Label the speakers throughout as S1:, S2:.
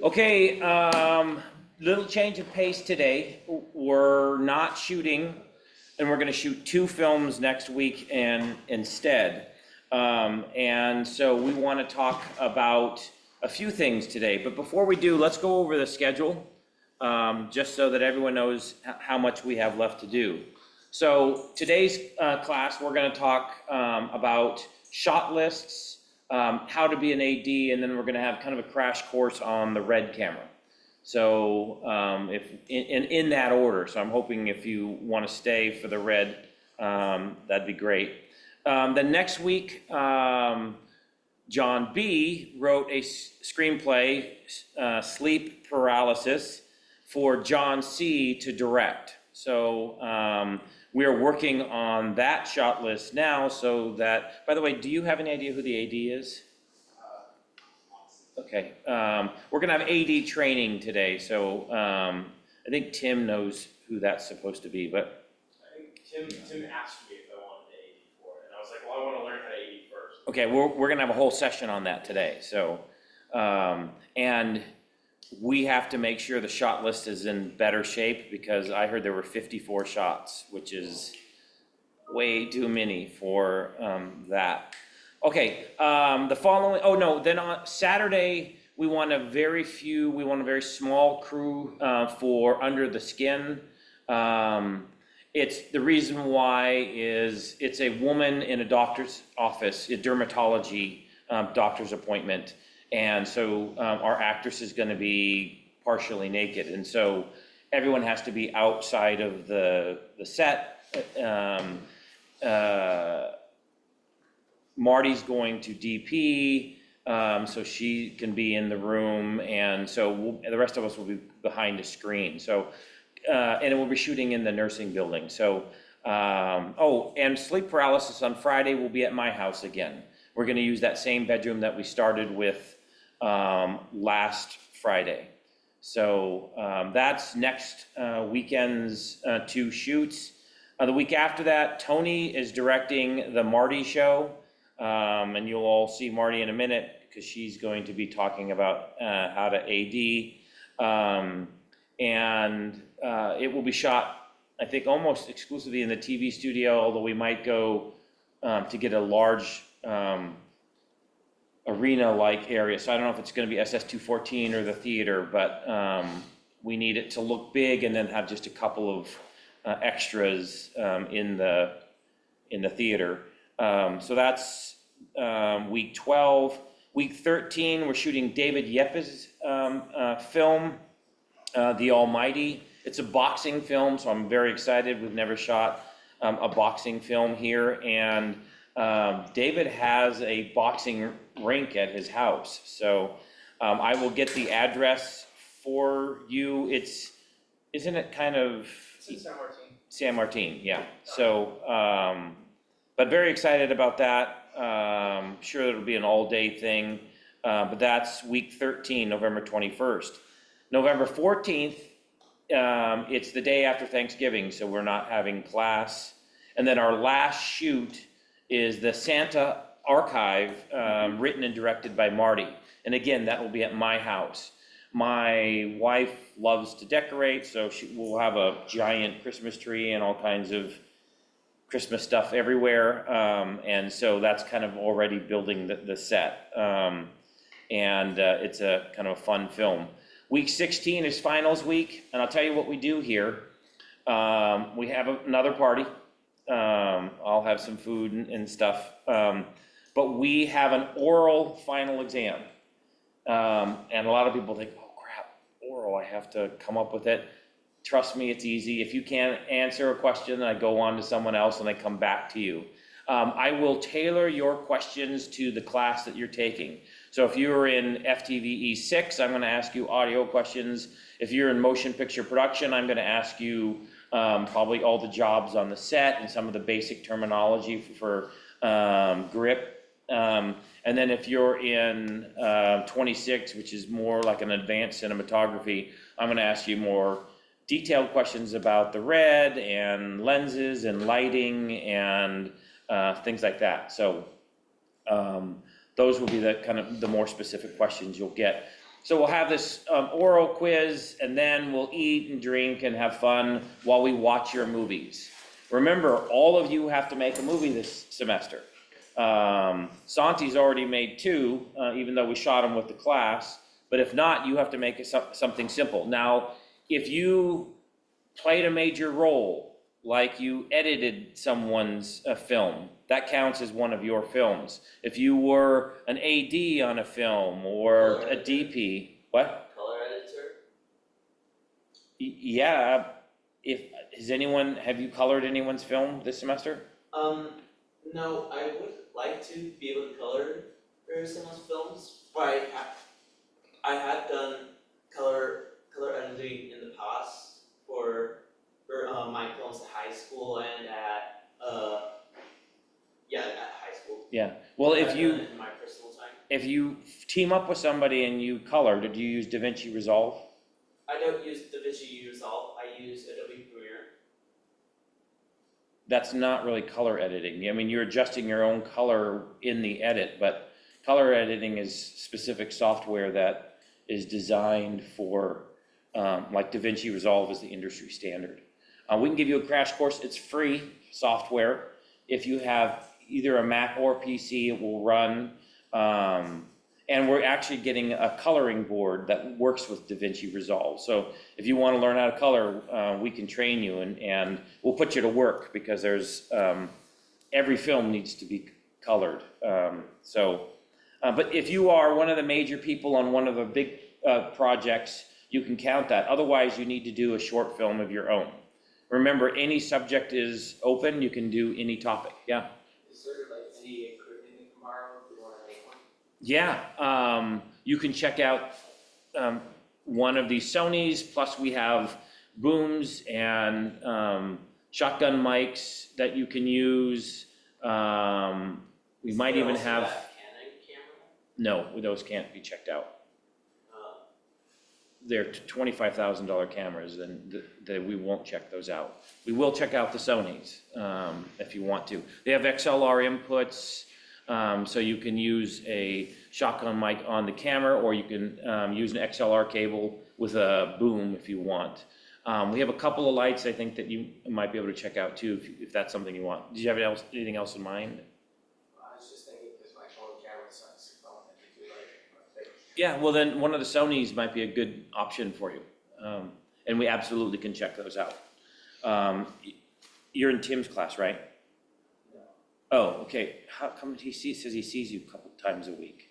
S1: Okay, little change of pace today. We're not shooting, and we're gonna shoot two films next week and instead. And so we wanna talk about a few things today, but before we do, let's go over the schedule, just so that everyone knows how much we have left to do. So today's class, we're gonna talk about shot lists, how to be an AD, and then we're gonna have kind of a crash course on the Red camera. So if in that order, so I'm hoping if you want to stay for the Red, that'd be great. Then next week, John B. wrote a screenplay, Sleep Paralysis, for John C. to direct. So we are working on that shot list now, so that, by the way, do you have any idea who the AD is? Okay, we're gonna have AD training today, so I think Tim knows who that's supposed to be, but.
S2: I think Tim asked me if I wanted to AD for it, and I was like, well, I want to learn how to AD first.
S1: Okay, we're gonna have a whole session on that today, so, and we have to make sure the shot list is in better shape, because I heard there were 54 shots, which is way too many for that. Okay, the following, oh no, then on Saturday, we want a very small crew for Under the Skin. It's, the reason why is it's a woman in a doctor's office, a dermatology doctor's appointment. And so our actress is gonna be partially naked. And so everyone has to be outside of the set. Marty's going to DP, so she can be in the room, and so the rest of us will be behind a screen. So, and we'll be shooting in the nursing building. So, oh, and Sleep Paralysis on Friday will be at my house again. We're gonna use that same bedroom that we started with last Friday. So that's next weekend's two shoots. The week after that, Tony is directing the Marty show. And you'll all see Marty in a minute, because she's going to be talking about how to AD. And it will be shot, I think, almost exclusively in the TV studio, although we might go to get a large arena-like area. So I don't know if it's gonna be SS214 or the theater, but we need it to look big and then have just a couple of extras in the theater. So that's week 12. Week 13, we're shooting David Yepes' film, The Almighty. It's a boxing film, so I'm very excited. We've never shot a boxing film here, and David has a boxing rink at his house. So I will get the address for you. Isn't it kind of?
S2: It's in San Martin.
S1: San Martin, yeah. So, but very excited about that. Sure it'll be an all-day thing, but that's week 13, November 21st. November 14th, it's the day after Thanksgiving, so we're not having class. And then our last shoot is the Santa Archive, written and directed by Marty. And again, that will be at my house. My wife loves to decorate, so we'll have a giant Christmas tree and all kinds of Christmas stuff everywhere. And so that's kind of already building the set. And it's a kind of a fun film. Week 16 is finals week, and I'll tell you what we do here. We have another party. I'll have some food and stuff. But we have an oral final exam. And a lot of people think, oh crap, oral, I have to come up with it. Trust me, it's easy. If you can't answer a question, I go on to someone else and I come back to you. I will tailor your questions to the class that you're taking. So if you're in FTVE 6, I'm gonna ask you audio questions. If you're in motion picture production, I'm gonna ask you probably all the jobs on the set and some of the basic terminology for grip. And then if you're in 26, which is more like an advanced cinematography, I'm gonna ask you more detailed questions about the red and lenses and lighting and things like that. So those will be the kind of the more specific questions you'll get. So we'll have this oral quiz, and then we'll eat and drink and have fun while we watch your movies. Remember, all of you have to make a movie this semester. Santi's already made 2, even though we shot them with the class. But if not, you have to make something simple. Now, if you played a major role, like you edited someone's film, that counts as one of your films. If you were an AD on a film or a DP, what?
S3: Color editor?
S1: Yeah, have you colored anyone's film this semester?
S3: No, I would like to be able to color for someone's films, but I have done color editing in the past for my films at high school and at high school.
S1: Yeah, well,
S3: I've done it in my personal time.
S1: if you team up with somebody and you color, did you use DaVinci Resolve?
S3: I don't use DaVinci Resolve, I use Adobe Premiere.
S1: That's not really color editing. I mean, you're adjusting your own color in the edit, but color editing is specific software that is designed for, like DaVinci Resolve is the industry standard. We can give you a crash course. It's free software. If you have either a Mac or PC, it will run. And we're actually getting a coloring board that works with DaVinci Resolve. So if you want to learn how to color, we can train you and we'll put you to work because there's, every film needs to be colored. But if you are one of the major people on one of the big projects, you can count that. Otherwise, you need to do a short film of your own. Remember, any subject is open. You can do any topic. Yeah.
S3: Is there like any equipment you can borrow if you want to make one?
S1: Yeah, you can check out one of these Sonys, plus we have booms and shotgun mics that you can use. We might even
S3: Also
S1: have,
S3: that Canon camera?
S1: no, those can't be checked out.
S3: Uh,
S1: They're $25,000 cameras, and we won't check those out. We will check out the Sonys if you want to. They have XLR inputs. So you can use a shotgun mic on the camera, or you can use an XLR cable with a boom if you want. We have a couple of lights I think that you might be able to check out too, if that's something you want. Did you have anything else in mind?
S3: I was just thinking because my phone camera sucks, if I want to do like
S1: Yeah, well then one of the Sonys might be a good option for you. And we absolutely can check those out. You're in Tim's class, right? Oh, okay. How come says he sees you a couple times a week?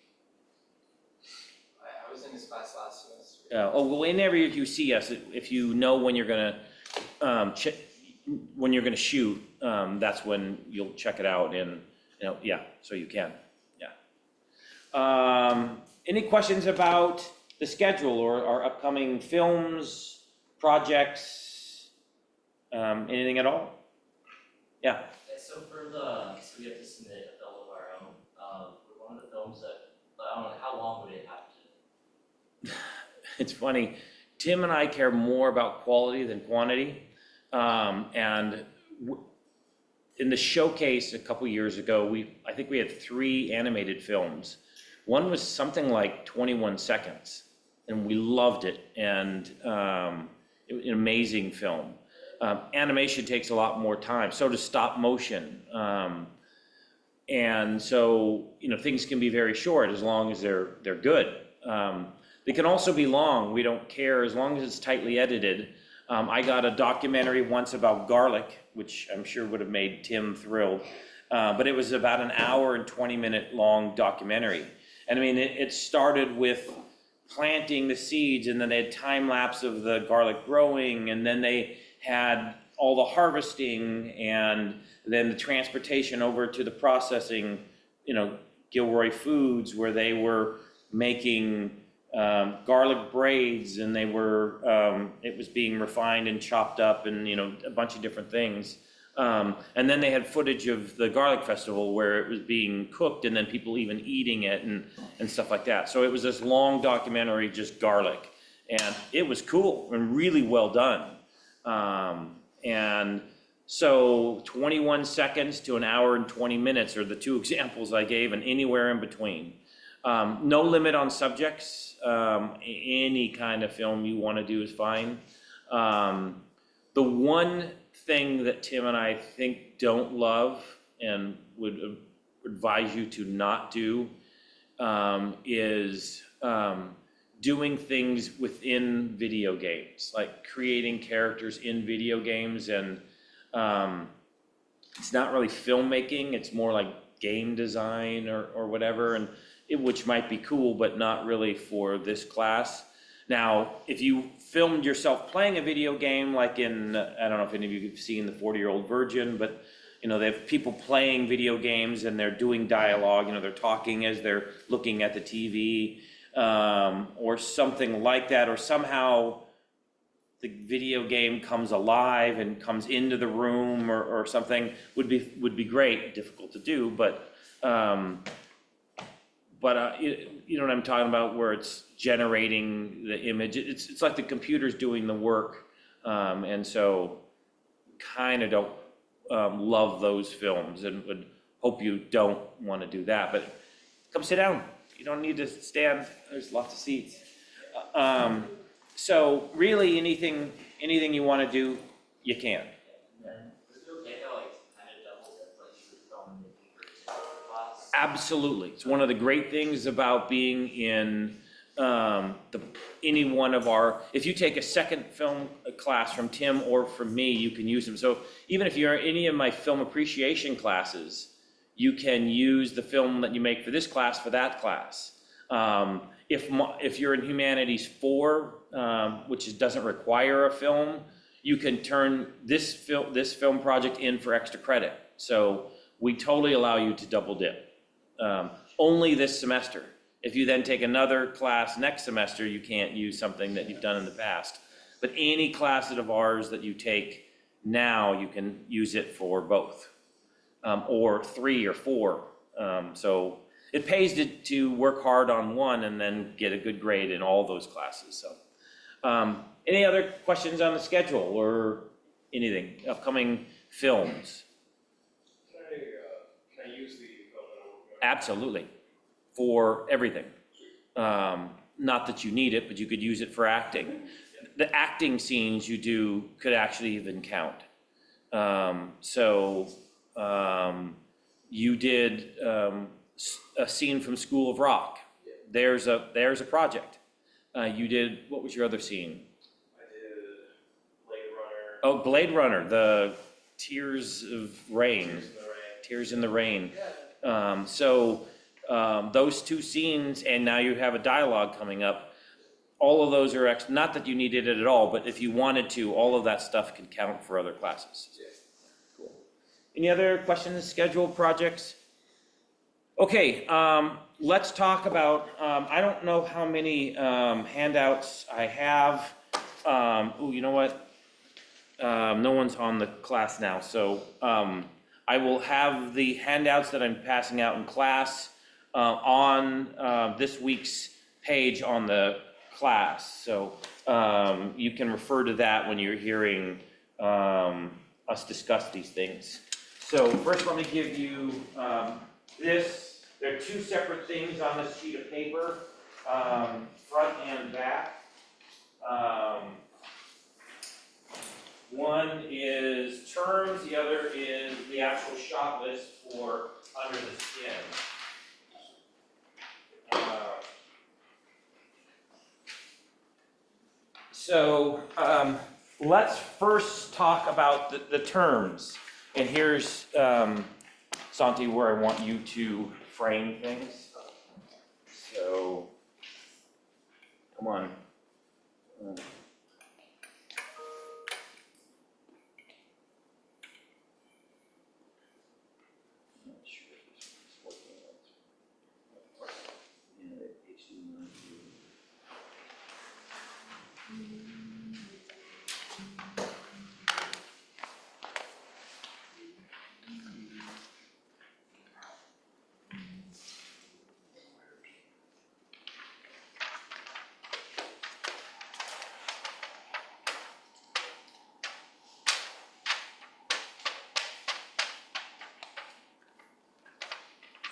S3: I was in his class last semester.
S1: Oh, well, whenever you see us, if you know when you're gonna, when you're gonna shoot, that's when you'll check it out and, yeah, so you can, yeah. Any questions about the schedule or our upcoming films, projects, anything at all? Yeah.
S4: So so we have to submit a film of our own, for one of the films that, I don't know, how long would it have to?
S1: It's funny, Tim and I care more about quality than quantity. And in the showcase a couple years ago, I think we had 3 animated films. One was something like 21 seconds, and we loved it, and it was an amazing film. Animation takes a lot more time, so does stop motion. And so, things can be very short as long as they're good. They can also be long, we don't care, as long as it's tightly edited. I got a documentary once about garlic, which I'm sure would have made Tim thrilled. But it was about an hour and 20-minute long documentary. And I mean, it started with planting the seeds, and then they had time lapse of the garlic growing, and then they had all the harvesting, and then the transportation over to the processing, Gilroy Foods, where they were making garlic braids, and they were, it was being refined and chopped up, and a bunch of different things. And then they had footage of the garlic festival where it was being cooked, and then people even eating it and stuff like that. So it was this long documentary, just garlic, and it was cool and really well done. And so 21 seconds to an hour and 20 minutes are the 2 examples I gave, and anywhere in between. No limit on subjects, any kind of film you wanna do is fine. The one thing that Tim and I think don't love and would advise you to not do, is, doing things within video games, like creating characters in video games, and it's not really filmmaking, it's more like game design or whatever, and which might be cool, but not really for this class. Now, if you filmed yourself playing a video game, like in, I don't know if any of you have seen The 40-Year-Old Virgin, but they have people playing video games and they're doing dialogue, they're talking as they're looking at the TV, or something like that, or somehow the video game comes alive and comes into the room or something, would be great. Difficult to do, but you know what I'm talking about, where it's generating the image. It's like the computer's doing the work, and so kind of don't love those films, and would hope you don't want to do that. But come sit down. You don't need to stand. There's lots of seats. So really, anything you want to do, you can.
S4: And is it okay to like kind of double dip like you would film making for a class?
S1: Absolutely. It's one of the great things about being in any one of our, if you take a second film class from Tim or from me, you can use them. So even if you're in any of my film appreciation classes, you can use the film that you make for this class for that class. If you're in Humanities 4, which doesn't require a film, you can turn this film project in for extra credit. So we totally allow you to double dip. Only this semester. If you then take another class next semester, you can't use something that you've done in the past. But any class of ours that you take now, you can use it for both, or 3 or 4. So it pays to work hard on one and then get a good grade in all those classes. So, any other questions on the schedule or anything, upcoming films?
S2: Can I use the film that I'm working on?
S1: Absolutely, for everything. Not that you need it, but you could use it for acting. The acting scenes you do could actually even count. You did a scene from School of Rock. There's a project. You did, what was your other scene?
S2: I did Blade Runner.
S1: Oh, Blade Runner, the Tears of Rain.
S2: Tears in the Rain.
S1: Tears in the Rain. Those 2 scenes, and now you have a dialogue coming up. All of those are not that you needed it at all, but if you wanted to, all of that stuff can count for other classes. Cool. Any other questions, scheduled projects? Okay, let's talk about, I don't know how many handouts I have. You know what? No one's on the class now, so I will have the handouts that I'm passing out in class on this week's page on the class. So you can refer to that when you're hearing us discuss these things. So first, let me give you this. There are 2 separate things on this sheet of paper, front and back. One is terms, the other is the actual shot list for Under the Skin. Let's first talk about the terms. And here's, Santi, where I want you to frame things. So, come on.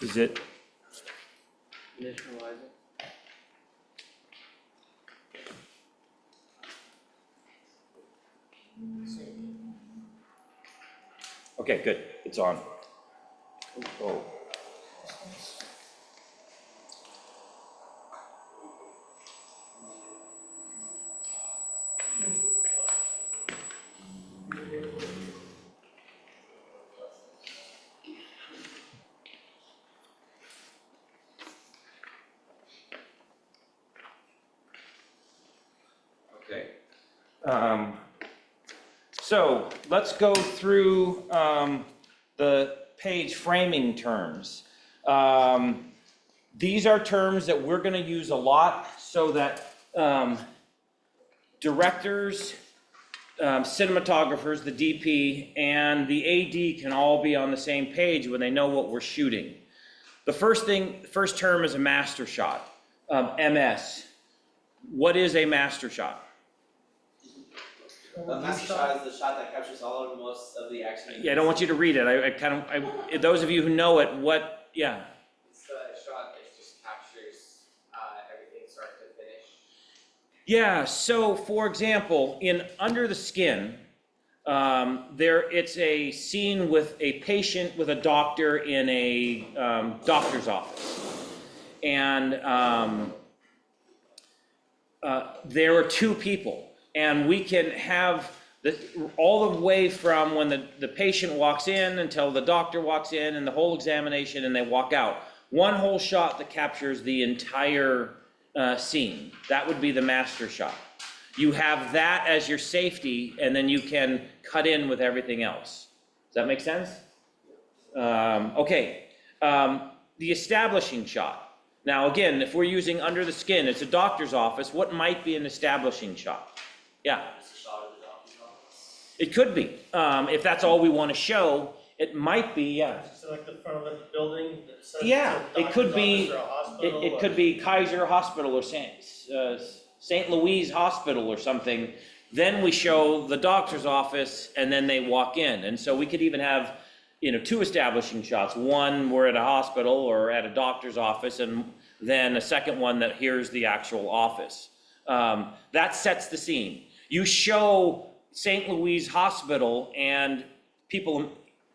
S1: Is it
S5: visualize it?
S1: Okay, good, it's on. Oh. Okay. So let's go through the page framing terms. These are terms that we're going to use a lot so that directors, cinematographers, the DP, and the AD can all be on the same page when they know what we're shooting. The first term is a master shot, MS. What is a master shot?
S3: A master shot is the shot that captures all or most of the action.
S1: Yeah, I don't want you to read it. Those of you who know it, yeah.
S5: It's a shot that just captures everything start to finish.
S1: Yeah, so for example, in Under the Skin, it's a scene with a patient with a doctor in a doctor's office. And there are two people. And we can have all the way from when the patient walks in until the doctor walks in and the whole examination and they walk out. One whole shot that captures the entire scene. That would be the master shot. You have that as your safety and then you can cut in with everything else. Does that make sense? Okay. The establishing shot. Now again, if we're using Under the Skin, it's a doctor's office. What might be an establishing shot? Yeah.
S4: Just a shot of the doctor's office.
S1: It could be, if that's all we want to show, it might be, yeah.
S6: So like the front of the building that says
S1: Yeah,
S6: it's a
S1: it could
S6: doctor's
S1: be-
S6: office or a hospital
S1: It
S6: or-
S1: could be Kaiser Hospital or St. Louis Hospital or something. Then we show the doctor's office and then they walk in. And so we could even have, two establishing shots. One, we're at a hospital or at a doctor's office, and then a second one that here's the actual office. That sets the scene. You show St. Louis Hospital and people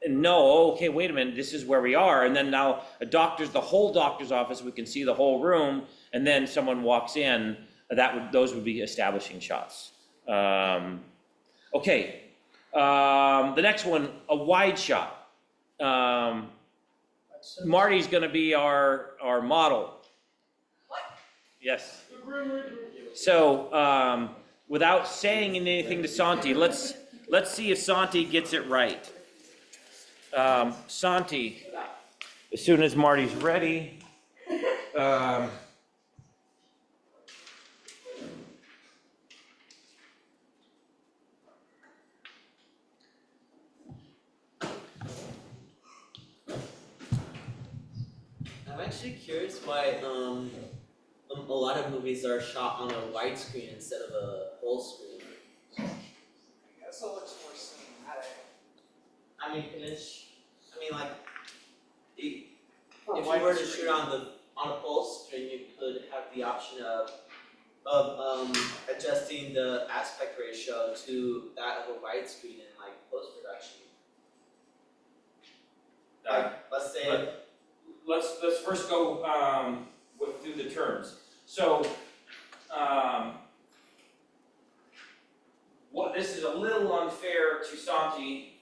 S1: know, oh, okay, wait a minute, this is where we are. And then now the whole doctor's office, we can see the whole room, and then someone walks in, those would be establishing shots. Okay, the next one, a wide shot. Marty's gonna be our model. What? Yes. So, without saying anything to Santi, let's see if Santi gets it right. Santi, as soon as Marty's ready,
S3: I'm actually curious why a lot of movies are shot on a widescreen instead of a full screen.
S7: Guess it looks more cinematic.
S3: I mean, like, if
S7: For
S3: you were to
S7: widescreen.
S3: shoot on a full screen, you could have the option of adjusting the aspect ratio to that of a widescreen in like post production. Like, let's say.
S1: let's first go through the terms. So, this is a little unfair to Santi,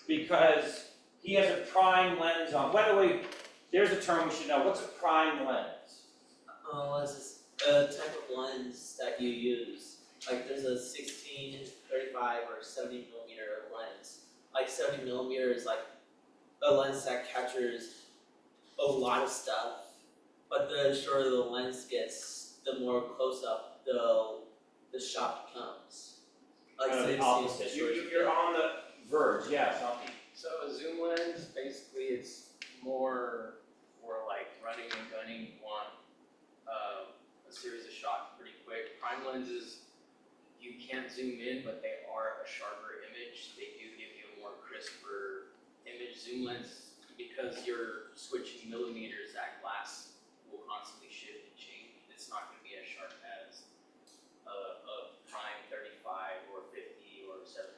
S1: because he has a prime lens on. By the way, there's a term we should know. What's a prime lens?
S3: It's this type of lens that you use. Like there's a 16, 35, or 70 millimeter lens. Like 70 millimeter is like a lens that captures a lot of stuff, but the shorter the lens gets, the more close up the shot becomes. Like
S1: The
S3: say
S1: opposite. You're on the verge. Yeah, Santi.
S5: So a zoom lens, basically it's more for like running and gunning. You want a series of shots pretty quick. Prime lenses, you can't zoom in, but they are a sharper image. They do give you a more crisper image. Zoom lens, because you're switching millimeters, that glass will constantly shift and change. It's not gonna be as sharp as a prime 35 or 50 or 70.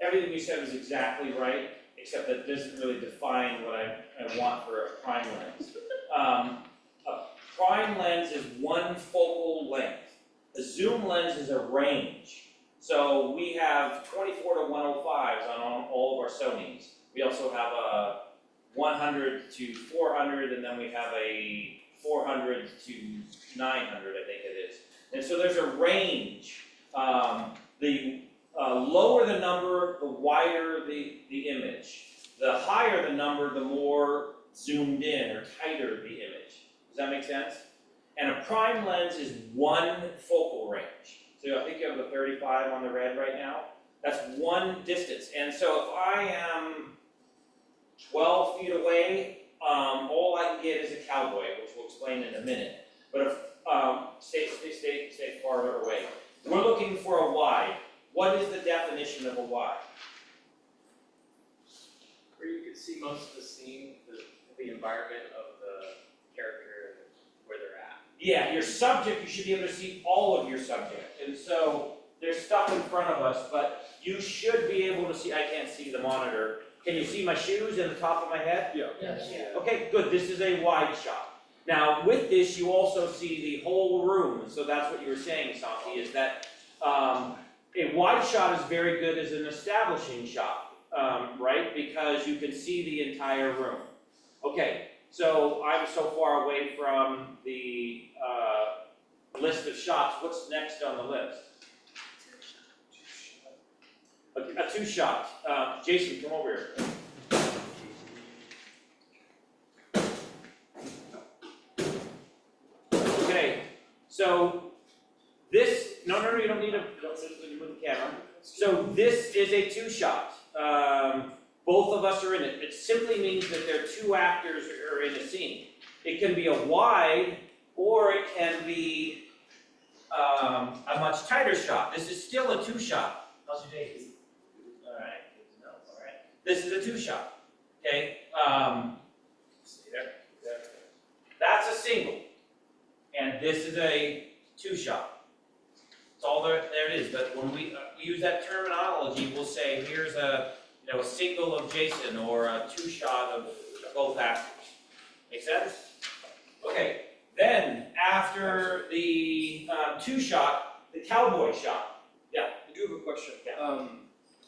S1: Everything you said was exactly right, except that doesn't really define what I want for a prime lens. A prime lens is one focal length. A zoom lens is a range. So we have 24 to 105s on all of our Sonys. We also have a 100 to 400, and then we have a 400 to 900, I think it is. And so there's a range. The lower the number, the wider the image. The higher the number, the more zoomed in or tighter the image. Does that make sense? And a prime lens is one focal range. So I think you have the 35 on the red right now. That's one distance. And so if I am 12 feet away, all I can get is a cowboy, which we'll explain in a minute. But if stay farther away. We're looking for a wide. What is the definition of a wide?
S5: Where you can see most of the scene, the environment of the character and where they're at.
S1: Yeah, your subject, you should be able to see all of your subject. And so there's stuff in front of us, but you should be able to see, I can't see the monitor. Can you see my shoes and the top of my head?
S5: Yeah.
S1: Okay, good, this is a wide shot. Now, with this, you also see the whole room, so that's what you were saying, Santi, is that a wide shot is very good as an establishing shot, right? Because you can see the entire room. Okay, so I'm so far away from the list of shots. What's next on the list? A two shot. Jason, come over here. Okay, so this, no, you don't need to move the camera. So this is a two shot. Both of us are in it. It simply means that there are two actors who are in a scene. It can be a wide, or it can be a much tighter shot. This is still a two shot. How's your day? Alright, good to know, alright. This is a two shot, okay? Stay there. That's a single. And this is a two shot. It's all there it is, but when we use that terminology, we'll say here's a single of Jason or a two shot of both actors. Make sense? Okay, then after the two shot, the cowboy shot. Yeah.
S2: I do have a question.
S1: Yeah.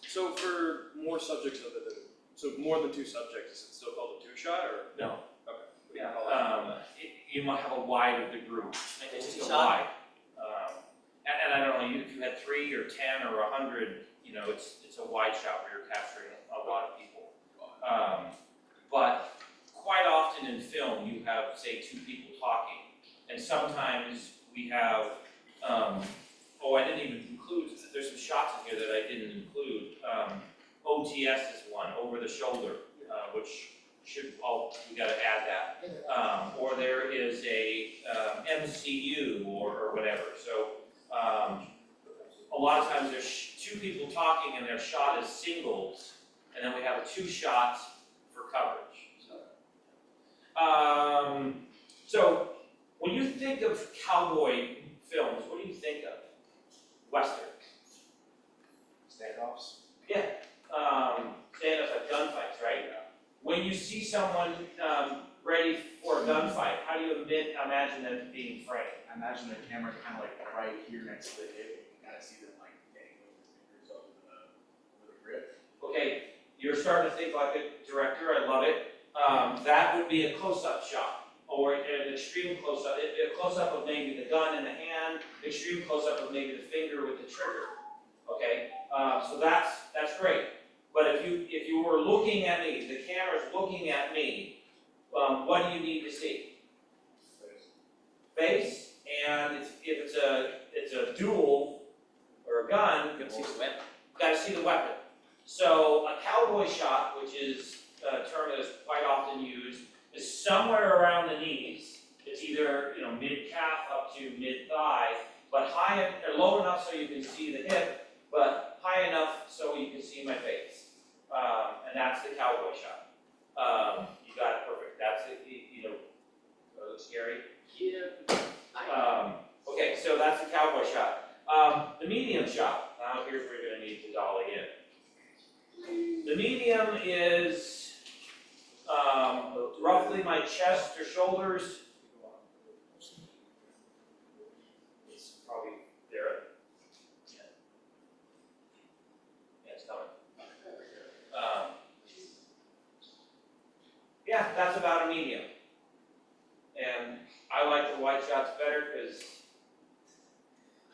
S2: So for more subjects other than, so more than two subjects, is it still called a two shot or?
S1: No.
S2: Okay. What do you
S1: Yeah.
S2: call it?
S1: You might have a wide of the group. It's just a
S3: Two-shot?
S1: wide. And I don't know, if you had 3 or 10 or 100, it's a wide shot where you're capturing a lot of people. But quite often in film, you have, say, 2 people talking. And sometimes we have, I didn't even include, there's some shots in here that I didn't include. OTS is one, over the shoulder, which we gotta add that. Or there is a MCU or whatever. So a lot of times there's 2 people talking and their shot is singles, and then we have a 2 shots for coverage. So when you think of cowboy films, what do you think of? Western.
S2: Standoffs?
S1: Yeah. Stand-ups like gunfights, right? When you see someone ready for a gunfight, how do you imagine them being framed?
S8: I imagine the camera kind of like right here next to the hip, and you kind of see them like getting with their fingers over the grip.
S1: Okay, you're starting to think like a director, I love it. That would be a close-up shot, or an extreme close-up, a close-up of maybe the gun in the hand, extreme close-up of maybe the finger with the trigger. Okay, so that's great. But if you were looking at me, the camera's looking at me, what do you need to see? Face, and if it's a duel or a gun,
S3: You can see the weapon.
S1: gotta see the weapon. So a cowboy shot, which is a term that is quite often used, is somewhere around the knees. It's either mid-calf up to mid-thigh, but high or low enough so you can see the hip, but high enough so you can see my face. And that's the cowboy shot. Jerry?
S5: Yeah.
S1: Okay, so that's the cowboy shot. The medium shot, now here's where you're gonna need to dolly in. The medium is, roughly my chest or shoulders. It's probably there. Yeah, it's coming. Yeah, that's about a medium. And I like the wide shots better because,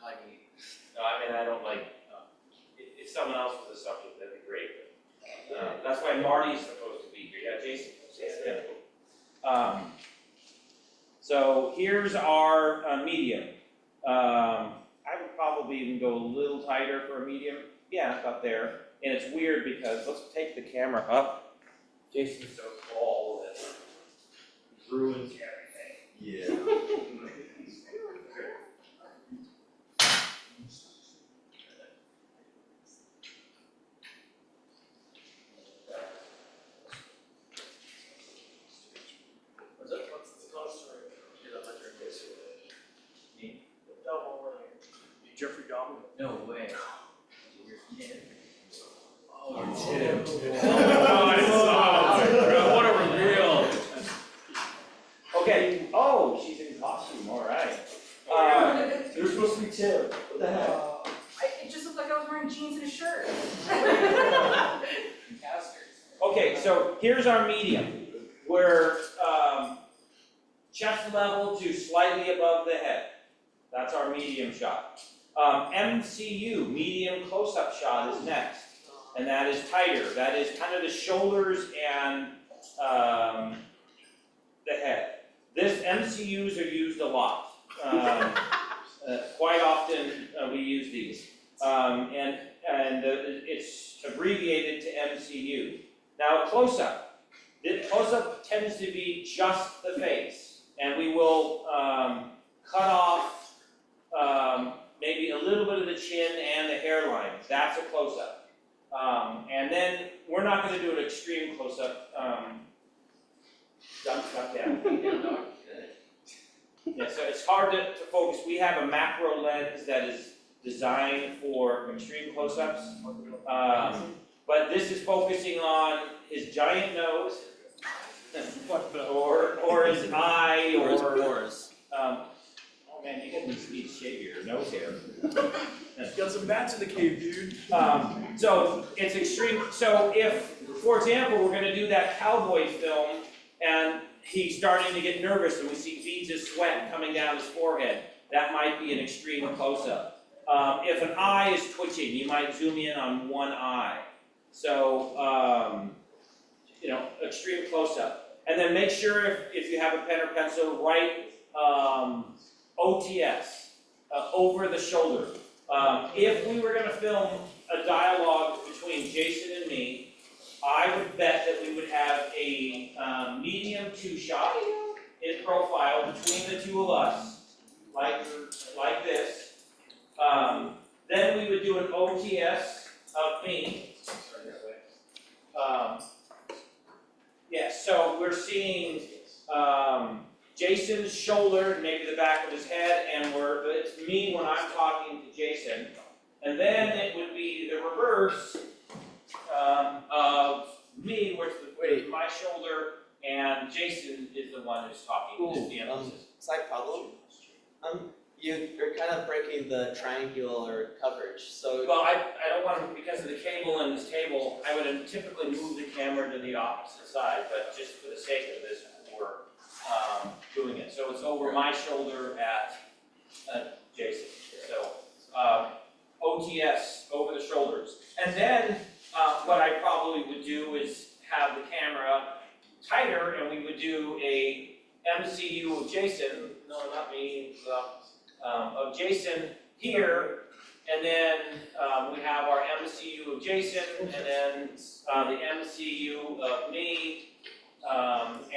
S1: I don't like, if someone else was the subject, that'd be great. But, that's why Marty's supposed to be here. Yeah, Jason. Yeah. So here's our medium. I would probably even go a little tighter for a medium. Yeah, about there. And it's weird because, let's take the camera up. Jason's so tall that it ruins everything.
S8: Yeah.
S2: What's the cost for get 100 days? The double ring.
S8: Jeffrey Dahmer.
S4: No way.
S8: What a reveal.
S1: Okay, oh, she's in costume, all right.
S8: You're supposed to be Tim. What the heck?
S9: It just looked like I was wearing jeans and a shirt.
S1: Okay, so here's our medium. We're chest level to slightly above the head. That's our medium shot. MCU, medium close-up shot, is next. And that is tighter. That is kind of the shoulders and the head. This MCUs are used a lot. Quite often we use these. And it's abbreviated to MCU. Now, a close-up. The close-up tends to be just the face. And we will cut off maybe a little bit of the chin and the hairline. That's a close-up. And then we're not going to do an extreme close-up. Duck down. Yeah, so it's hard to focus. We have a macro lens that is designed for extreme close-ups. But this is focusing on his giant nose, or his eye, or his pores. Oh man, you need to shave your nose hair.
S8: Got some bats in the cave, dude.
S1: So it's extreme. So if, for example, we're going to do that cowboy film, and he's starting to get nervous, and we see beads of sweat coming down his forehead, that might be an extreme close-up. If an eye is twitching, you might zoom in on one eye. So, extreme close-up. And then make sure if you have a pen or pencil, write OTS, over the shoulder. If we were going to film a dialogue between Jason and me, I would bet that we would have a medium two-shot in profile between the two of us, like this. Then we would do an OTS of me. So we're seeing Jason's shoulder, and maybe the back of his head, and it's me when I'm talking to Jason. And then it would be the reverse of me, which is my shoulder, and Jason is the one who's talking, just the emphasis.
S3: Slight problem. You're kind of breaking the triangular coverage, so.
S1: Well, I don't want to, because of the cable and this table, I would typically move the camera to the opposite side, but just for the sake of this, we're doing it. So it's over my shoulder at Jason. So OTS, over the shoulders. And then what I probably would do is have the camera tighter, and we would do a MCU of Jason, no, not me, of Jason here, and then we have our MCU of Jason, and then the MCU of me,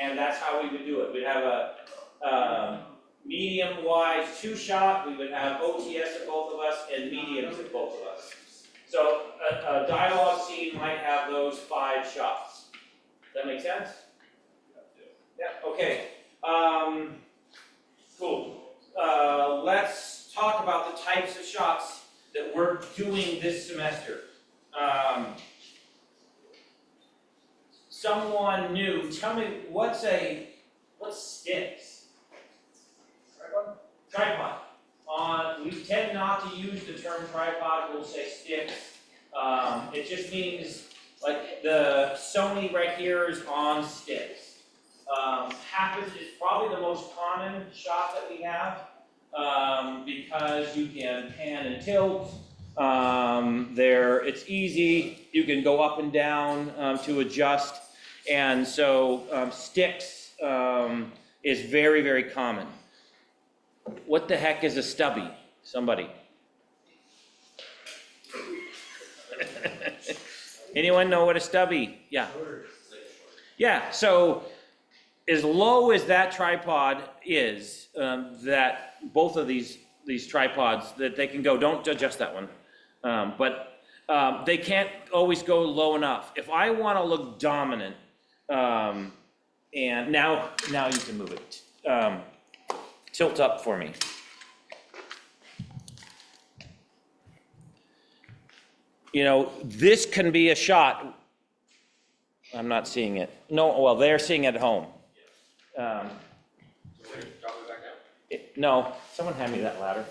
S1: and that's how we would do it. We'd have a medium-wise two-shot, we would have OTS of both of us, and mediums of both of us. So a dialogue scene might have those 5 shots. Does that make sense? Yeah, okay. types of shots that we're doing this semester. Someone new, tell me, what's sticks? Tripod. We tend not to use the term tripod, we'll say sticks. It just means, like, the Sony right here is on sticks. It's probably the most common shot that we have, because you can pan and tilt. It's easy, you can go up and down to adjust. And so sticks is very, very common. What the heck is a stubby? Somebody. Anyone know what a stubby? Yeah. Yeah, so as low as that tripod is, that both of these tripods, that they can go, don't adjust that one. But they can't always go low enough. If I want to look dominant, and now you can move it. Tilt up for me. You know, this can be a shot. I'm not seeing it. No, well, they're seeing it at home. No, someone hand me that ladder.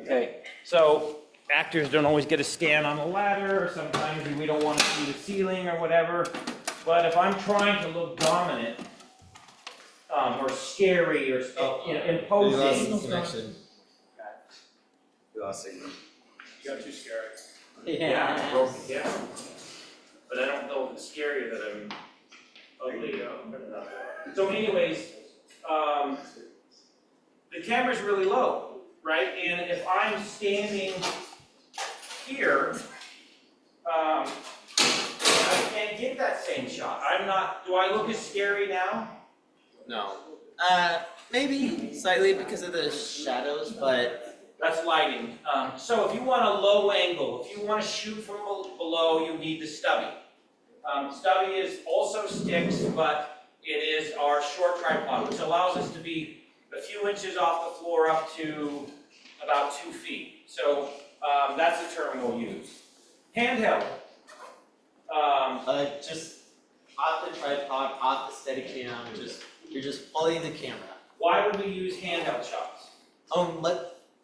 S1: Okay, so actors don't always get a stand on the ladder, or sometimes we don't want to see the ceiling or whatever. But if I'm trying to look dominant, or scary, or imposing.
S3: connection.
S8: You got too scary.
S1: Yeah, broke the camera. But I don't know if it's scarier that I'm ugly. So anyways, the camera's really low, right? And if I'm standing here, I can't get that same shot. Do I look as scary now?
S3: No. Maybe slightly because of the shadows, but
S1: That's lighting. So if you want a low angle, if you want to shoot from below, you need the stubby. Stubby is also sticks, but it is our short tripod, which allows us to be a few inches off the floor up to about 2 feet. So that's the term we'll use. Handheld.
S3: just off the tripod, off the Steadicam, you're just holding the camera.
S1: Why would we use handheld shots?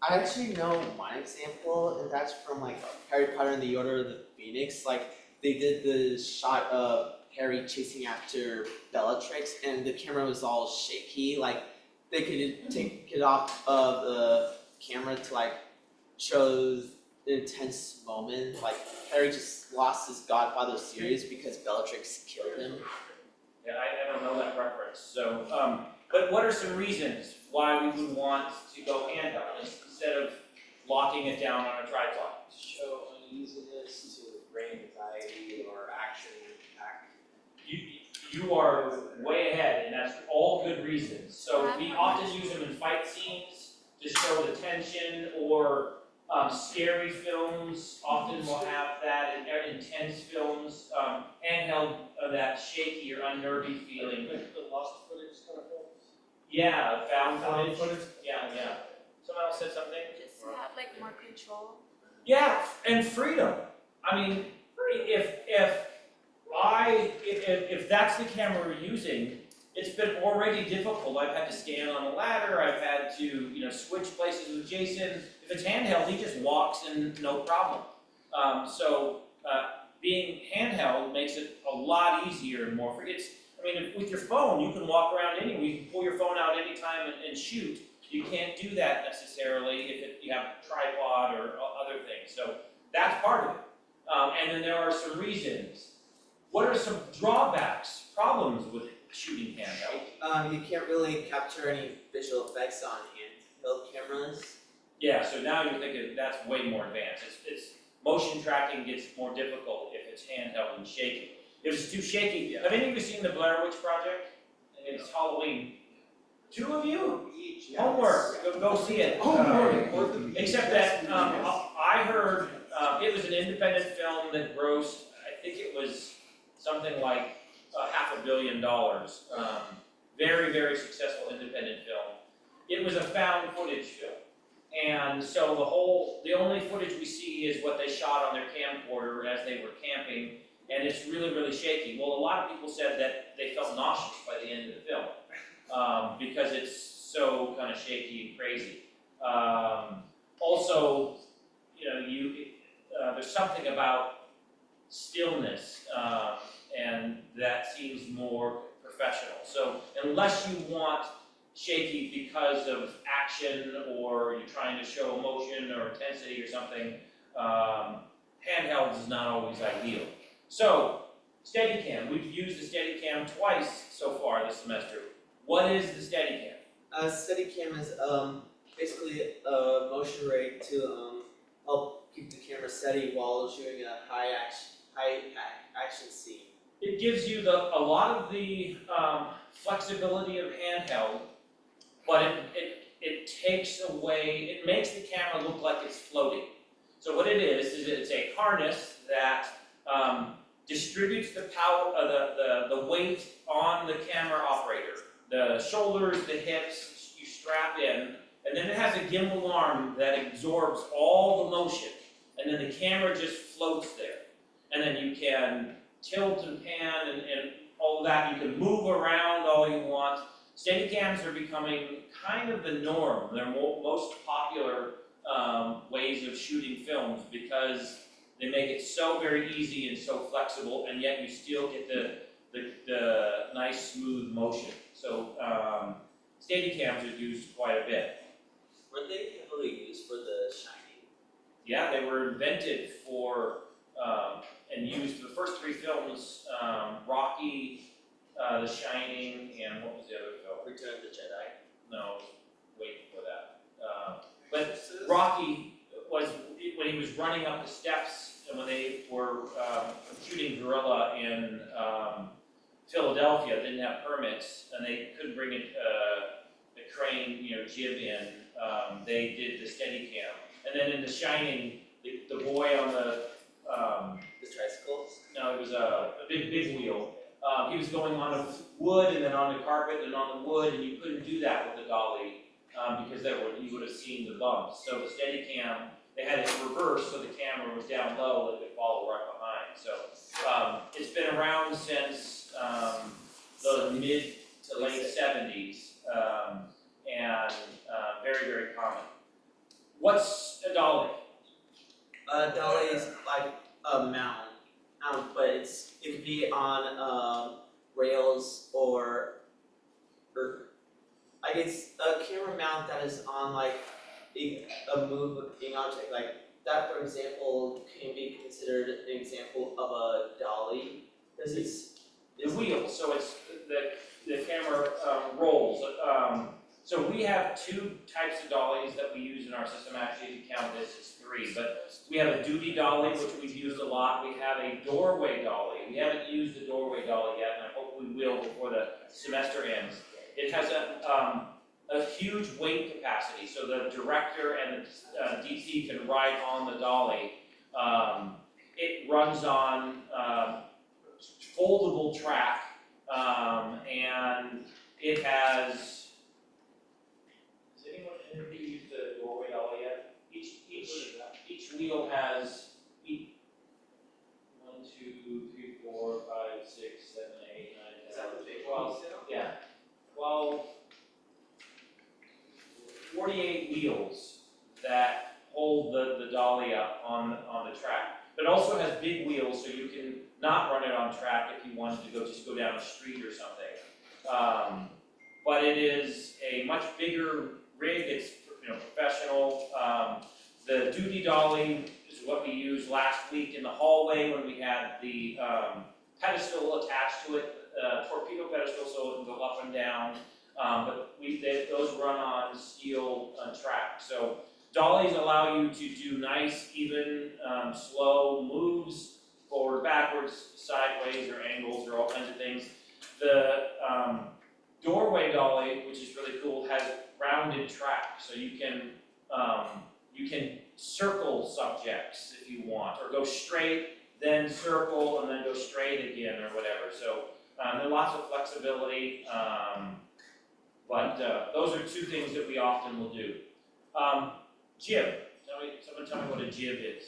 S3: I actually know one example, and that's from like Harry Potter and the Order of the Phoenix. Like they did the shot of Harry chasing after Bellatrix, and the camera was all shaky. Like they could take it off of the camera to like show the intense moment. Like Harry just lost his Godfather series because Bellatrix killed him.
S1: Yeah, I don't know that reference. So, but what are some reasons why we would want to go handheld instead of locking it down on a tripod?
S7: Show uneasiness, to brain anxiety or action pack.
S1: You are way ahead, and that's all good reasons. So we often use them in fight scenes to show the tension, or scary films often will have that, in intense films, handheld, that shaky or unnervy feeling.
S6: Like the lost footage kind of thing.
S1: Yeah, found footage. Yeah. Someone else said something?
S9: Just to have like more control.
S1: Yeah, and freedom. I mean, if that's the camera we're using, it's been already difficult. I've had to stand on a ladder, I've had to, switch places with Jason. If it's handheld, he just walks and no problem. Being handheld makes it a lot easier and more free. With your phone, you can walk around anywhere. You can pull your phone out anytime and shoot. You can't do that necessarily if you have a tripod or other things. So that's part of it. And then there are some reasons. What are some drawbacks, problems with shooting handheld?
S3: You can't really capture any visual effects on handheld cameras.
S1: Yeah, so now you're thinking that's way more advanced. It's motion tracking gets more difficult if it's handheld and shaky. If it's too shaky, have any of you seen the Blair Witch Project? It's Halloween. 2 of you? Homework, go see it. Except that I heard it was an independent film that grossed, I think it was something like $500 million. Very, very successful independent film. It was a found footage film. And so the only footage we see is what they shot on their camcorder as they were camping, and it's really, really shaky. Well, a lot of people said that they felt nauseous by the end of the film, because it's so kind of shaky and crazy. Also, you know, there's something about stillness, and that seems more professional. So unless you want shaky because of action or you're trying to show emotion or intensity or something, handheld is not always ideal. So, Steadicam, we've used the Steadicam twice so far this semester. What is the Steadicam?
S3: Steadicam is basically a motion rig to help keep the camera steady while shooting a high action scene.
S1: It gives you a lot of the flexibility of handheld, but it takes away, it makes the camera look like it's floating. So what it is it's a harness that distributes the power, the weight on the camera operator. The shoulders, the hips, you strap in, and then it has a gimbal arm that absorbs all the motion, and then the camera just floats there. And then you can tilt and pan and all of that. You can move around all you want. Steadicams are becoming kind of the norm. They're most popular ways of shooting films because they make it so very easy and so flexible, and yet you still get the nice smooth motion. So Steadicams are used quite a bit.
S3: Were they heavily used for The Shining?
S1: Yeah, they were invented for and used for the first three films, Rocky, The Shining, and what was the other film?
S3: Return of the Jedi?
S1: No, wait for that. But Rocky was, when he was running up the steps, and when they were shooting guerrilla in Philadelphia, didn't have permits, and they couldn't bring the crane, jib in, they did the Steadicam. And then in The Shining, the boy on the
S3: tricycles?
S1: no, it was a big wheel. He was going on the wood and then on the carpet and on the wood, and you couldn't do that with the dolly because you would have seen the bumps. So the Steadicam, they had it reversed so the camera was down low and it could follow right behind. So it's been around since the mid to late 70s, and very, very common. What's a dolly?
S3: Dolly is like a mount, but it could be on rails or I guess a camera mount that is on like a moving object. Like that, for example, can be considered an example of a dolly because it's
S1: The wheel, so it's the camera rolls. So we have two types of dollies that we use in our system. Actually, if you count this, it's three. But we have a duty dolly, which we've used a lot. We have a doorway dolly. We haven't used the doorway dolly yet, and I hope we will before the semester ends. It has a huge weight capacity, so the director and the DP can ride on the dolly. It runs on foldable track, and it has. Has anyone used the doorway dolly yet? Each wheel has 1, 2, 3, 4, 5, 6, 7, 8, 9, 10.
S3: Is that the big
S1: 12. Yeah, 12. 48 wheels that hold the dolly up on the track. But it also has big wheels, so you can not run it on track if you wanted to just go down a street or something. But it is a much bigger rig. It's professional. The duty dolly is what we used last week in the hallway when we had the pedestal attached to it, torpedo pedestal, so it can go up and down. But those run on steel track. So dollies allow you to do nice, even, slow moves, forward, backwards, sideways, or angles, or all kinds of things. The doorway dolly, which is really cool, has rounded track, so you can circle subjects if you want, or go straight, then circle, and then go straight again, or whatever. So There are lots of flexibility, but those are two things that we often will do. Jib, someone tell me what a jib is.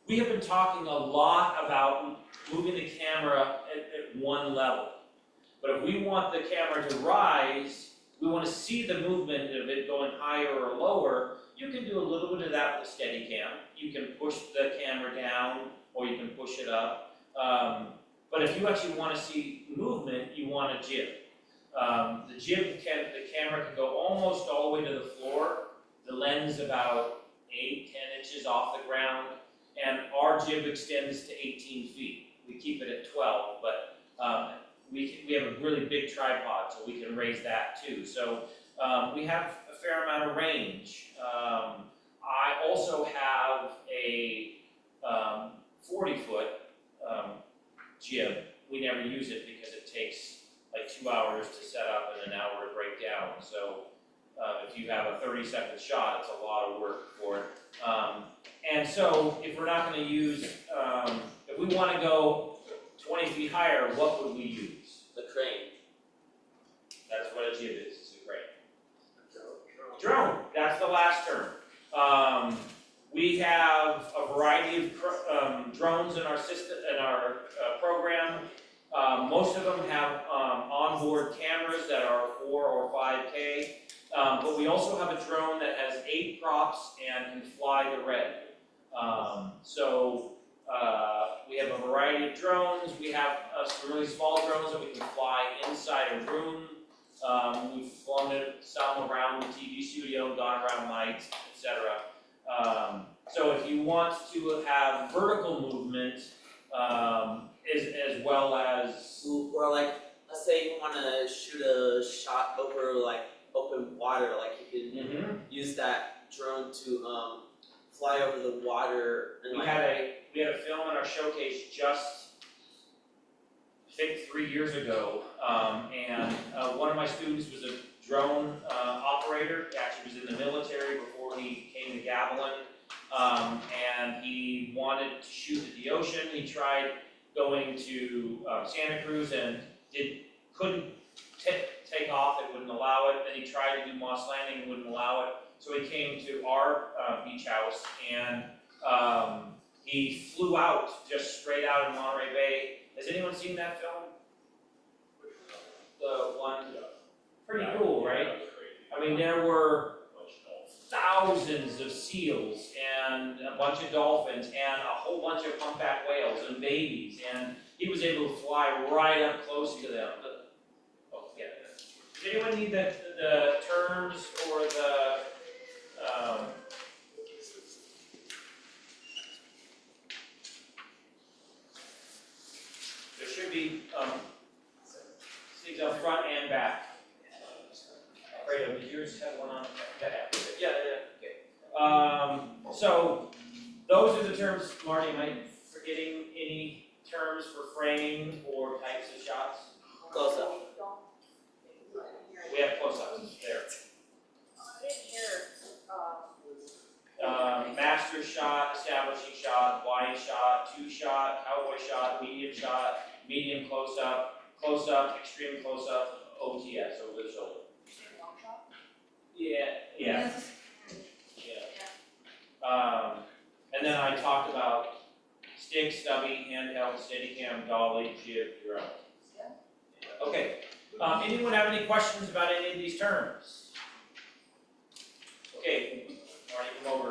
S1: We have been talking a lot about moving the camera at one level. But if we want the camera to rise, we want to see the movement of it going higher or lower. You can do a little bit of that with a Steadicam. You can push the camera down or you can push it up. But if you actually want to see movement, you want a jib. The camera can go almost all the way to the floor. The lens about 8-10 inches off the ground. And our jib extends to 18 feet. We keep it at 12, but we have a really big tripod, so we can raise that too. So we have a fair amount of range. I also have a 40-foot jib. We never use it because it takes like 2 hours to set up and an hour to break down. So if you have a 30-second shot, it's a lot of work for it. And so if we're not going to use, if we want to go 20 feet higher, what would we use?
S3: The crane.
S1: That's what a jib is, it's a crane. Drone, that's the last term. We have a variety of drones in our system, in our program. Most of them have onboard cameras that are 4 or 5K, but we also have a drone that has 8 props and can fly the red. We have a variety of drones. We have some really small drones that we can fly inside a room. We've flown some around the TV studio, gone around lights, etc. So if you want to have vertical movement, as well as,
S3: Or like, let's say you want to shoot a shot over like open water, like you can use that drone to fly over the water and
S1: we had a film in our showcase just, I think 3 years ago, and one of my students was a drone operator. He actually was in the military before he came to Gavilan, and he wanted to shoot at the ocean. He tried going to Santa Cruz and couldn't take off, it wouldn't allow it. Then he tried to do Moss Landing, wouldn't allow it. So he came to our beach house and he flew out, just straight out in Monterey Bay. Has anyone seen that film? The one, pretty cool, right? I mean, there were thousands of seals and a bunch of dolphins and a whole bunch of humpback whales and babies, and he was able to fly right up close to them. Oh, yeah. Does anyone need the terms or the there should be things on front and back. Fredo, did yours have one on?
S3: yeah.
S1: Okay. So those are the terms. Marty, am I forgetting any terms for framing or types of shots?
S3: Close up.
S1: We have close-ups there. Master shot, establishing shot, wide shot, 2-shot, cowboy shot, medium close-up, extreme close-up, OTS, over the shoulder. Yeah. And then I talked about stick, stubby, handheld, Steadicam, dolly, jib, drone. Okay. Anyone have any questions about any of these terms? Okay, Marty, come over.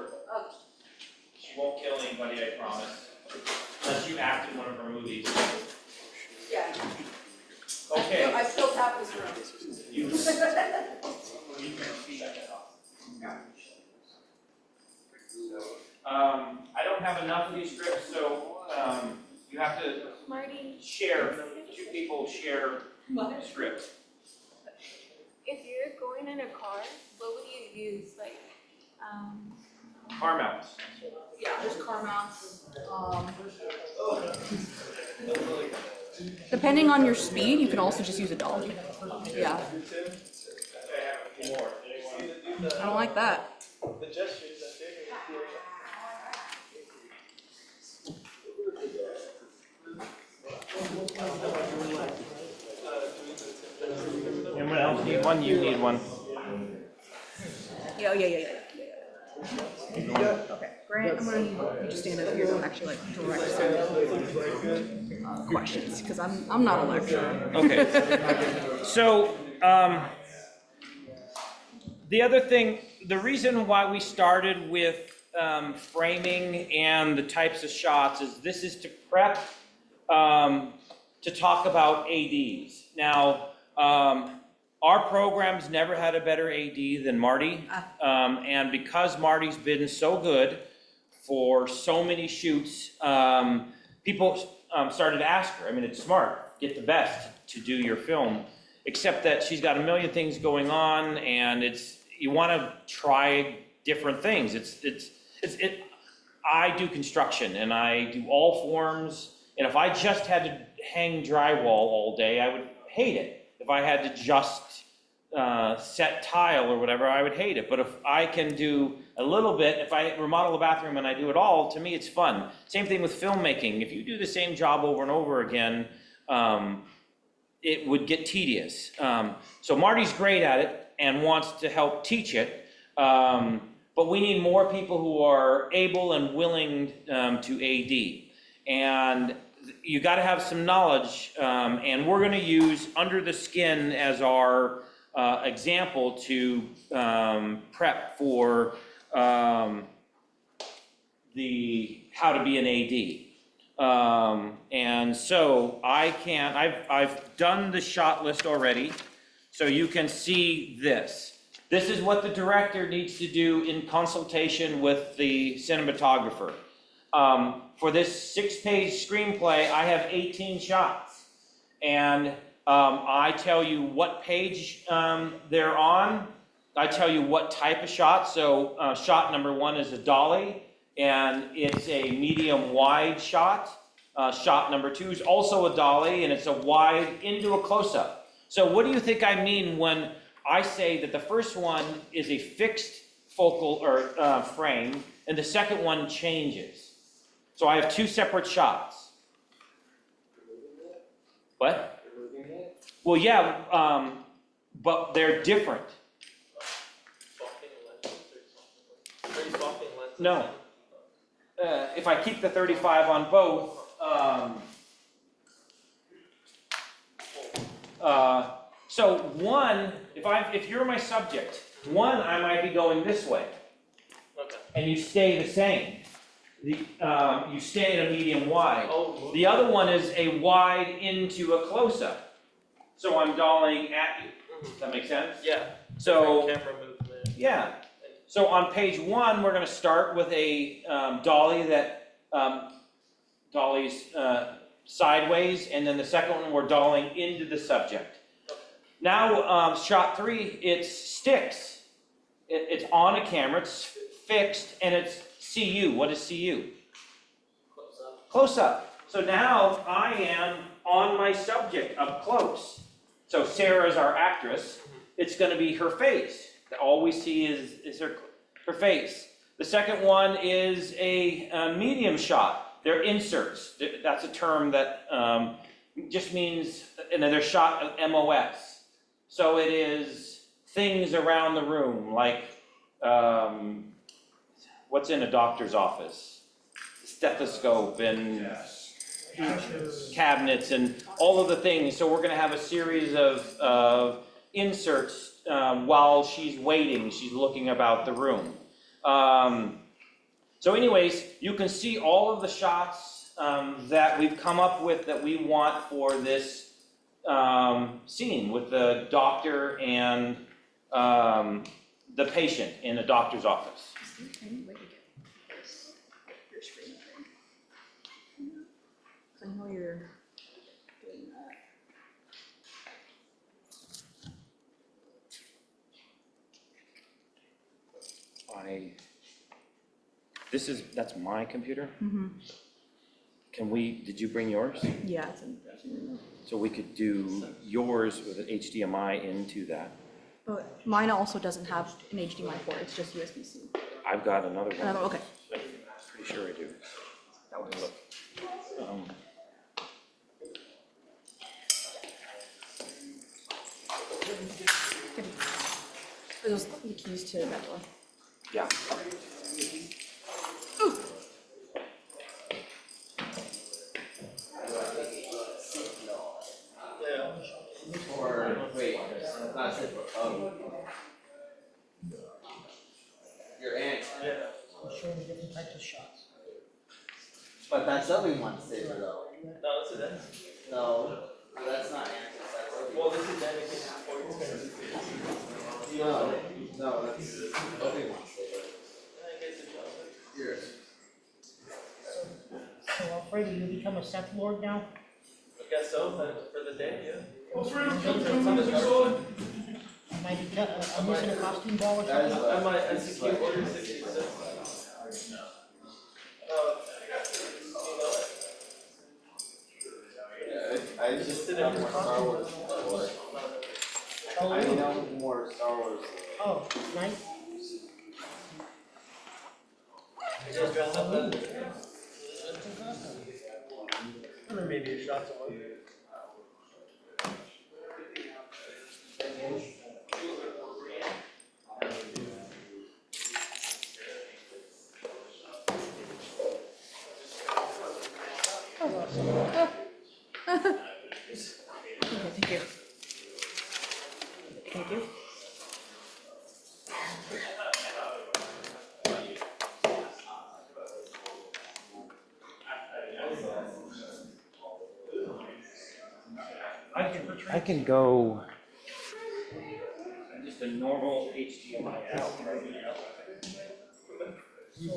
S1: She won't kill anybody, I promise. Unless you act in one of her movies.
S10: Yeah.
S1: Okay.
S10: I still tap this room.
S1: You. I don't have enough of these scripts, so you have to
S9: Marty,
S1: share. 2 people share scripts.
S9: if you're going in a car, what would you use? Like,
S1: Car mounts.
S10: Yeah, there's car mounts. Depending on your speed, you can also just use a dolly. Yeah. I don't like that.
S1: need one, you need one.
S10: Yeah. Okay, Grant, I'm gonna need you to stand up here and actually like direct some questions, because I'm not a lecturer.
S1: Okay. So, the other thing, the reason why we started with framing and the types of shots is this is to prep to talk about ADs. Now, our program's never had a better AD than Marty. And because Marty's been so good for so many shoots, people started to ask her. I mean, it's smart, get the best to do your film, except that she's got a million things going on, and you want to try different things. I do construction, and I do all forms, and if I just had to hang drywall all day, I would hate it. If I had to just set tile or whatever, I would hate it. But if I can do a little bit, if I remodel a bathroom and I do it all, to me it's fun. Same thing with filmmaking. If you do the same job over and over again, it would get tedious. So Marty's great at it and wants to help teach it. But we need more people who are able and willing to AD. And you got to have some knowledge, and we're going to use Under the Skin as our example to prep for the how to be an AD. And so I've done the shot list already, so you can see this. This is what the director needs to do in consultation with the cinematographer. For this 6-page screenplay, I have 18 shots. And I tell you what page they're on. I tell you what type of shot. So shot number 1 is a dolly, and it's a medium wide shot. Shot number 2 is also a dolly, and it's a wide into a close-up. So what do you think I mean when I say that the first one is a fixed focal or frame, and the second one changes? So I have 2 separate shots. What? Well, yeah, but they're different.
S3: Are you swapping lenses?
S1: No. If I keep the 35 on both, so one, if you're my subject, one I might be going this way,
S3: Okay.
S1: and you stay the same. You stay at a medium wide.
S3: Oh.
S1: The other one is a wide into a close-up. So I'm dollying at you. Does that make sense?
S3: Yeah.
S1: So,
S3: Camera movement.
S1: yeah. So on page 1, we're going to start with a dolly that dollies sideways, and then the second one we're dollying into the subject. Now, shot 3, it sticks. It's on a camera, it's fixed, and it's CU. What is CU?
S3: Close up.
S1: Close up. So now I am on my subject up close. So Sarah's our actress. It's going to be her face. All we see is her face. The second one is a medium shot. They're inserts. That's a term that just means another shot of MOS. So it is things around the room, like what's in a doctor's office? Stethoscope and cabinets and all of the things. So we're going to have a series of inserts while she's waiting. She's looking about the room. So anyways, you can see all of the shots that we've come up with that we want for this scene with the doctor and the patient in a doctor's office.
S10: Is there any way to get your screen thing? 'Cause I know you're doing that.
S1: That's my computer?
S10: Mm-hmm.
S1: Did you bring yours?
S10: Yeah, it's in.
S1: So we could do yours with an HDMI into that.
S10: But mine also doesn't have an HDMI port, it's just USB-C.
S1: I've got another one.
S10: Okay.
S1: Pretty sure I do.
S10: That works.
S1: Look.
S10: those the keys to that door.
S1: Yeah.
S7: Or, wait, that's it, your aunt.
S6: Showing the different types of shots.
S7: But that's everyone's saver though.
S3: No, this is it.
S7: No, that's not Antis, that's Obi-Wan.
S3: Well, this is Anakin for you.
S7: No, that's Obi-Wan's saver. Here.
S6: So Alfredo, you become a Sith Lord now?
S3: I guess so, for the day, yeah.
S6: Am I missing a costume ball or
S7: That is
S6: something?
S3: I might execute order 66.
S7: Yeah, I just have more Star Wars lore. I know more Star Wars.
S6: Oh, nice. Maybe a shot to one.
S10: Okay, thank you. Thank you.
S1: I can go just a normal HDMI out.
S6: So,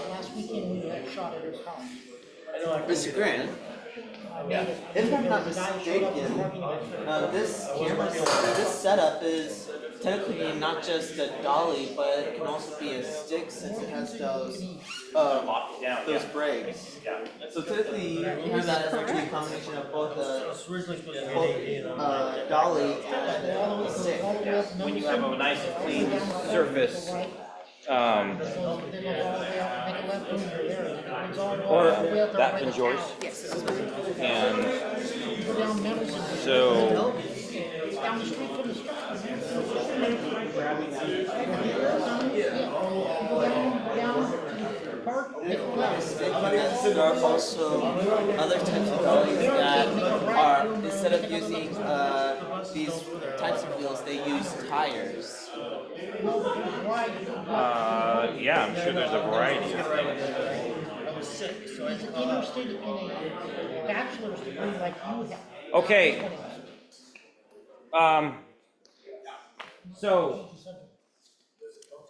S6: last weekend we had shot at his house.
S3: Mr. Grant, if I'm not mistaken, this camera, this setup is technically not just a dolly, but it can also be a stick since it has those, those brakes.
S1: Yeah.
S3: So technically, you can use that as actually a combination of both
S6: It's originally supposed to be
S3: both dolly and stick.
S1: When you have a nice clean surface, or that one's yours.
S10: Yes.
S1: And so,
S6: Down the street from the shop.
S3: There are also other types of dollies that are, instead of using these types of wheels, they use tires.
S1: yeah, I'm sure there's a variety of things.
S6: I was sick, so I was interested in a bachelor's degree like you have.
S1: Okay. So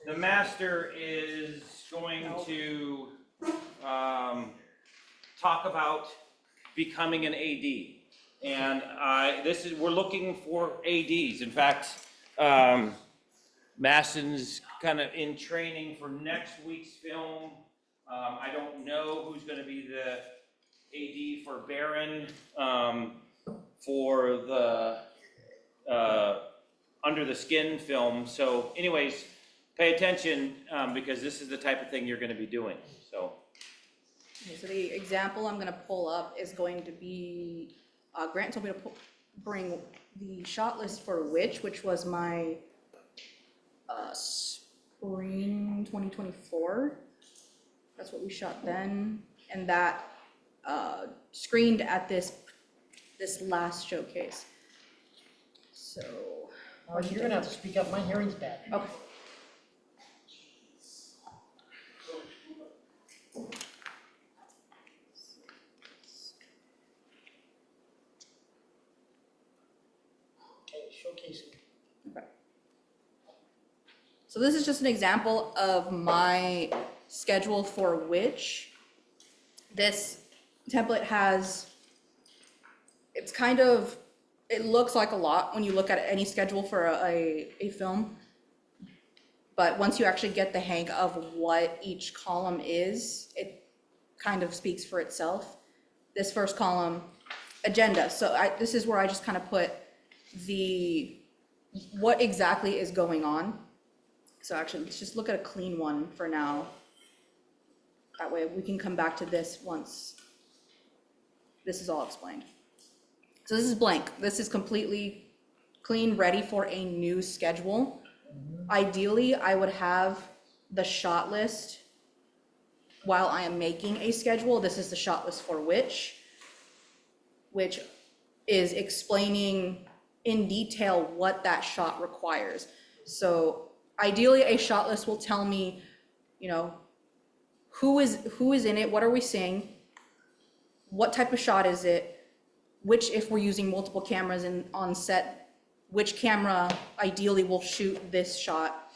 S1: the master is going to talk about becoming an AD. And we're looking for ADs. In fact, Maston's kind of in training for next week's film. I don't know who's going to be the AD for Baron, for the Under the Skin film. So anyways, pay attention, because this is the type of thing you're going to be doing, so.
S10: Okay, so the example I'm gonna pull up is going to be, Grant told me to bring the shot list for which was my spring 2024. That's what we shot then, and that screened at this last showcase. So.
S6: You're gonna have to speak up, my hearing's bad.
S10: Okay.
S6: Okay, showcasing.
S10: Okay. So this is just an example of my schedule for which. This template has, it's kind of, it looks like a lot when you look at any schedule for a film. But once you actually get the hang of what each column is, it kind of speaks for itself. This first column, agenda. So this is where I just kind of put what exactly is going on. So actually, let's just look at a clean one for now. That way we can come back to this once this is all explained. So this is blank. This is completely clean, ready for a new schedule. Ideally, I would have the shot list while I am making a schedule. This is the shot list for which is explaining in detail what that shot requires. So ideally, a shot list will tell me, you know, who is in it, what are we seeing, what type of shot is it, which, if we're using multiple cameras on set, which camera ideally will shoot this shot.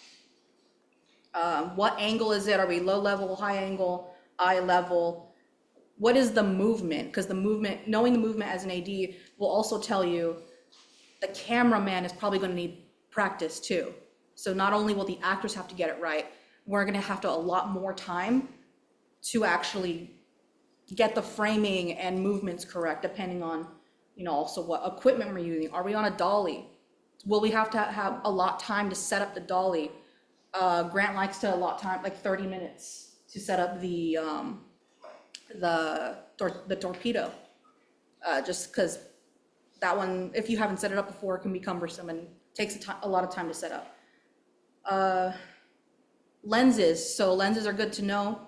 S10: What angle is it? Are we low level, high angle, eye level? What is the movement? Because the movement, knowing the movement as an AD will also tell you the cameraman is probably gonna need practice too. So not only will the actors have to get it right, we're gonna have to allot more time to actually get the framing and movements correct, depending on, you know, also what equipment we're using. Are we on a dolly? Will we have to have a lot time to set up the dolly? Grant likes to allot time, like 30 minutes to set up the torpedo. Just because that one, if you haven't set it up before, it can be cumbersome and takes a lot of time to set up. Lenses, so lenses are good to know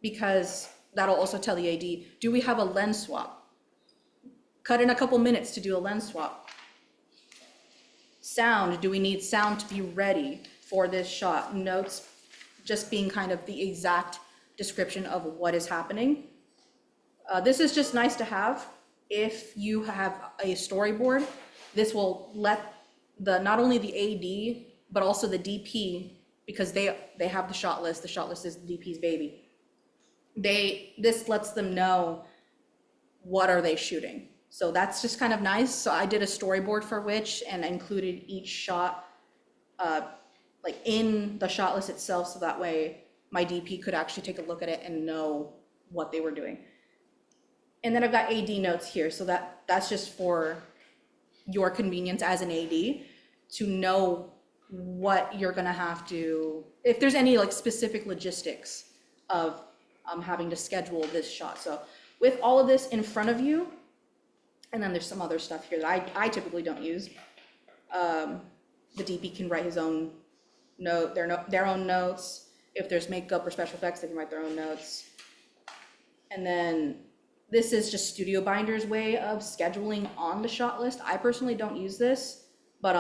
S10: because that'll also tell the AD, do we have a lens swap? Cut in a couple minutes to do a lens swap. Sound, do we need sound to be ready for this shot? Notes, just being kind of the exact description of what is happening. This is just nice to have. If you have a storyboard, this will let not only the AD, but also the DP, because they have the shot list. The shot list is the DP's baby. This lets them know what are they shooting. So that's just kind of nice. So I did a storyboard for which, and I included each shot like in the shot list itself, so that way my DP could actually take a look at it and know what they were doing. And then I've got AD notes here, so that's just for your convenience as an AD to know what you're gonna have to, if there's any like specific logistics of having to schedule this shot. So with all of this in front of you, and then there's some other stuff here that I typically don't use. The DP can write his own note, their own notes. If there's makeup or special effects, they can write their own notes. And then this is just Studio Binder's way of scheduling on the shot list. I personally don't use this, but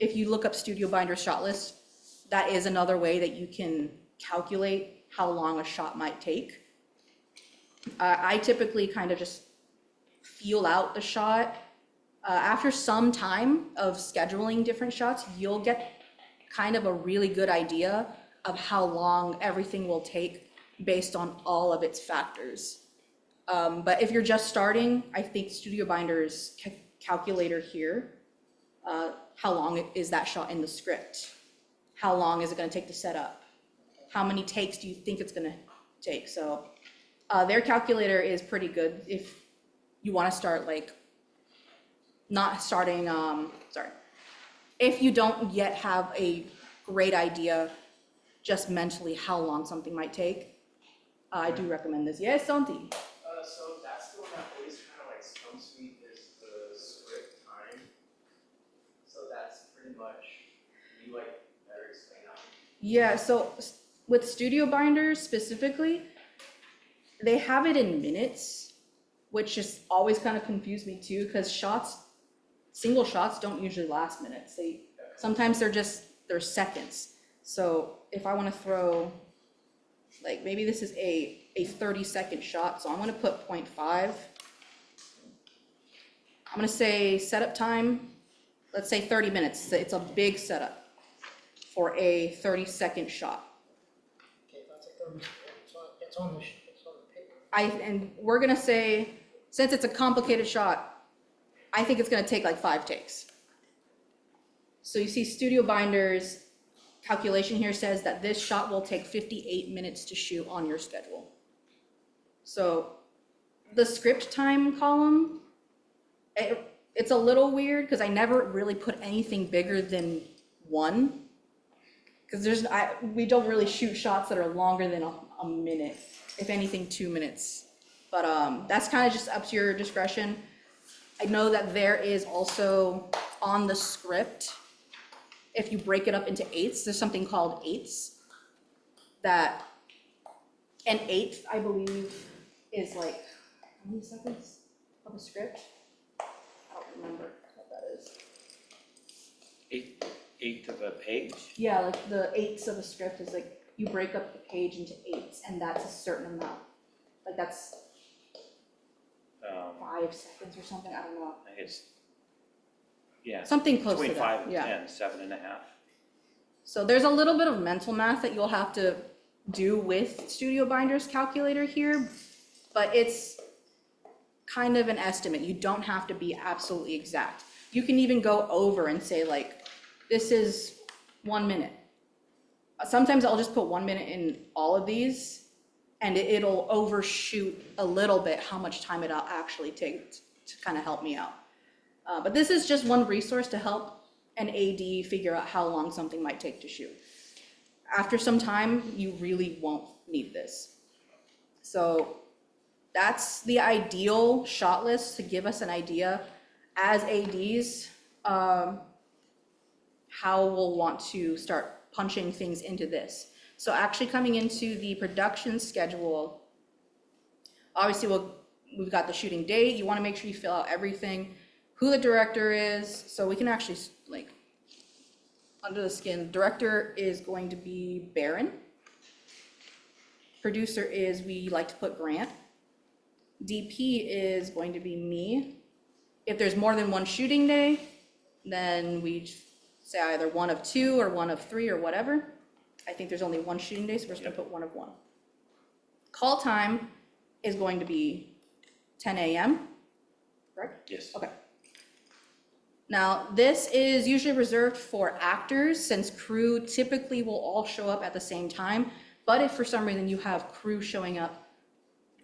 S10: if you look up Studio Binder's shot list, that is another way that you can calculate how long a shot might take. I typically kind of just feel out the shot. After some time of scheduling different shots, you'll get kind of a really good idea of how long everything will take based on all of its factors. But if you're just starting, I think Studio Binder's calculator here, how long is that shot in the script? How long is it gonna take to set up? How many takes do you think it's gonna take? So their calculator is pretty good if you wanna start like, not starting, if you don't yet have a great idea just mentally how long something might take, I do recommend this. Yes, Santi?
S8: So that's the one that always kind of like stumps me is the script time. So that's pretty much, you like better explain that.
S10: Yeah, so with Studio Binders specifically, they have it in minutes, which just always kind of confused me too, because single shots don't usually last minutes. Sometimes they're seconds. So if I want to throw, like maybe this is a 30-second shot, so I'm going to put 0.5. I'm going to say setup time, let's say 30 minutes. It's a big setup for a 30-second shot.
S6: Okay, that's a 30, it's on the paper.
S10: And we're going to say, since it's a complicated shot, I think it's going to take like 5 takes. So you see Studio Binder's calculation here says that this shot will take 58 minutes to shoot on your schedule. So the script time column, it's a little weird because I never really put anything bigger than 1. Because we don't really shoot shots that are longer than a minute, if anything 2 minutes. But that's kind of just up to your discretion. I know that there is also on the script, if you break it up into eighths, there's something called eighths. That, an eighth, I believe, is like, how many seconds of a script? I don't remember what that is.
S1: Eighth of a page?
S10: Yeah, like the eighths of a script is like, you break up the page into eighths, and that's a certain amount. Like that's 5 seconds or something, I don't know.
S1: I think it's, yeah,
S10: Something close to
S1: between
S10: that,
S1: 5 and
S10: yeah.
S1: 10, 7.5.
S10: So there's a little bit of mental math that you'll have to do with Studio Binder's calculator here, but it's kind of an estimate. You don't have to be absolutely exact. You can even go over and say like, this is 1 minute. Sometimes I'll just put 1 minute in all of these, and it'll overshoot a little bit how much time it'll actually take to kind of help me out. But this is just one resource to help an AD figure out how long something might take to shoot. After some time, you really won't need this. So that's the ideal shot list to give us an idea as ADs, how we'll want to start punching things into this. So actually coming into the production schedule, obviously we've got the shooting date. You want to make sure you fill out everything, who the director is, so we can actually like, under the skin, director is going to be Baron. Producer is, we like to put Grant. DP is going to be me. If there's more than one shooting day, then we say either 1 of 2 or 1 of 3 or whatever. I think there's only one shooting day, so we're just gonna put 1 of 1. Call time is going to be 10 a.m., correct?
S1: Yes.
S10: Okay. Now, this is usually reserved for actors, since crew typically will all show up at the same time. But if for some reason you have crew showing up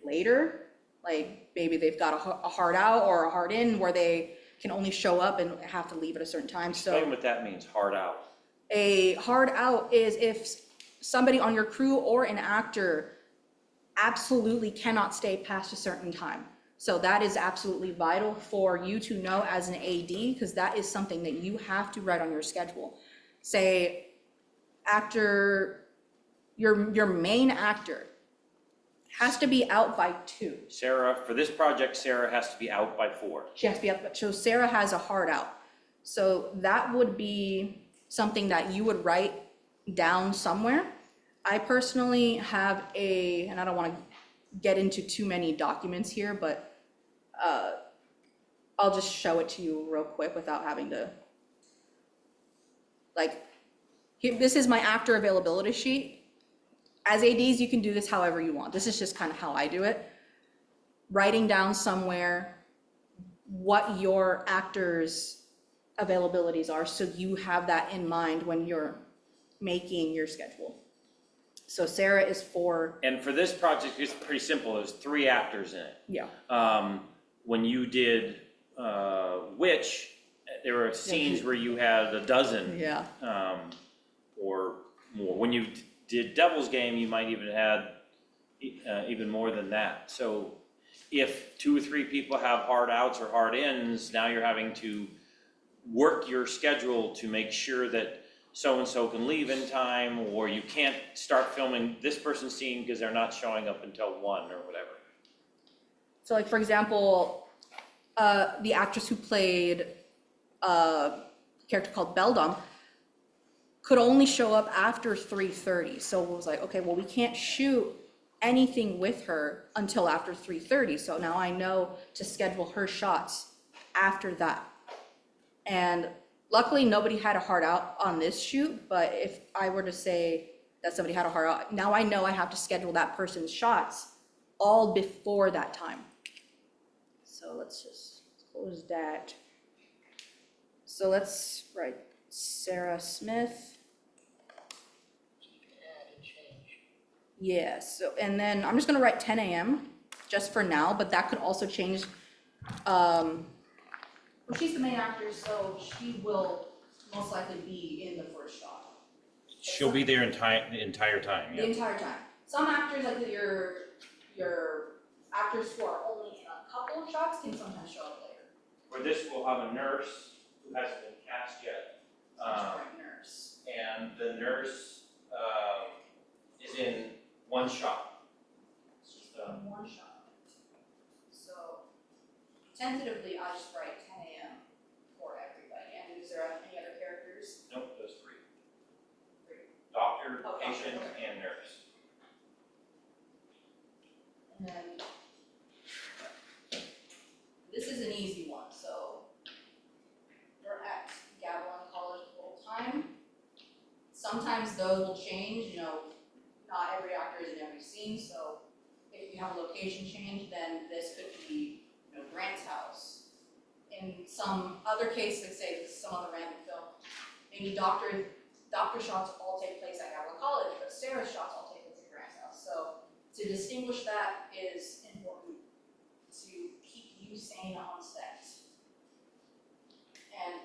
S10: later, like maybe they've got a hard out or a hard in where they can only show up and have to leave at a certain time,
S1: Explain
S10: so.
S1: what that means, hard out.
S10: A hard out is if somebody on your crew or an actor absolutely cannot stay past a certain time. So that is absolutely vital for you to know as an AD, because that is something that you have to write on your schedule. Say, actor, your main actor has to be out by 2.
S1: Sarah, for this project, Sarah has to be out by 4.
S10: She has to be out, so Sarah has a hard out. So that would be something that you would write down somewhere. I personally have and I don't want to get into too many documents here, but I'll just show it to you real quick without having to, like, this is my actor availability sheet. As ADs, you can do this however you want. This is just kind of how I do it. Writing down somewhere what your actors' availabilities are, so you have that in mind when you're making your schedule. So Sarah is for,
S1: And for this project, it's pretty simple, there's 3 actors in it.
S10: yeah,
S1: When you did Witch, there were scenes where you had a dozen
S10: yeah.
S1: or more. When you did Devil's Game, you might even had even more than that. So if 2 or 3 people have hard outs or hard ins, now you're having to work your schedule to make sure that so-and-so can leave in time, or you can't start filming this person's scene because they're not showing up until 1 or whatever.
S10: So like, for example, the actress who played a character called Beldam could only show up after 3:30. So it was like, okay, well, we can't shoot anything with her until after 3:30. So now I know to schedule her shots after that. And luckily, nobody had a hard out on this shoot, but if I were to say that somebody had a hard out, now I know I have to schedule that person's shots all before that time. So let's just close that. So let's write Sarah Smith. Yeah, so, and then I'm just gonna write 10 a.m. just for now, but that could also change. Well, she's the main actor, so she will most likely be in the first shot.
S1: She'll be there the entire time,
S10: The entire time. Some actors, like your actors who are only in a couple of shots, can sometimes show up later.
S1: For this, we'll have a nurse who hasn't been cast yet. and the nurse, is in one shot. It's just,
S10: One shot. So tentatively, I just write 10 a.m. for everybody. And is there any other characters?
S1: nope, those three.
S10: Three.
S1: Doctor,
S10: Okay,
S1: patient,
S10: okay.
S1: and nurse.
S10: And then this is an easy one, so we're at Gavilan College full time. Sometimes those will change, not every actor is in every scene, so if you have a location change, then this could be, Grant's house. In some other case, like say this is some other random film, maybe doctor shots all take place at Gavilan College, but Sarah's shots all take place at Grant's house. So to distinguish that is important to keep you sane on set. And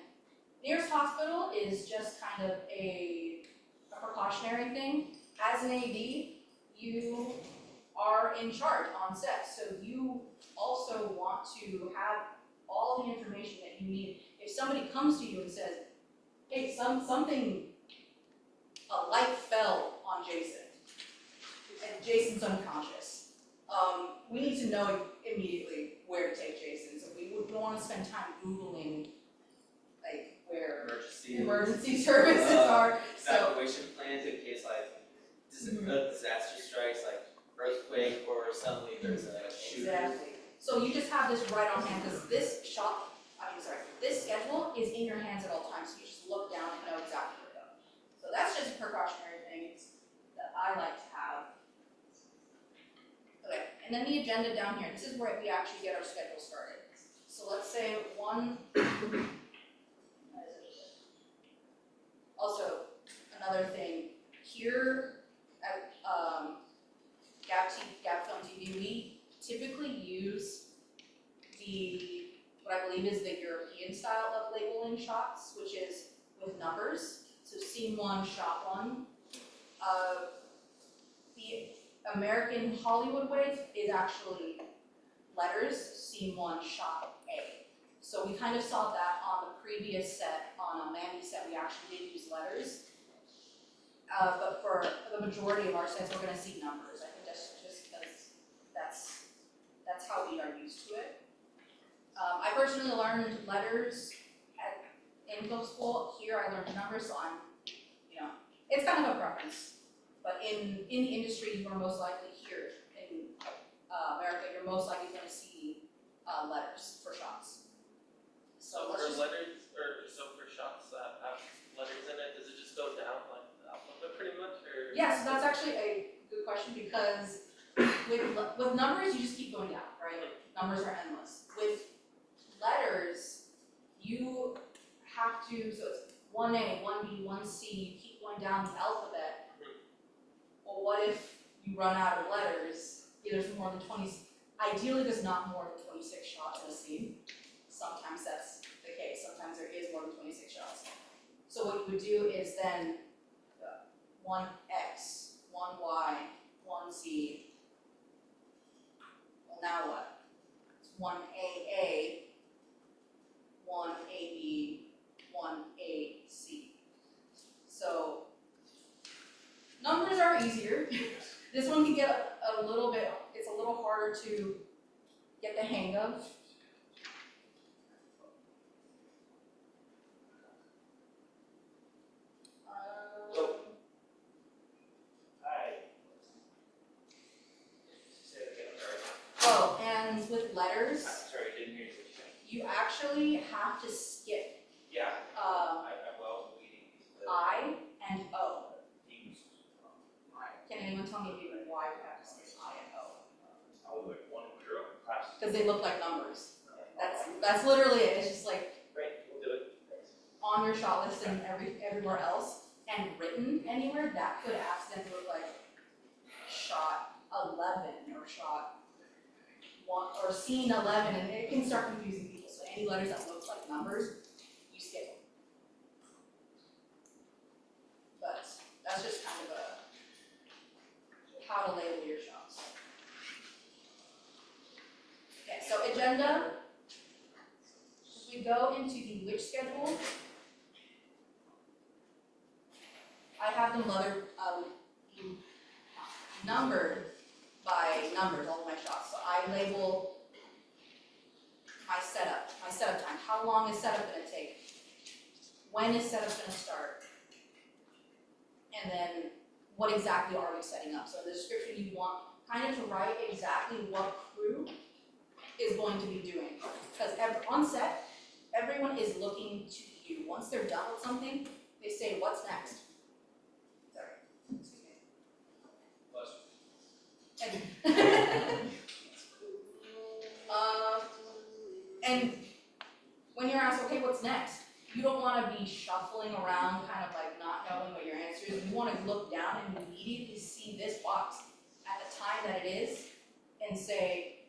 S10: nearest hospital is just kind of a precautionary thing. As an AD, you are in charge on set, so you also want to have all the information that you need. If somebody comes to you and says, hey, a light fell on Jason, and Jason's unconscious, we need to know immediately where to take Jason, so we would want to spend time Googling, like, where emergency services are, so.
S3: Evacuation plans in case like a disaster strikes, like earthquake, or suddenly there's a shooter.
S10: Exactly. So you just have this right on hand, because this schedule is in your hands at all times, so you just look down and know exactly where to go. So that's just a precautionary thing that I like to have. Okay, and then the agenda down here, this is where we actually get our schedule started. So let's say also, another thing, here at Gap Film TV, we typically use what I believe is the European style of labeling shots, which is with numbers. So scene 1, shot 1. The American Hollywood way is actually letters, scene 1, shot A. So we kind of saw that on the previous set, on a Mandy set, we actually did use letters. But for the majority of our sets, we're gonna see numbers. I think that's just because that's how we are used to it. I personally learned letters in film school. Here I learned numbers, so it's kind of a preference. But in the industry, you are most likely here in America, you're most likely going to see letters for shots.
S2: So for letters, or so for shots that have letters in it, does it just go down like the alphabet pretty much, or?
S10: Yes, that's actually a good question, because with numbers, you just keep going down, right? Numbers are endless. With letters, you have to, so it's 1A, 1B, 1C, you keep going down the alphabet. Well, what if you run out of letters? There's more than 20, ideally there's not more than 26 shots in a scene. Sometimes that's the case, sometimes there is more than 26 shots. So what you would do is then 1X, 1Y, 1Z. Well, now what? It's 1AA, 1AB, 1AC. So numbers are easier. This one can get a little bit, it's a little harder to get the hang of. Oh, and with letters,
S1: Sorry, I didn't hear what you said.
S10: you actually have to skip
S1: Yeah, I'm well reading these.
S10: I and O. Can anyone tell me why you have to skip I and O?
S1: I was like 1 0 class.
S10: Because they look like numbers. That's literally it. It's just like
S2: Great, we'll do it.
S10: on your shot list and everywhere else, and written anywhere, that could accidentally look like shot 11 or shot 1 or scene 11, and it can start confusing people. So any letters that look like numbers, you skip them. But that's just kind of how to label your shots. Okay, so agenda. As we go into the which schedule, I have them numbered by numbers, all of my shots, so I label my setup time, how long is setup gonna take? When is setup gonna start? And then what exactly are we setting up? So in the description, you want kind of to write exactly what crew is going to be doing. Because on set, everyone is looking to you. Once they're done with something, they say, what's next? Sorry, excuse me. And when you're asked, okay, what's next? You don't wanna be shuffling around, kind of like not knowing what your answer is. You wanna look down and immediately see this box at the time that it is and say,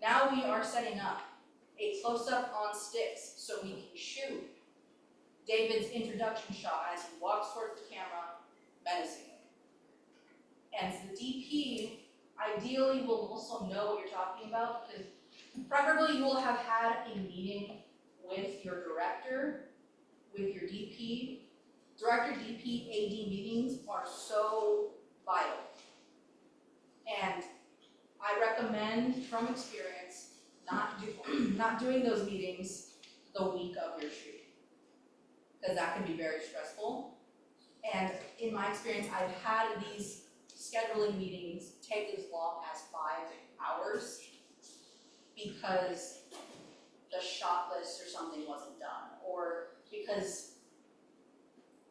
S10: now we are setting up a close-up on sticks so we can shoot David's introduction shot as he walks towards the camera menacingly. And the DP ideally will also know what you're talking about, because preferably you will have had a meeting with your director, with your DP. Director, DP, AD meetings are so vital. And I recommend from experience not doing those meetings the week of your shoot, because that can be very stressful. And in my experience, I've had these scheduling meetings take as long as 5 hours because the shot list or something wasn't done, or because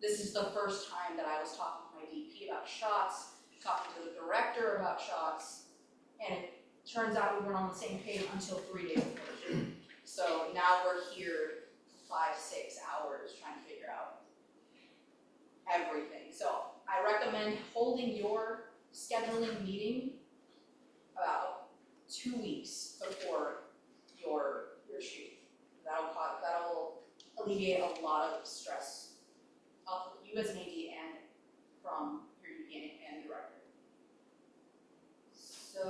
S10: this is the first time that I was talking to my DP about shots, talking to the director about shots, and it turns out we weren't on the same page until 3 days before the shoot. So now we're here for 5-6 hours trying to figure out everything. So I recommend holding your scheduling meeting about 2 weeks before your shoot. That'll alleviate a lot of stress off of you as an AD and from your DP and director. So,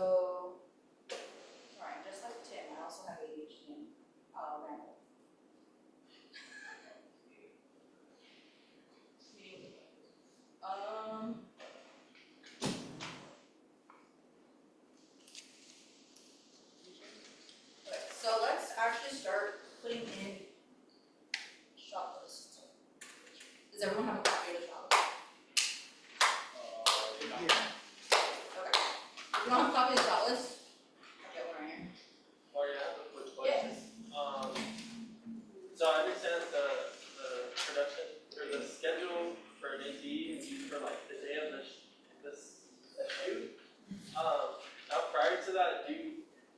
S10: alright, just like Tim, I also have ADHD and ramble. Okay, so let's actually start putting in shot lists. Does everyone have a copy of the shot list? Okay. If you don't have a copy of the shot list, I'll get one right here.
S2: Mario, I have a quick question. So I understand the production, or the schedule for an AD is used for like the day of the shoot. Now prior to that,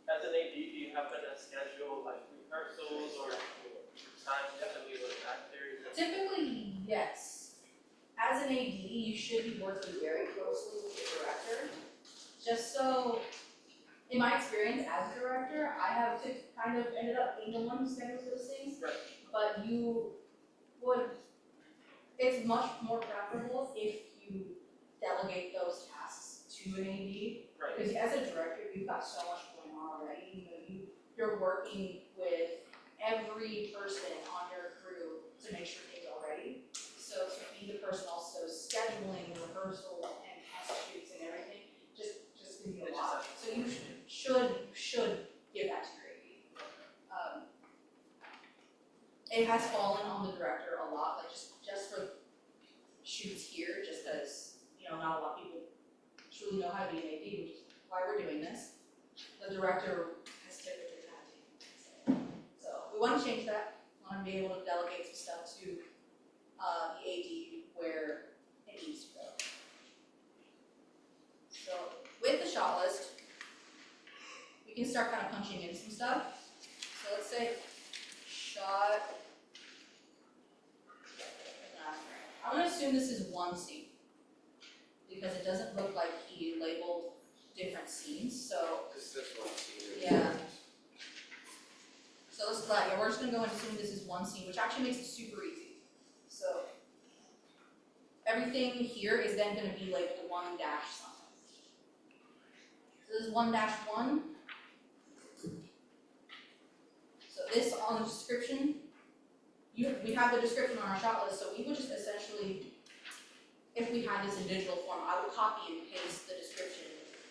S2: as an AD, do you happen to schedule like rehearsals or time you have to be able to back there?
S10: Typically, yes. As an AD, you should be working very closely with the director. Just so, in my experience as a director, I have kind of ended up being the one who schedules those things.
S2: Right.
S10: But it's much more preferable if you delegate those tasks to an AD.
S2: Right.
S10: Because as a director, you've got so much going on already. You're working with every person on your crew to make sure things are ready. So to be the person also scheduling rehearsal and test shoots and everything, just can be a lot. So you should give that to your AD. It has fallen on the director a lot, like just for shoots here, just because, not a lot of people truly know how to be an AD, which is why we're doing this. The director has typically had to. So we want to change that. We want to be able to delegate some stuff to the AD where it needs to go. So with the shot list, we can start kind of punching in some stuff. So let's say shot. I'm gonna assume this is one scene because it doesn't look like he labeled different scenes. So
S7: Is this one seen?
S10: yeah. So we're just gonna go and assume this is one scene, which actually makes it super easy. So everything here is then gonna be labeled 1 dash something. So this is 1-1. So this on the description, we have the description on our shot list, so we would just essentially if we had this in digital form, I would copy and paste the description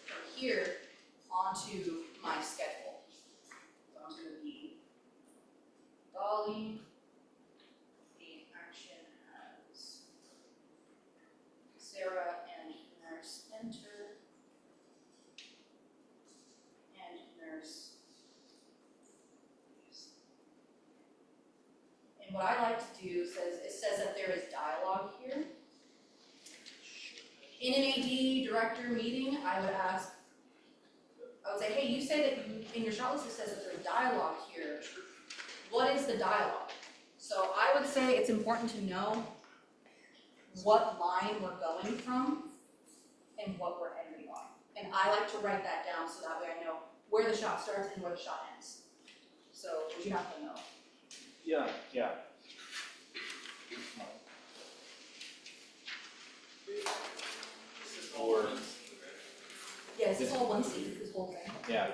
S10: from here onto my schedule. So I'm gonna be Dolly, the action as Sarah and nurse enter. And nurse. And what I like to do it says that there is dialogue here. In an AD director meeting, I would say, hey, you say that in your shot list it says that there's dialogue here. What is the dialogue? So I would say it's important to know what line we're going from and what we're ending on. And I like to write that down so that way I know where the shot starts and where the shot ends. So would you have to know?
S1: Yeah.
S2: This is all
S1: Or-
S2: one.
S10: Yes, it's all one scene, this whole thing.
S1: Yeah,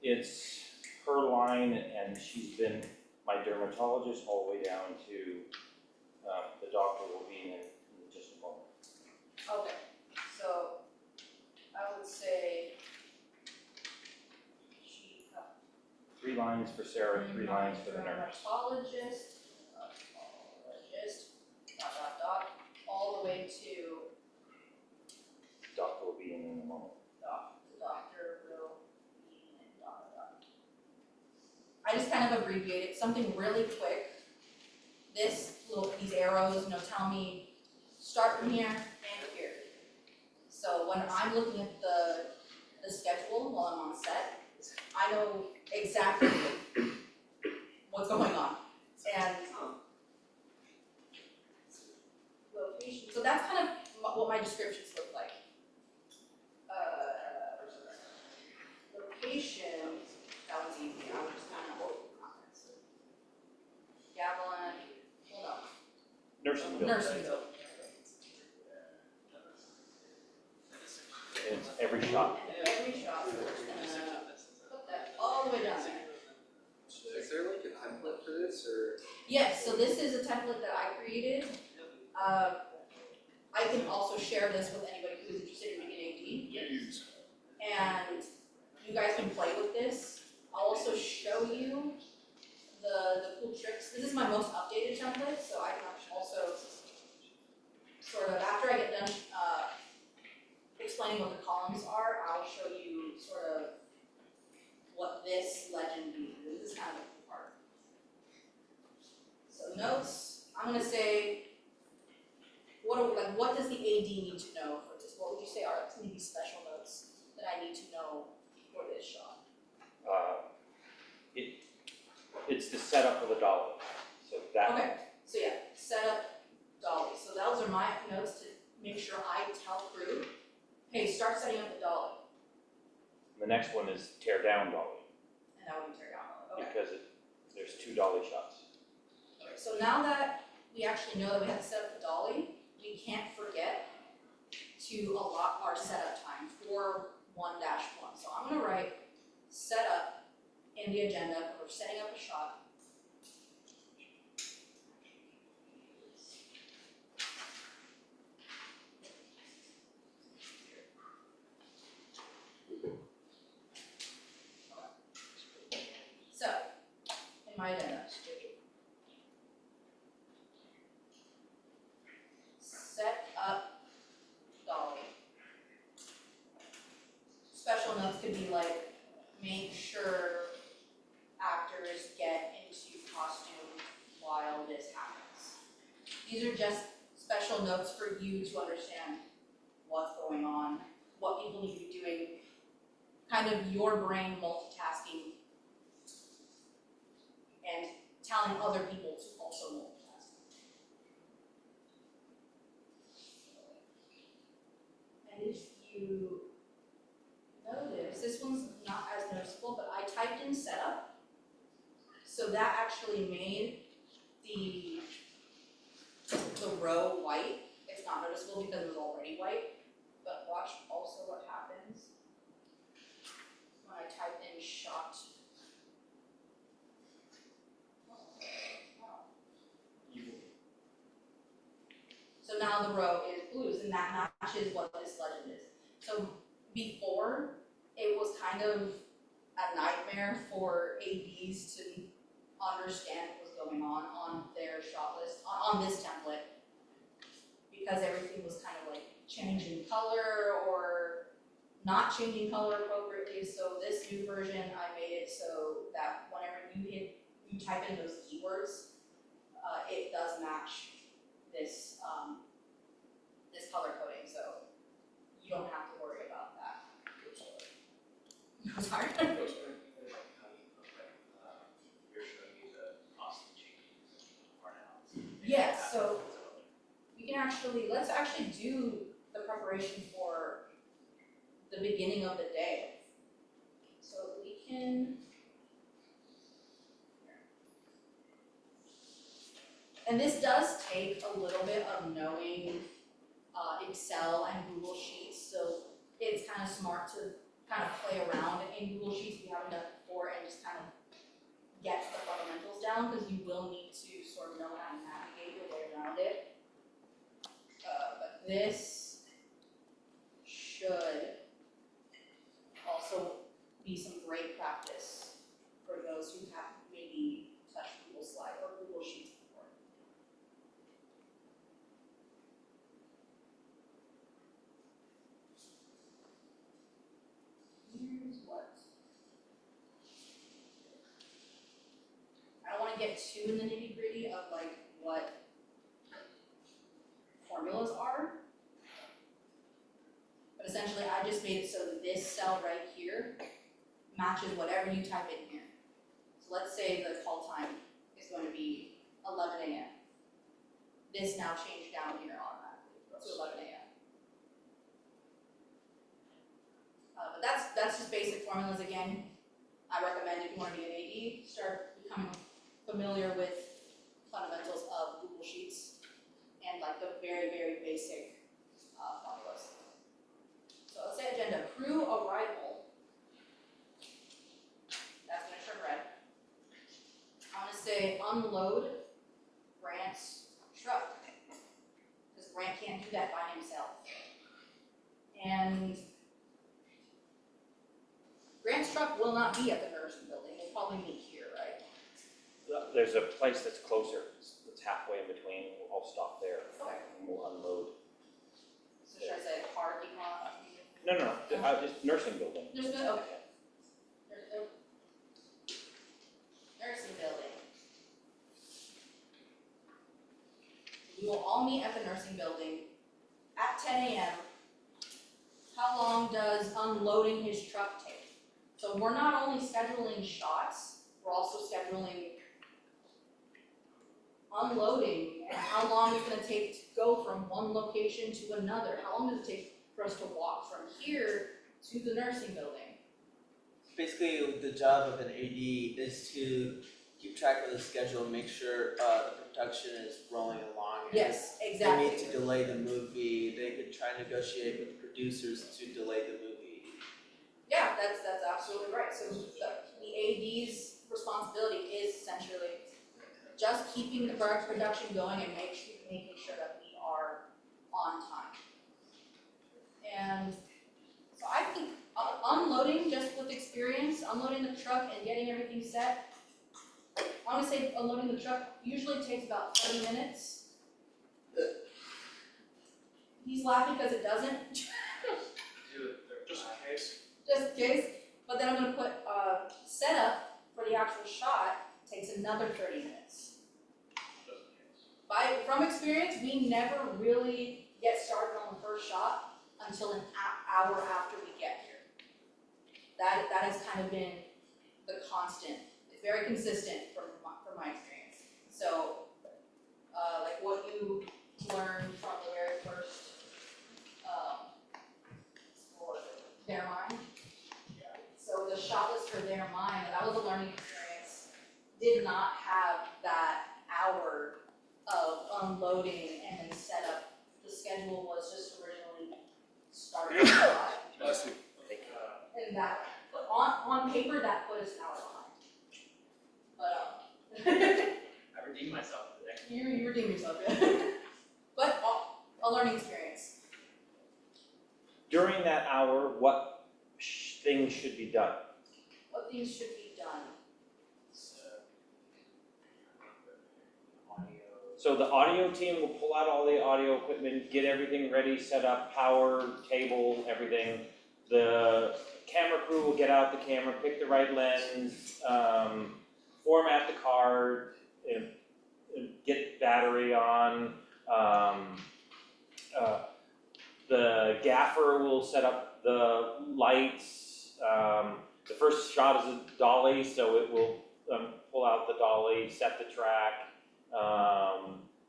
S1: it's her line, and she's been my dermatologist all the way down to, the doctor will be in just a moment.
S10: Okay, so I would say she,
S1: 3 lines for Sarah, 3 lines for the nurse.
S10: dermatologist, all the way to
S1: Doctor will be in a moment.
S10: the doctor will be in . I just kind of abbreviate it, something really quick. These arrows, tell me, start from here and here. So when I'm looking at the schedule while I'm on set, I know exactly what's going on. And location, so that's kind of what my descriptions look like. Location, that was easy, I was just kind of comments. Gavilan,
S1: Nursingville.
S10: Nursingville.
S1: It's every shot.
S10: And every shot, we're just gonna put that all the way down there.
S8: Is there like a template for this, or?
S10: Yes, so this is a template that I created. I can also share this with anybody who's interested in making AD. And you guys can play with this. I'll also show you the cool tricks. This is my most updated template, so I can also sort of, after I get done explaining what the columns are, I'll show you sort of what this legend means. This is kind of the cool part. So notes, I'm gonna say, what does the AD need to know for this? What would you say are maybe special notes that I need to know for this shot?
S1: It's the setup of the dolly, so that.
S10: Okay, so yeah, set up dolly. So those are my notes to make sure I tell crew, hey, start setting up the dolly.
S1: The next one is tear down dolly,
S10: And that would be tear down dolly. Okay.
S1: because there's 2 dolly shots.
S10: Okay, so now that we actually know that we have to set up the dolly, we can't forget to allot our setup time for 1-1. So I'm gonna write setup in the agenda for setting up a shot. So, in my agenda, set up dolly. Special notes could be like, make sure actors get into costume while this happens. These are just special notes for you to understand what's going on, what people need to be doing, kind of your brain multitasking and telling other people to also multitask. And if you notice, this one's not as noticeable, but I typed in setup. So that actually made the row white. It's not noticeable because it was already white, but watch also what happens when I type in shot. So now the row is blues, and that matches what this legend is. So before, it was kind of a nightmare for ADs to understand what was going on their shot list, on this template. Because everything was kind of like changing color or not changing color appropriately. So this new version, I made it so that whenever you type in those keywords, it does match this, this color coding, so you don't have to worry about that. I'm sorry?
S8: You're showing me the Austin changes part out.
S10: Yes, so we can actually, let's actually do the preparation for the beginning of the day. So we can. And this does take a little bit of knowing Excel and Google Sheets, so it's kind of smart to kind of play around in Google Sheets. We haven't done it before, and just kind of get the fundamentals down, because you will need to sort of know how to navigate your way around it. But this should also be some great practice for those who have maybe touched Google Slide or Google Sheets before. Here's what. I don't want to get too in the nitty gritty of like what formulas are. But essentially, I just made it so that this cell right here matches whatever you type in here. So let's say the call time is going to be 11 a.m. This now changed down here automatically to 11 a.m. But that's just basic formulas again. I recommend if you want to be an AD, start becoming familiar with fundamentals of Google Sheets and like the very, very basic formulas. So let's say agenda, crew arrival. That's gonna turn red. I'm gonna say unload Grant's truck, because Grant can't do that by himself. And Grant's truck will not be at the nursing building, we'll probably meet here, right?
S1: There's a place that's closer, it's halfway in between, I'll stop there
S10: Okay.
S1: and we'll unload.
S10: So should I say parking lot?
S1: No, just nursing building.
S10: There's no, okay. Nursing building. We will all meet at the nursing building at 10 a.m. How long does unloading his truck take? So we're not only scheduling shots, we're also scheduling unloading and how long it's gonna take to go from one location to another. How long does it take for us to walk from here to the nursing building?
S3: Basically, the job of an AD is to keep track of the schedule, make sure the production is rolling along. And
S10: Yes,
S3: if
S10: exactly.
S3: they need to delay the movie, they could try and negotiate with the producers to delay the movie.
S10: Yeah, that's absolutely right. So the AD's responsibility is essentially just keeping the production going and making sure that we are on time. And so I think unloading, just with experience, unloading the truck and getting everything set, I wanna say unloading the truck usually takes about 30 minutes. He's laughing because it doesn't.
S8: Do it, just in case.
S10: Just in case, but then I'm gonna put setup for the actual shot takes another 30 minutes. From experience, we never really get started on the first shot until an hour after we get here. That has kind of been the constant. It's very consistent from my experience. So, like what you learned from the very first, what was it, Their Mind? So the shot list for Their Mind, that was a learning experience, did not have that hour of unloading and then setup. The schedule was just originally started at 5.
S8: Bless you.
S10: And that, on paper, that put us an hour behind. But,
S5: I redeemed myself today.
S10: you redeemed yourself, yeah. But a learning experience.
S1: During that hour, what things should be done?
S10: What things should be done?
S1: So the audio team will pull out all the audio equipment, get everything ready, set up power, table, everything. The camera crew will get out the camera, pick the right lens, format the card, get battery on. The gaffer will set up the lights. The first shot is a dolly, so it will pull out the dolly, set the track.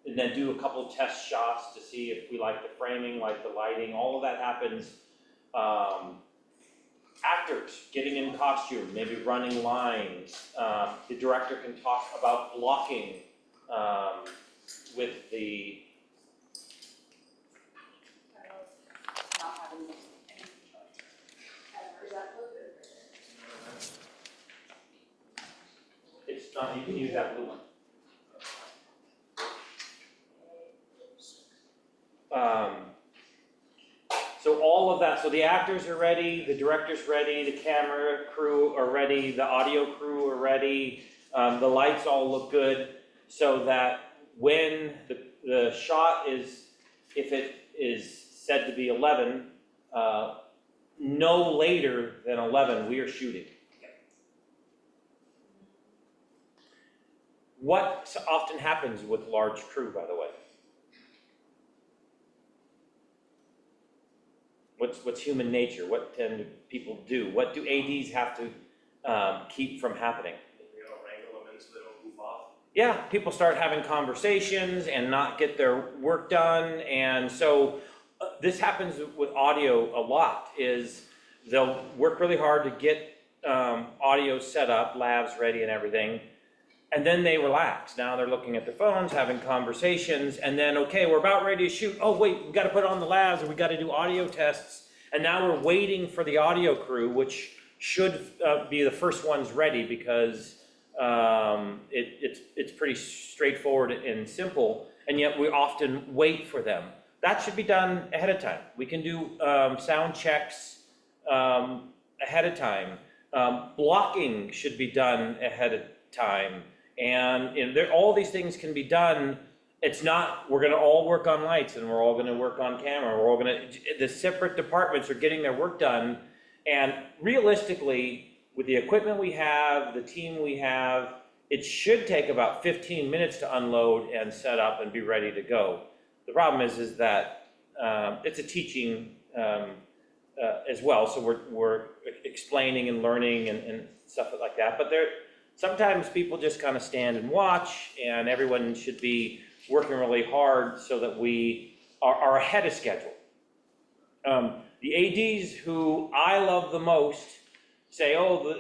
S1: And then do a couple test shots to see if we like the framing, like the lighting, all of that happens. Actors getting in costume, maybe running lines. The director can talk about blocking with the,
S10: Not having any is that look good?
S1: it's not, you can use that blue one. So all of that, so the actors are ready, the director's ready, the camera crew are ready, the audio crew are ready, the lights all look good, so that when the shot is, if it is said to be 11, no later than 11 we are shooting. What often happens with large crew, by the way? What's human nature? What tend people do? What do ADs have to keep from happening?
S8: Wrangle them in so they don't goof off.
S1: Yeah, people start having conversations and not get their work done, and so this happens with audio a lot. Is they'll work really hard to get audio set up, labs ready, and everything. And then they relax. Now they're looking at their phones, having conversations, and then, okay, we're about ready to shoot. Oh, wait, we gotta put on the labs, and we gotta do audio tests. And now we're waiting for the audio crew, which should be the first ones ready because it's pretty straightforward and simple, and yet we often wait for them. That should be done ahead of time. We can do sound checks ahead of time. Blocking should be done ahead of time. And all these things can be done. It's not, we're gonna all work on lights and we're all gonna work on camera. We're all gonna, the separate departments are getting their work done. And realistically, with the equipment we have, the team we have, it should take about 15 minutes to unload and set up and be ready to go. The problem is that it's a teaching as well. So we're explaining and learning and stuff like that. But sometimes people just kind of stand and watch, and everyone should be working really hard so that we are ahead of schedule. The ADs who I love the most say, oh,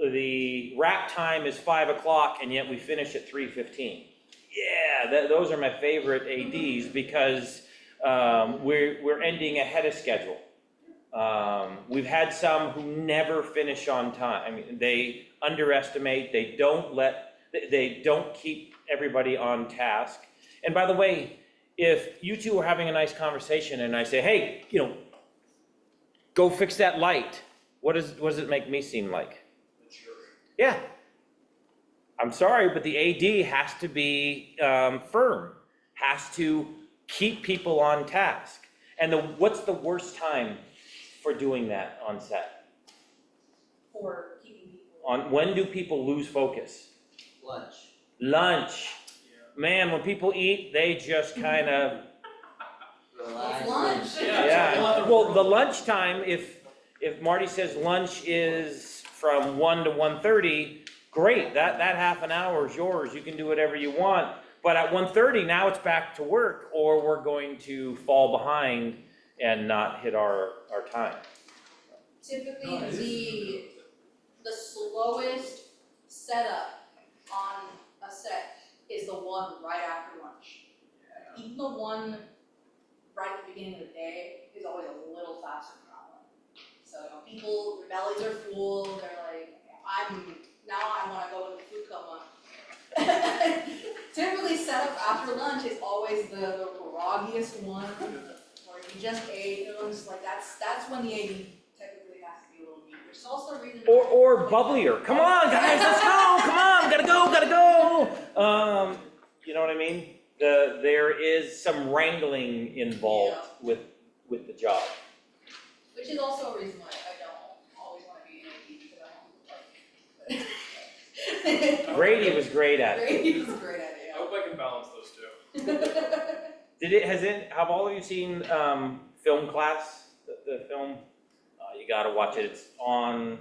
S1: the wrap time is 5 o'clock and yet we finish at 3:15. Yeah, those are my favorite ADs because we're ending ahead of schedule. We've had some who never finish on time. I mean, they underestimate, they don't keep everybody on task. And by the way, if you two are having a nice conversation and I say, hey, go fix that light, what does it make me seem like? Yeah. I'm sorry, but the AD has to be firm, has to keep people on task. And what's the worst time for doing that on set?
S10: For keeping people.
S1: When do people lose focus? Lunch. Man, when people eat, they just kind of.
S3: Relax.
S10: Lunch.
S1: Yeah. Well, the lunchtime, if Marty says lunch is from 1 to 1:30, great. That half an hour is yours. You can do whatever you want. But at 1:30, now it's back to work, or we're going to fall behind and not hit our time.
S10: Typically, the slowest setup on a set is the one right after lunch. Even the one right at the beginning of the day is always a little faster than that one. So people, their bellies are full, they're like, I wanna go in the food coma. Typically setup after lunch is always the foggiest one, or if you just ate, it was like, that's when the AD technically has to be a little deeper. It's also a reason.
S1: Or bubblier. Come on, guys, let's go. Come on, gotta go. You know what I mean? There is some wrangling involved with the job.
S10: Which is also a reason why I don't always want to be an AD, because I don't like.
S1: Grady was great at it.
S10: Grady was great at it,
S5: I hope I can balance those two.
S10: yeah.
S1: Have all of you seen Film Class, the film? You gotta watch it, it's on,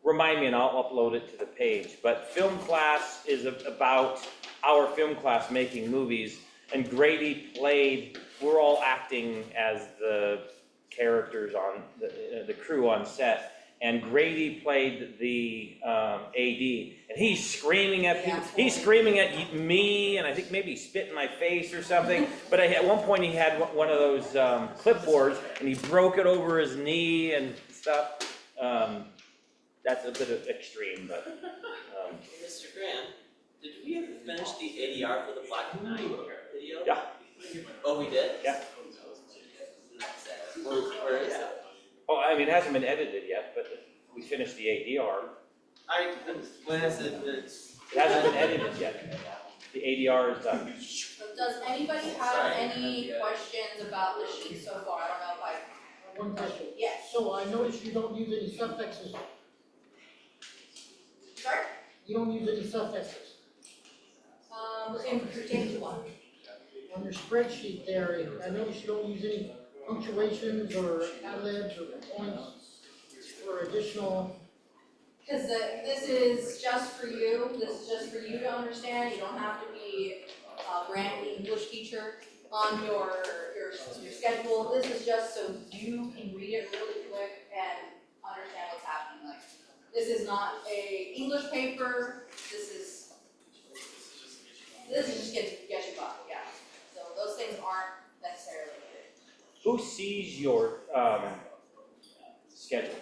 S1: remind me and I'll upload it to the page. But Film Class is about our film class making movies, and Grady played, we're all acting as the characters on, the crew on set. And Grady played the AD, and he's screaming at people. He's screaming at me, and I think maybe he spit in my face or something. But at one point, he had one of those clipboards, and he broke it over his knee and stuff. That's a bit of extreme, but.
S3: Hey, Mr. Grant, did we ever finish the ADR for the Black and White video?
S1: Yeah.
S3: Oh, we did?
S1: Yeah.
S3: Where is it?
S1: Oh, I mean, it hasn't been edited yet, but we finished the ADR.
S3: When is it?
S1: It hasn't been edited yet. The ADR is done.
S10: Does anybody have any questions about the sheet so far? I don't know if
S6: One question.
S10: yes.
S6: So I noticed you don't use any suffixes.
S10: Sorry?
S6: You don't use any suffixes.
S10: In pertaining to what?
S6: On your spreadsheet there, I noticed you don't use any punctuations or ad-libs or points for additional.
S10: Because this is just for you, this is just for you to understand, you don't have to be a brand new English teacher on your schedule. This is just so you can read it really quick and understand what's happening. Like, this is not a English paper, this is just get you by, yeah. So those things aren't necessarily good.
S1: Who sees your schedule?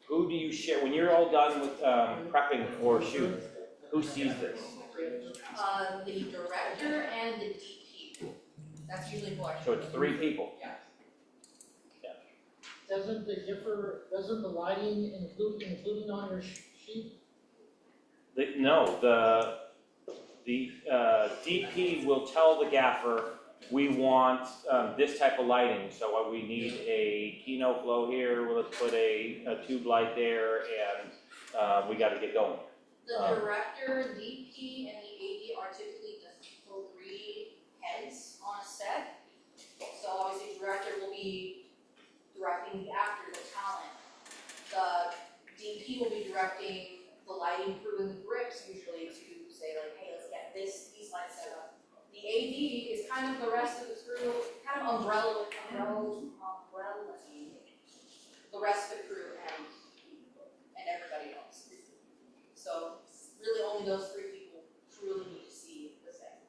S1: Who do you share, when you're all done with prepping for shoot, who sees this?
S10: The director and the DP. That's usually who I.
S1: So it's 3 people.
S10: Yeah.
S6: Doesn't the lighting including on your sheet?
S1: No, the DP will tell the gaffer, we want this type of lighting, so we need a Kino flow here, let's put a tube light there, and we gotta get going.
S10: The director, DP, and the AD are typically the 3 heads on a set. So obviously, director will be directing the actor, the talent. The DP will be directing the lighting crew and the grips usually to say like, hey, let's get these lights set up. The AD is kind of the rest of the crew, kind of umbrella the rest of the crew and everybody else. So really only those 3 people truly need to see the set.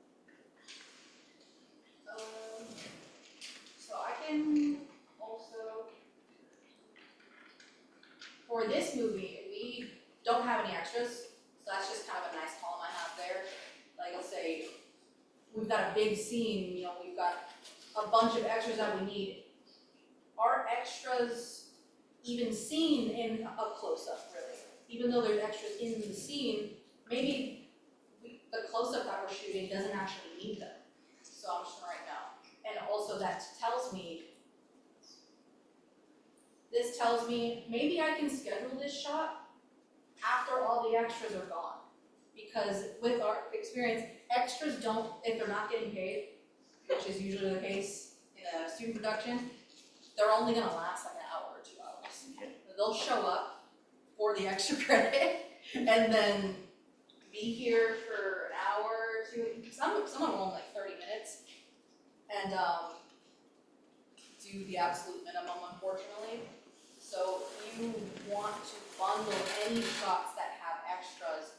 S10: So I can also, for this movie, we don't have any extras, so that's just kind of a nice column I have there. Like I'll say, we've got a big scene, you know, we've got a bunch of extras that we need. Are extras even seen in a close-up, really? Even though there's extras in the scene, maybe the close-up that we're shooting doesn't actually need them. So I'm just gonna write no. And also this tells me maybe I can schedule this shot after all the extras are gone. Because with our experience, extras don't, if they're not getting paid, which is usually the case in a student production, they're only gonna last like an hour or 2 hours. They'll show up for the extra credit and then be here for an hour or 2. Some of them only like 30 minutes and do the absolute minimum, unfortunately. So you want to bundle any shots that have extras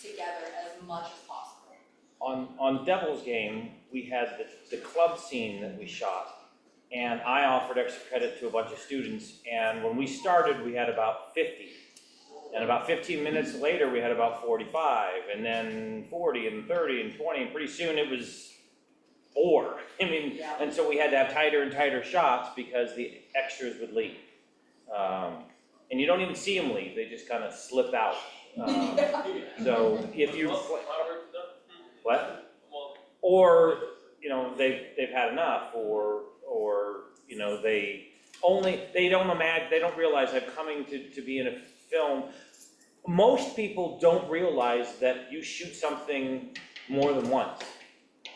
S10: together as much as possible.
S1: On Devil's Game, we had the club scene that we shot, and I offered extra credit to a bunch of students, and when we started, we had about 50. And about 15 minutes later, we had about 45, and then 40, and 30, and 20, and pretty soon it was bore. I mean,
S10: Yeah.
S1: and so we had to have tighter and tighter shots because the extras would leave. And you don't even see them leave, they just kind of slip out. So if you,
S2: Well, fireworks done.
S1: what?
S2: Well,
S1: Or, you know, they've had enough, or, you know, they don't realize that coming to be in a film. Most people don't realize that you shoot something more than once.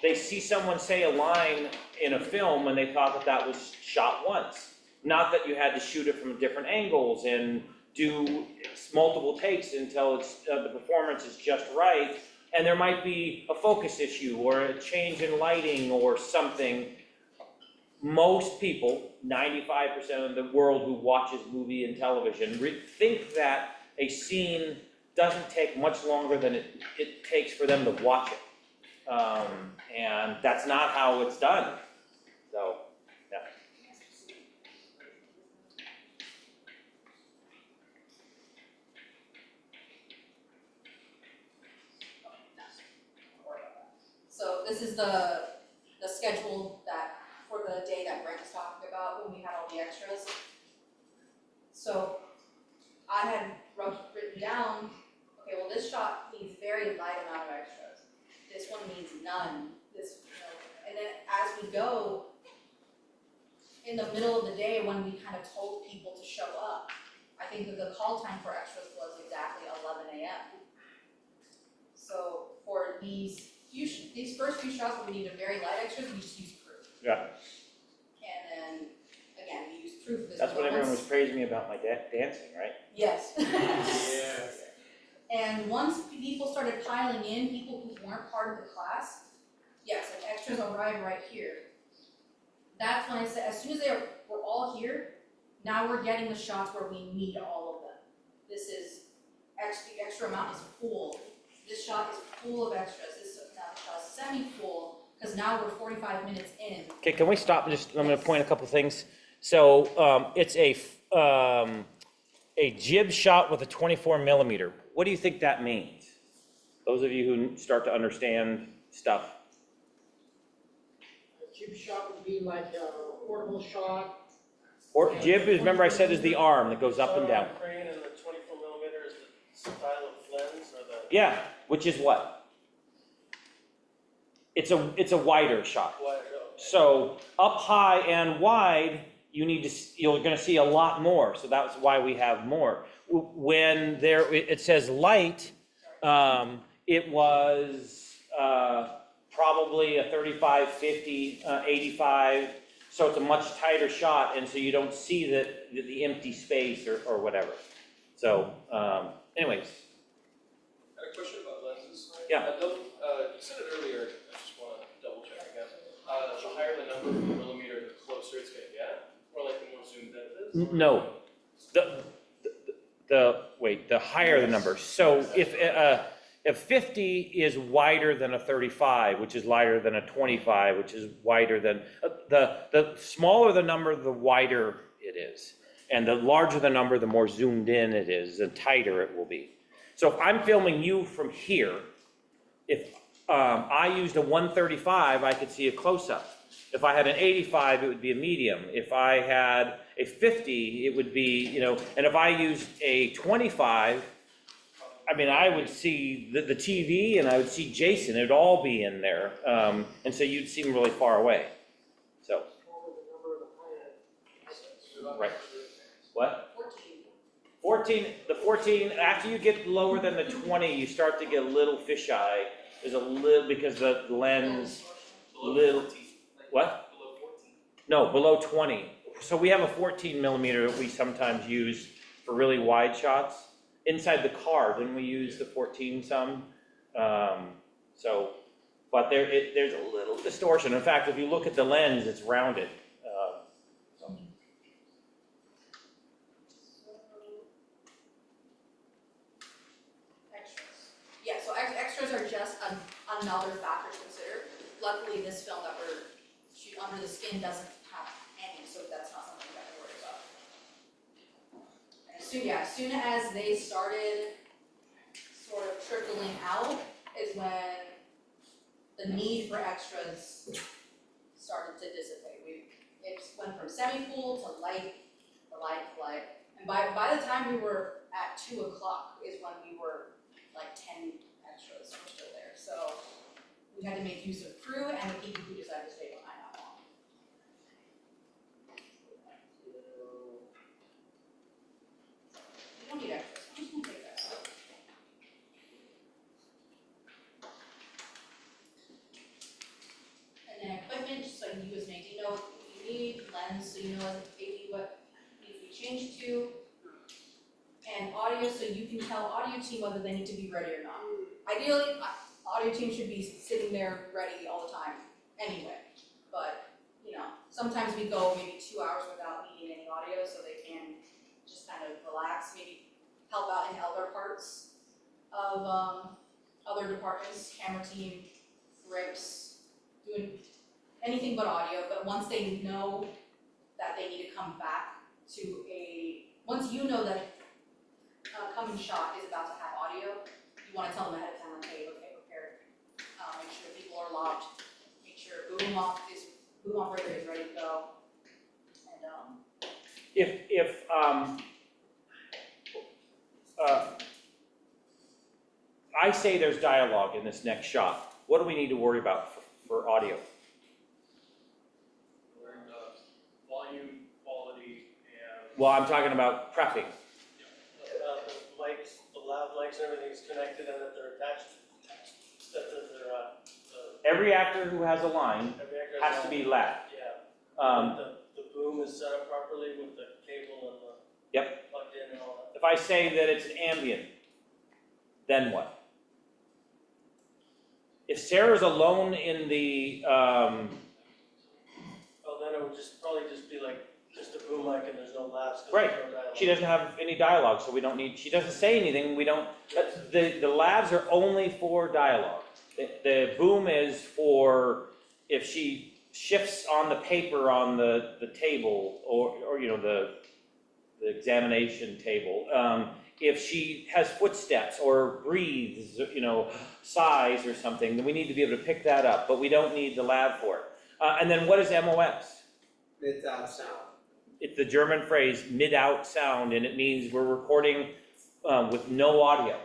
S1: They see someone say a line in a film and they thought that was shot once. Not that you had to shoot it from different angles and do multiple takes until the performance is just right. And there might be a focus issue or a change in lighting or something. Most people, 95% of the world who watches movie and television, think that a scene doesn't take much longer than it takes for them to watch it. And that's not how it's done. So, yeah.
S10: So this is the schedule that, for the day that Brent was talking about when we had all the extras. So I had written down, okay, well, this shot needs very light amount of extras. This one needs none, and then as we go, in the middle of the day when we kind of told people to show up, I think that the call time for extras was exactly 11 a.m. So for these first few shots where we needed very light extras, we just used proof.
S1: Yeah.
S10: And then, again, we used proof.
S1: That's what everyone was praising me about my dancing, right?
S10: Yes.
S2: yeah.
S10: And once people started piling in, people who weren't part of the class, yes, like extras arrive right here. That's when I said, as soon as we're all here, now we're getting the shots where we need all of them. This is, the extra amount is full. This shot is full of extras. This shot is semi-full, because now we're 45 minutes in.
S1: Okay, can we stop and I'm gonna point a couple things. So, it's a jib shot with a 24 millimeter. What do you think that means? Those of you who start to understand stuff.
S6: A jib shot would be like a portable shot.
S1: Or jib, remember I said, is the arm that goes up and down.
S2: Crane and the 24 millimeter is the style of lens or the
S1: Yeah, which is what? It's a wider shot.
S2: wide.
S1: So up high and wide, you're gonna see a lot more, so that's why we have more. When it says light, it was probably a 35, 50, 85, so it's a much tighter shot, and so you don't see the empty space or whatever. So, anyways,
S8: I had a question about lenses.
S1: Yeah.
S8: You said it earlier, I just wanna double check again. The higher the number per millimeter, the closer it's gonna get, or like the more zoomed in it is?
S1: no, the higher the number. So if 50 is wider than a 35, which is lighter than a 25, which is wider than, the smaller the number, the wider it is. And the larger the number, the more zoomed in it is, the tighter it will be. So if I'm filming you from here, if I used a 135, I could see a close-up. If I had an 85, it would be a medium. If I had a 50, it would be, and if I used a 25, I mean, I would see the TV and I would see Jason, it'd all be in there. And so you'd see them really far away, so. Right. What? 14, the 14, after you get lower than the 20, you start to get a little fisheye. There's a little, because the lens, little, what?
S8: Below 14.
S1: No, below 20. So we have a 14 millimeter that we sometimes use for really wide shots. Inside the car, didn't we use the 14 some? But there's a little distortion. In fact, if you look at the lens, it's rounded.
S10: So extras are just another factor to consider. Luckily, this film that we're shooting under the skin doesn't have any, so that's not something we have to worry about. And as soon as they started sort of trickling out is when the need for extras started to dissipate. It went from semi-full to light, to light, to light. And by the time we were at 2 o'clock is when we were like 10 extras were still there. So we had to make use of crew and the people who decided to stay behind that long. You don't need extras, I'm just gonna take that out. And then equipment, just so you as an AD know what you need, lens, so you know as an AD what needs to be changed to. And audio, so you can tell audio team whether they need to be ready or not. Ideally, audio team should be sitting there ready all the time anyway. But, you know, sometimes we go maybe 2 hours without needing any audio, so they can just kind of relax, maybe help out in other parts of other departments, camera team, rips, doing anything but audio. But once they know that they need to come back to once you know that coming shot is about to have audio, you wanna tell them ahead of time, like, hey, okay, prepare, make sure people are locked, make sure boom operator is ready to go. And,
S1: If I say there's dialogue in this next shot, what do we need to worry about for audio?
S2: Learned volume, quality, and
S1: Well, I'm talking about prepping.
S2: the mics, the loud mics and everything's connected and that they're attached, that they're,
S1: Every actor who has a line
S2: every actor
S1: has to be loud.
S2: Yeah. The boom is set up properly with the cable and the plugged in and all that.
S1: If I say that it's an ambient, then what? If Sarah's alone in the,
S2: Oh, then it would probably just be like, just a boom mic and there's no laughs. 'cause
S1: Right.
S2: there's no dialogue.
S1: she doesn't have any dialogue, so we don't need, she doesn't say anything, we don't, the labs are only for dialogue. The boom is for if she shifts on the paper on the table, or you know, the examination table. If she has footsteps or breathes, you know, sighs or something, then we need to be able to pick that up, but we don't need the lab for it. And then what is MOS?
S7: Mid-out sound.
S1: It's the German phrase, mid-out sound, and it means we're recording with no audio.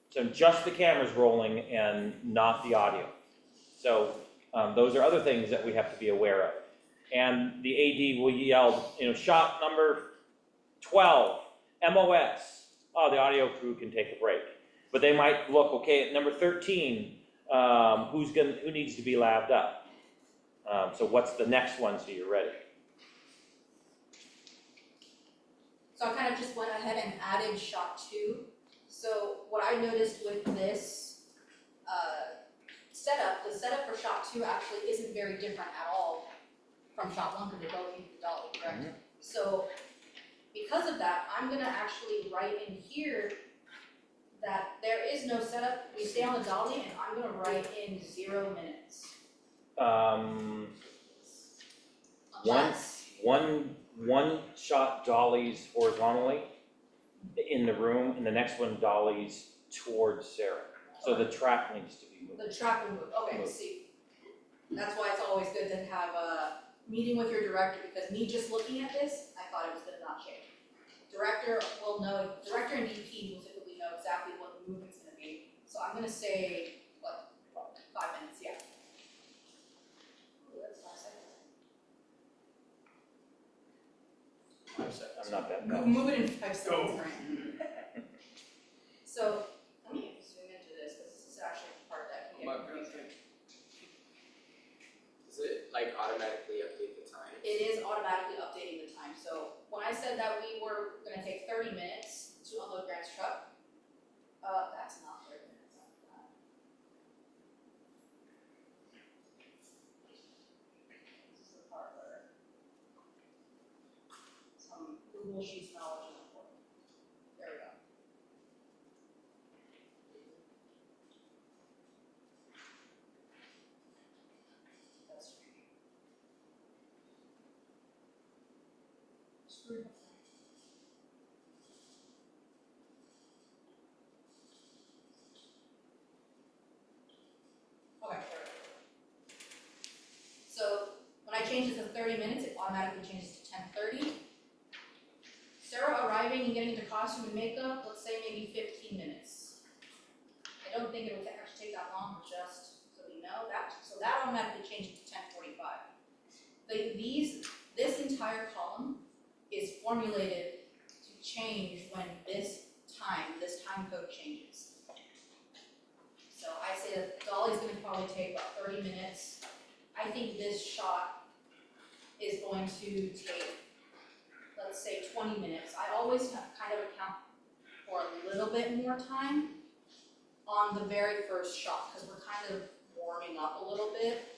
S1: So just the camera's rolling and not the audio. So those are other things that we have to be aware of. And the AD will yell, you know, shot number 12, MOS. Oh, the audio crew can take a break. But they might look, okay, at number 13, who needs to be labbed up? So what's the next one so you're ready?
S10: So I kind of just went ahead and added shot 2. So what I noticed with this setup, the setup for shot 2 actually isn't very different at all from shot 1 because they both use the dolly, correct?
S1: Mhm.
S10: So because of that, I'm gonna actually write in here that there is no setup, we stay on the dolly, and I'm gonna write in 0 minutes. Unless,
S1: One shot dollies horizontally in the room, and the next one dollies towards Sarah. So the track needs to be moved.
S10: the track will move, okay, see. That's why it's always good to have a meeting with your director, because me just looking at this, I thought it was gonna not change. Director will know, director and DP will typically know exactly what the movement's gonna be. So I'm gonna say, what, 5 minutes, yeah. Ooh, that's 5 seconds.
S7: 5 seconds.
S1: I'm not that
S10: Move it in 5 seconds, right? So, let me zoom into this, because this is actually the part that can get confusing.
S7: Does it like automatically update the time?
S10: It is automatically updating the time. So when I said that we were gonna take 30 minutes to unload Grant's truck, that's not 30 minutes. This is the part where some Google Sheets knowledge is important. There we go. That's screwed up. Okay, there we go. So when I 30 minutes, it automatically changes to 10:30. Sarah arriving and getting into costume and makeup, let's say maybe 15 minutes. I don't think it would actually take that long, just so we know that, so that automatically changes to 10:45. This entire column is formulated to change when this time code changes. So I say that Dolly's gonna probably take about 30 minutes. I think this shot is going to take, let's say 20 minutes. I always kind of account for a little bit more time on the very first shot, because we're kind of warming up a little bit.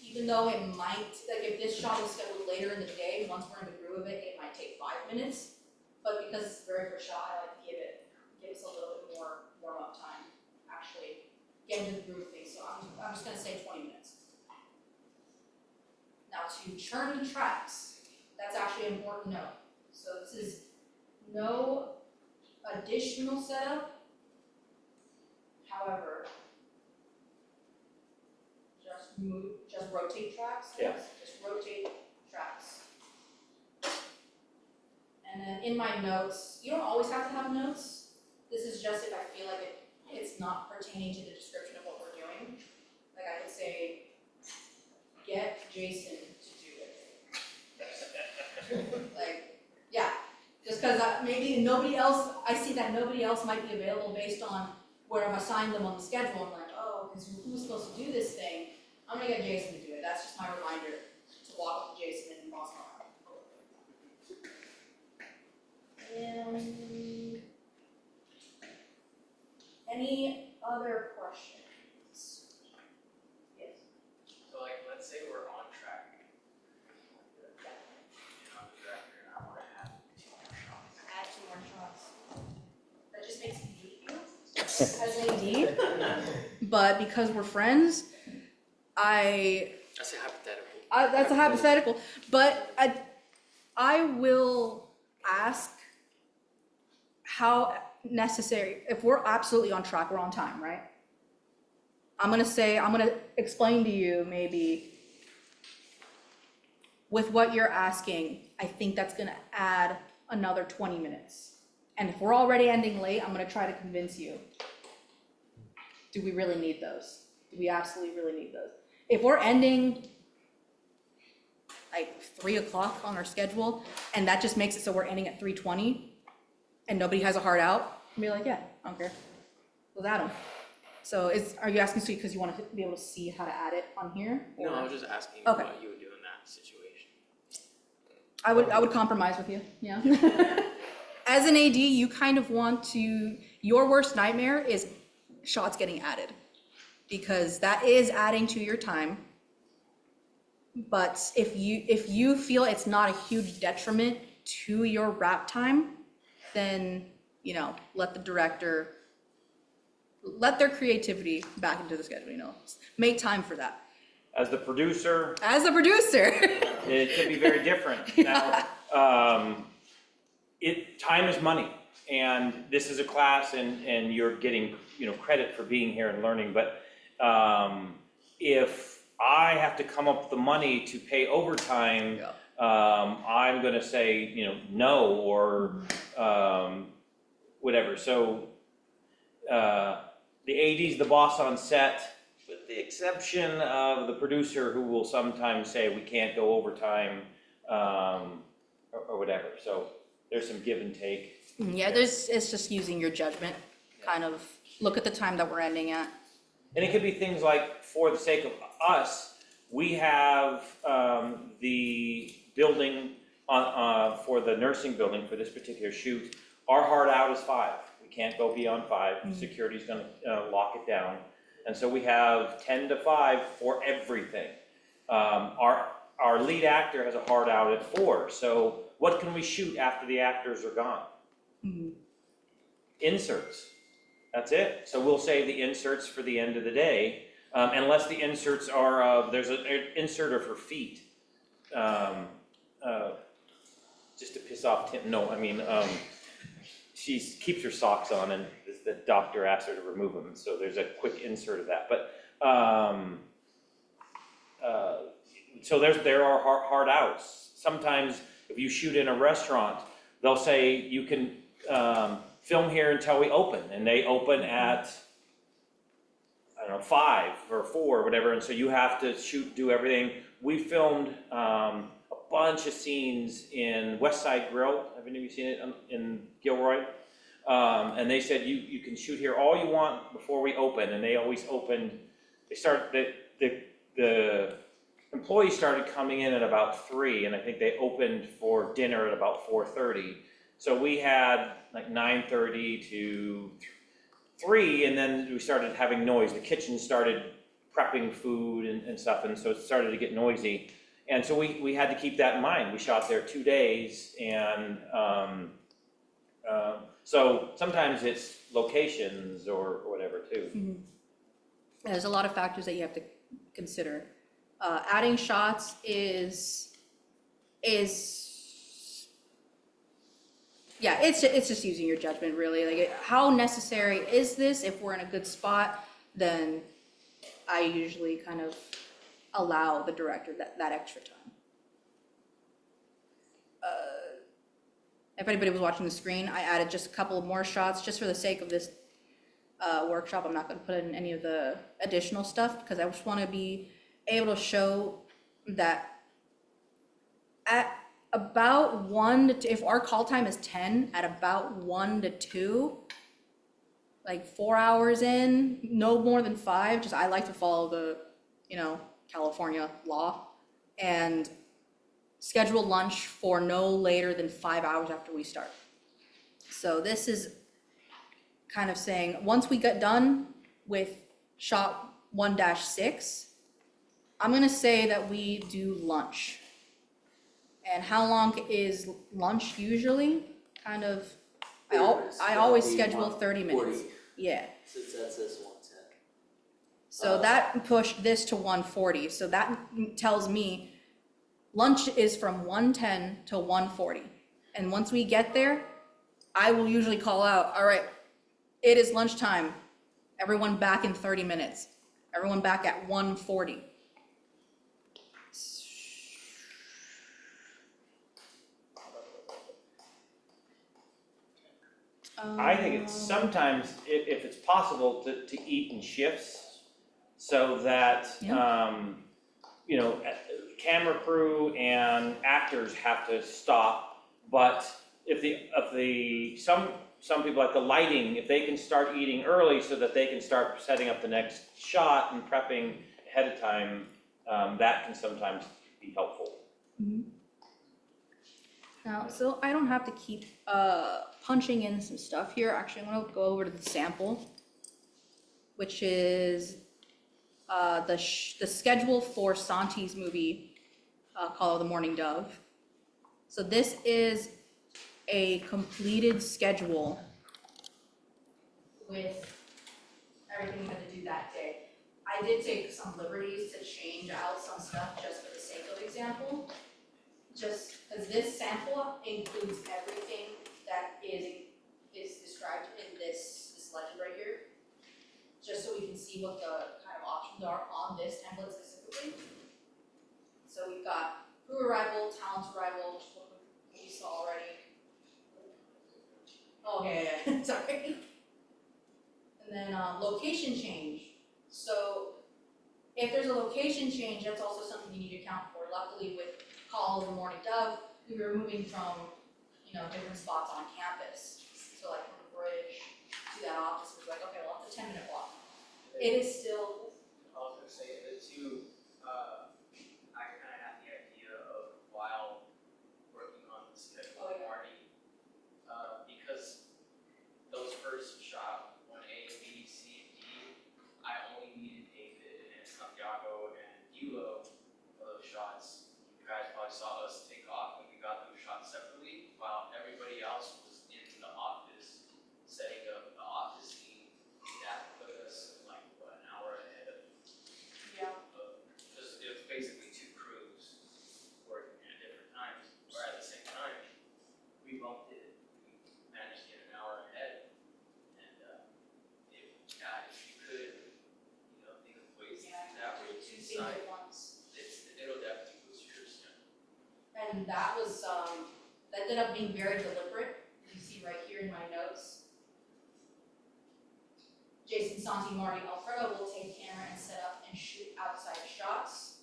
S10: Even though it might, like if this shot is scheduled later in the day, once we're in the groove of it, it might take 5 minutes. But because it's the very first shot, I like to give us a little bit more warm up time, actually get into the groove of things. So I'm just gonna say 20 minutes. Now to churn the tracks, that's actually an important note. So this is no additional setup. However, just rotate tracks.
S1: Yeah.
S10: Just rotate tracks. And then in my notes, you don't always have to have notes. This is just if I feel like it's not pertaining to the description of what we're doing. Like I could say, get Jason to do it. Like, yeah, just because maybe nobody else, I see that nobody else might be available based on where I've assigned them on the schedule. I'm like, oh, because who's supposed to do this thing? I'm gonna get Jason to do it. That's just my reminder to walk up to Jason and boss him around. Any other questions? Yes.
S5: So like, let's say we're on track. And I'm the director and I wanna have 2 more shots.
S10: Add 2 more shots. That just makes me hate you as an AD. But because we're friends,
S5: That's a hypothetical.
S10: that's a hypothetical, but I will ask how necessary, if we're absolutely on track, we're on time, right? I'm gonna explain to you maybe with what you're asking, I think that's gonna add another 20 minutes. And if we're already ending late, I'm gonna try to convince you. Do we really need those? Do we absolutely really need those? If we're ending like 3 o'clock on our schedule, and that just makes it so we're ending at 3:20, and nobody has a hard out, I'll be like, yeah, I don't care. Let's add them. So are you asking because you want to be able to see how to add it on here?
S5: No,
S10: or-
S5: I was just asking
S10: Okay.
S5: what you would do in that situation.
S10: I would compromise with you, yeah. As an AD, you kind of want to, your worst nightmare is shots getting added, because that is adding to your time. But if you feel it's not a huge detriment to your wrap time, then, let the director, let their creativity back into the schedule, make time for that.
S1: As the producer,
S10: As a producer.
S1: it could be very different. Now, time is money, and this is a class, and you're getting, credit for being here and learning, but if I have to come up with the money to pay overtime,
S10: Yeah.
S1: I'm gonna say, no, or whatever. So the AD's the boss on set, with the exception of the producer, who will sometimes say we can't go overtime, or whatever. So there's some give and take.
S10: Yeah, it's just using your judgment, kind of look at the time that we're ending at.
S1: And it could be things like, for the sake of us, we have the building for the nursing building for this particular shoot. Our hard out is 5. We can't go beyond 5. Security's gonna lock it down. And so we have 10 to 5 for everything. Our lead actor has a hard out at 4. So what can we shoot after the actors are gone? Inserts. That's it. So we'll save the inserts for the end of the day, unless the inserts are, there's an inserter for feet. Just to piss off Tim, no, I mean, she keeps her socks on and the doctor asked her to remove them, so there's a quick insert of that. But so there are hard outs. Sometimes if you shoot in a restaurant, they'll say you can, film here until we open, and they open at, I don't know, 5 or 4 or whatever, and so you have to do everything. We filmed, a bunch of scenes in West Side Grill. Have any of you seen it in Gilroy? And they said you can shoot here all you want before we open, and they always opened, the employees started coming in at about 3, and I think they opened for dinner at about 4:30. So we had like 9:30 to 3, and then we started having noise. The kitchen started prepping food and stuff, and so it started to get noisy. And so we had to keep that in mind. We shot there 2 days, and so sometimes it's locations or whatever too.
S10: There's a lot of factors that you have to consider. Adding shots is yeah, it's just using your judgment really. Like, how necessary is this? If we're in a good spot, then I usually kind of allow the director that extra time. If anybody was watching the screen, I added just a couple more shots just for the sake of this workshop. I'm not going to put in any of the additional stuff because I just want to be able to show that at about 1 to 2, if our call time is 10, at about 1 to 2, like 4 hours in, no more than 5, just I like to follow the, California law, and schedule lunch for no later than 5 hours after we start. So this is kind of saying, once we get done with shot 1-6, I'm gonna say that we do lunch. And how long is lunch usually? Kind of, I always schedule 30 minutes. Yeah.
S3: Since that says 110.
S10: So that pushed this to 140. So that tells me lunch is from 110 to 140. And once we get there, I will usually call out, all right, it is lunchtime. Everyone back in 30 minutes. Everyone back at 140.
S1: I think it's sometimes, if it's possible, to eat in shifts, so that, camera crew and actors have to stop, but some people like the lighting, if they can start eating early so that they can start setting up the next shot and prepping ahead of time, that can sometimes be helpful.
S10: Now, so I don't have to keep punching in some stuff here. Actually, I'm gonna go over to the sample, which is the schedule for Santi's movie, Call of the Morning Dove. So this is a completed schedule with everything we had to do that day. I did take some liberties to change out some stuff just for the sake of example. Just because this sample includes everything that is described in this legend right here. Just so we can see what the kind of options are on this template specifically. So we've got crew arrival, talent arrival, which is what we saw already. Oh, yeah, sorry. And then location change. So if there's a location change, that's also something you need to account for. Luckily with Call of the Morning Dove, we were moving from, different spots on campus. So like from the bridge to that office, it was like, okay, well, it's a 10-minute walk. It is still.
S8: I was gonna say, the two, I kinda had the idea of while working on the schedule already, because those first shot, 1A, B, C, and D, I only needed David and Santiago and Yulo for those shots. You guys probably saw us take off when we got those shots separately, while everybody else was in the office, setting up the office scene. That put us like, an hour ahead of, just, it was basically 2 crews working at different times, or at the same time. We bumped it, we managed to get an hour ahead, and, if you could, think of ways that way to decide, it'll definitely
S10: And that was, that ended up being very deliberate. You see right here in my notes. Jason, Santi, Marty, Alfredo will take camera and set up and shoot outside shots.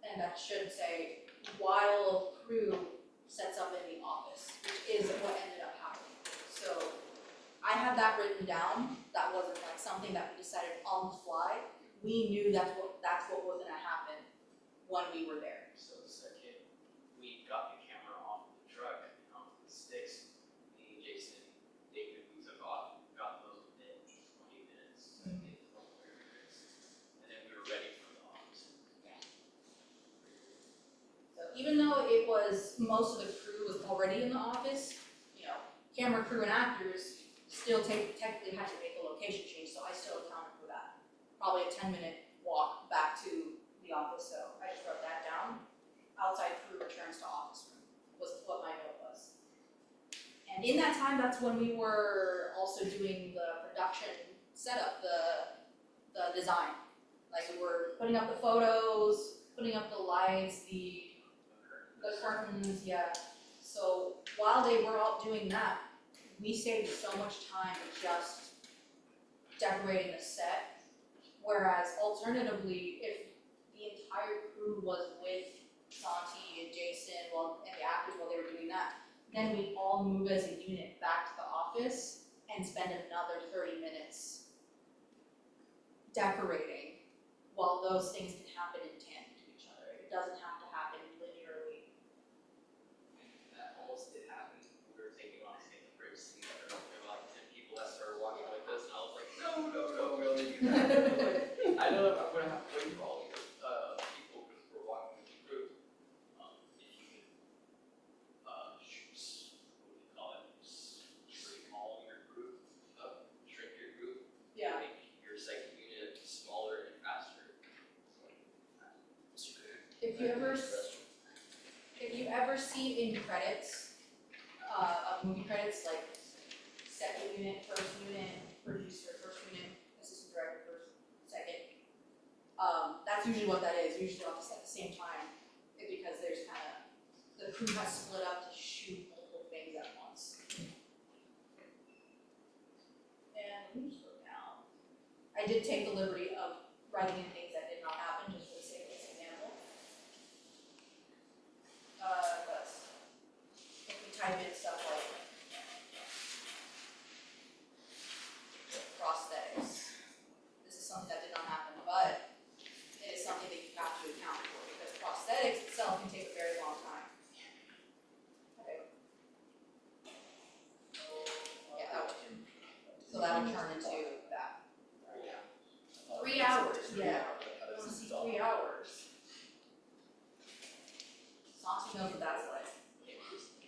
S10: And that should say, while crew sets up in the office, which is what ended up happening. So I had that written down. That wasn't like something that we decided on the fly. We knew that's what was gonna happen when we were there.
S8: So the second we got the camera off the truck and onto the sticks, me, Jason, David, we took off, got those within 20 minutes, I think, 20 minutes. And then we were ready for the office.
S10: So even though it was, most of the crew was already in the office, you know, camera crew and actors still technically had to make a location change, so I still accounted for that. Probably a 10-minute walk back to the office, so I just wrote that down. Outside crew returns to office room was what my note was. And in that time, that's when we were also doing the production setup, the design. Like we were putting up the photos, putting up the lights, the curtains, yeah. So while they were all doing that, we saved so much time just decorating the set. Whereas alternatively, if the entire crew was with Santi and Jason and the actors while they were doing that, then we all move as a unit back to the office and spend another 30 minutes decorating while those things can happen in tandem to each other. It doesn't have to happen linearly.
S8: That almost did happen. We were taking on St. Fritz, and there were like 10 people that started walking like this, and I was like, no, we only do that. I know I'm gonna have to wait for all these people because we're walking with the group. If you can, what do you call it? Shrink all your group, shrink your group,
S10: Yeah.
S8: make your second unit smaller and faster.
S10: If you ever see in credits, of movie credits, like second unit, first unit, producer, first unit, assistant director, first, second. That's usually what that is, usually at the same time, is because there's kind of, the crew has split up to shoot multiple things at once. And let me just go down. I did take the liberty of writing in things that did not happen, just for the sake of this example. But if we type in stuff like prosthetics, this is something that did not happen, but it is something that you have to account for, because prosthetics itself can take a very long time. Okay. Yeah, that would, so that would turn into that. 3 hours, yeah. I wanna see 3 hours. Santi knows what that's like.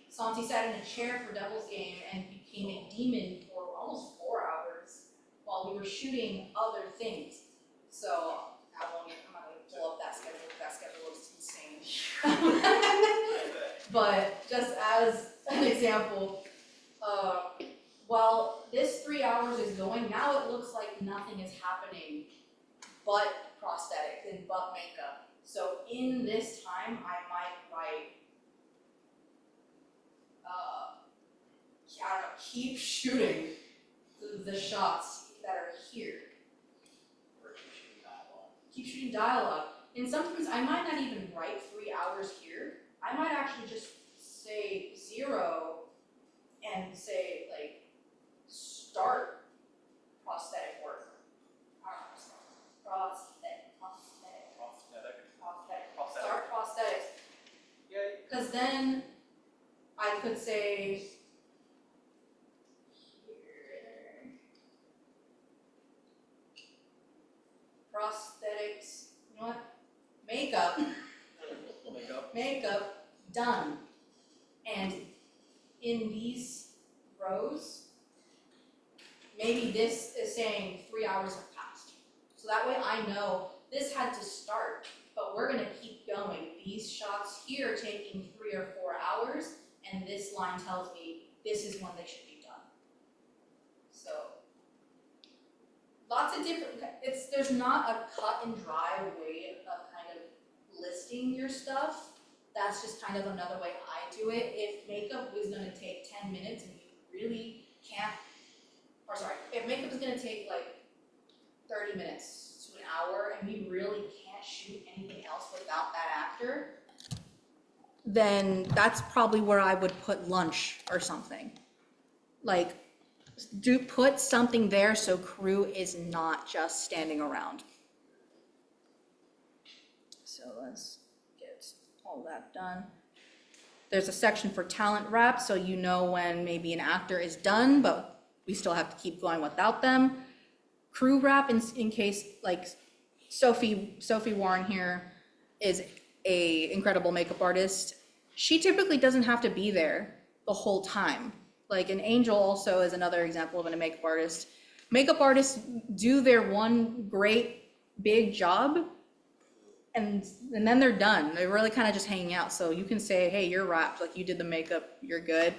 S10: Santi sat in a chair for Devil's Game and became a demon for almost 4 hours while we were shooting other things. So I'm not gonna pull up that schedule, because that schedule looks insane. But just as an example, while this 3 hours is going, now it looks like nothing is happening but prosthetics and but makeup. So in this time, I might write, I don't know, keep shooting the shots that are here.
S8: Or shooting dialogue.
S10: Keep shooting dialogue. And sometimes I might not even write 3 hours here. I might actually just say 0 and say like start prosthetic work. I don't know, prosthetic. Start prosthetics.
S8: Yeah.
S10: Cause then I could say here, prosthetics, you know what? Makeup, done. And in these rows, maybe this is saying 3 hours have passed. So that way I know this had to start, but we're gonna keep going. These shots here are taking 3 or 4 hours, and this line tells me this is when they should be done. So, lots of different, there's not a cut and dry way of kind of listing your stuff that's just kind of another way I do it. If makeup is gonna take 10 minutes and you really can't, or sorry, if makeup is gonna take like 30 minutes to an hour and we really can't shoot anything else without that actor, then that's probably where I would put lunch or something. Like, put something there so crew is not just standing around. So let's get all that done. There's a section for talent wrap, so you know when maybe an actor is done, but we still have to keep going without them. Crew wrap in case, like Sophie Warren here is a incredible makeup artist. She typically doesn't have to be there the whole time. Like an Angel also is another example of a makeup artist. Makeup artists do their one great big job and then they're done. They're really kind of just hanging out. So you can say, hey, you're wrapped, like you did the makeup, you're good.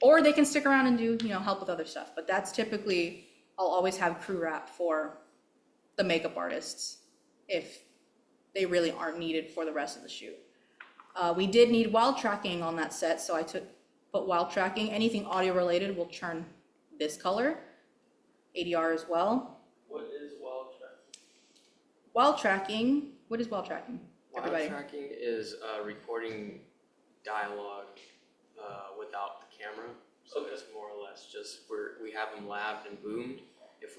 S10: Or they can stick around and do, help with other stuff. But that's typically, I'll always have crew wrap for the makeup artists if they really aren't needed for the rest of the shoot. We did need wild tracking on that set, so I put wild tracking. Anything audio related will turn this color, ADR as well.
S2: What is wild tracking?
S10: Wild tracking, what is wild tracking? Everybody.
S5: Wild tracking is recording dialogue without the camera. So
S2: Okay.
S5: it's more or less just we have them labbed and boomed. If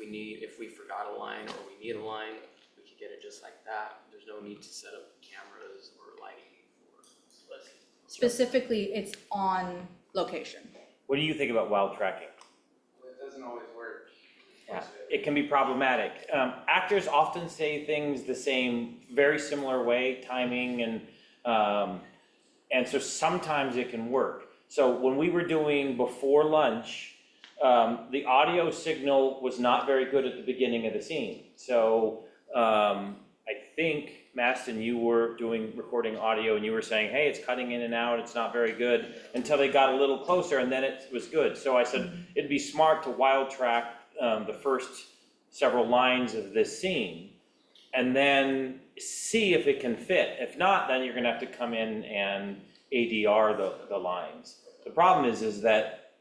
S5: we forgot a line or we need a line, we can get it just like that. There's no need to set up cameras or lighting for.
S10: Specifically, it's on location.
S1: What do you think about wild tracking?
S8: It doesn't always work.
S1: Yeah, it can be problematic. Actors often say things the same, very similar way, timing, and so sometimes it can work. So when we were doing before lunch, the audio signal was not very good at the beginning of the scene. So I think, Maston, you were recording audio and you were saying, hey, it's cutting in and out, it's not very good, until they got a little closer and then it was good. So I said, it'd be smart to wild track the first several lines of this scene and then see if it can fit. If not, then you're gonna have to come in and ADR the lines. The problem is that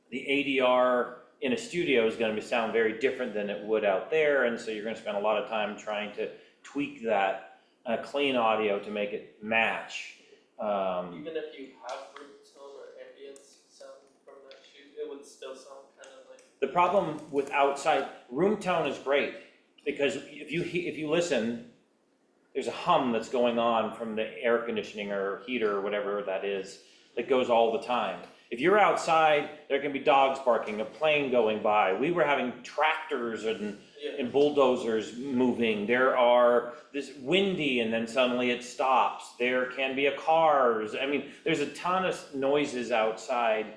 S1: the ADR in a studio is gonna sound very different than it would out there, and so you're gonna spend a lot of time trying to tweak that clean audio to make it match.
S2: Even if you have room tone or ambience sound from that shoot, it would still sound kind of like.
S1: The problem with outside, room tone is great, because if you listen, there's a hum that's going on from the air conditioning or heater or whatever that is, that goes all the time. If you're outside, there can be dogs barking, a plane going by. We were having tractors and bulldozers moving. There are this windy and then suddenly it stops. There can be cars. I mean, there's a ton of noises outside.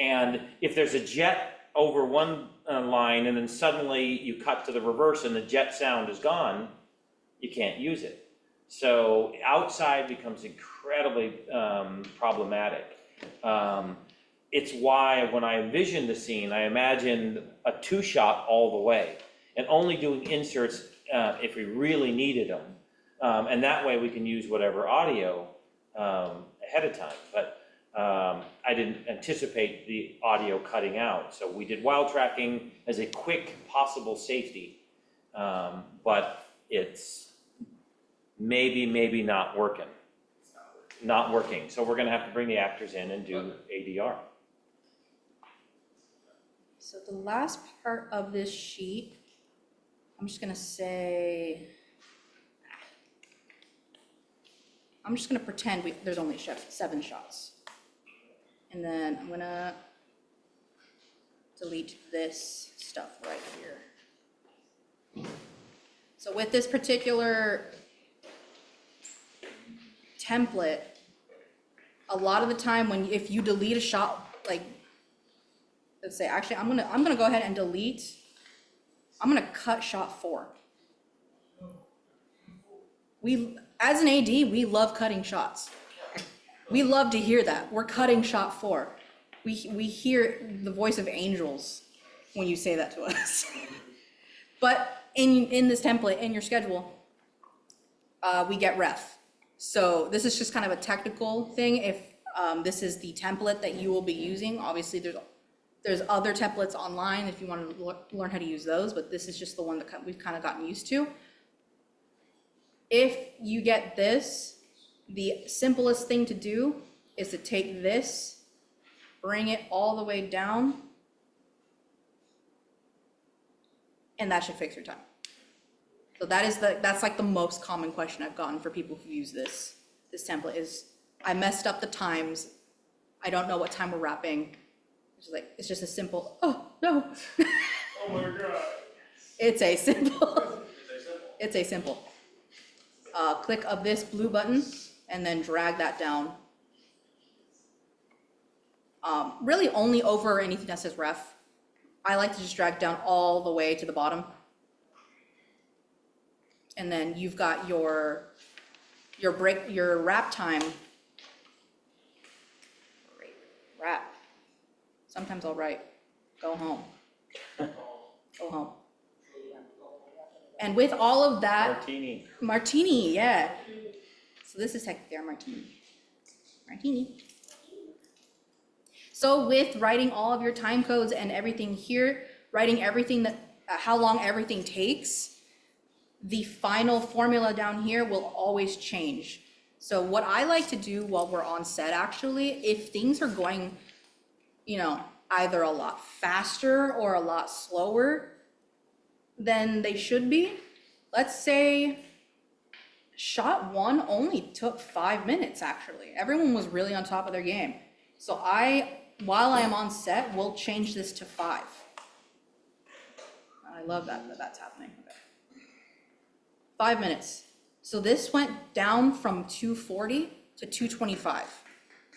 S1: And if there's a jet over one line and then suddenly you cut to the reverse and the jet sound is gone, you can't use it. So outside becomes incredibly problematic. It's why when I envisioned the scene, I imagined a 2-shot all the way and only doing inserts if we really needed them. And that way we can use whatever audio ahead of time. But I didn't anticipate the audio cutting out. So we did wild tracking as a quick possible safety, but it's maybe not working. Not working. So we're gonna have to bring the actors in and do ADR.
S10: So the last part of this sheet, I'm just gonna say, I'm just gonna pretend there's only 7 shots. And then I'm gonna delete this stuff right here. So with this particular template, a lot of the time if you delete a shot, like, let's say, actually, I'm gonna go ahead and delete, I'm gonna cut shot 4. As an AD, we love cutting shots. We love to hear that. We're cutting shot 4. We hear the voice of angels when you say that to us. But in this template, in your schedule, we get ref. So this is just kind of a technical thing. If this is the template that you will be using, obviously there's other templates online if you want to learn how to use those, but this is just the one that we've kind of gotten used to. If you get this, the simplest thing to do is to take this, bring it all the way down, and that should fix your time. So that's like the most common question I've gotten for people who use this template is, I messed up the times, I don't know what time we're wrapping. It's just a simple, oh, no.
S2: Oh my god.
S10: It's a simple. Click of this blue button and then drag that down. Really only over anything that says ref. I like to just drag down all the way to the bottom. And then you've got your wrap time. Wrap. Sometimes I'll write, go home. Go home. And with all of that, martini, yeah. So this is technically our martini. So with writing all of your time codes and everything here, writing everything that, how long everything takes, the final formula down here will always change. So what I like to do while we're on set, actually, if things are going, either a lot faster or a lot slower than they should be, let's say shot 1 only took 5 minutes, actually. Everyone was really on top of their game. So while I am on set, we'll change this to 5. I love that that's happening. Okay. 5 minutes. So this went down from 2:40 to 2:25.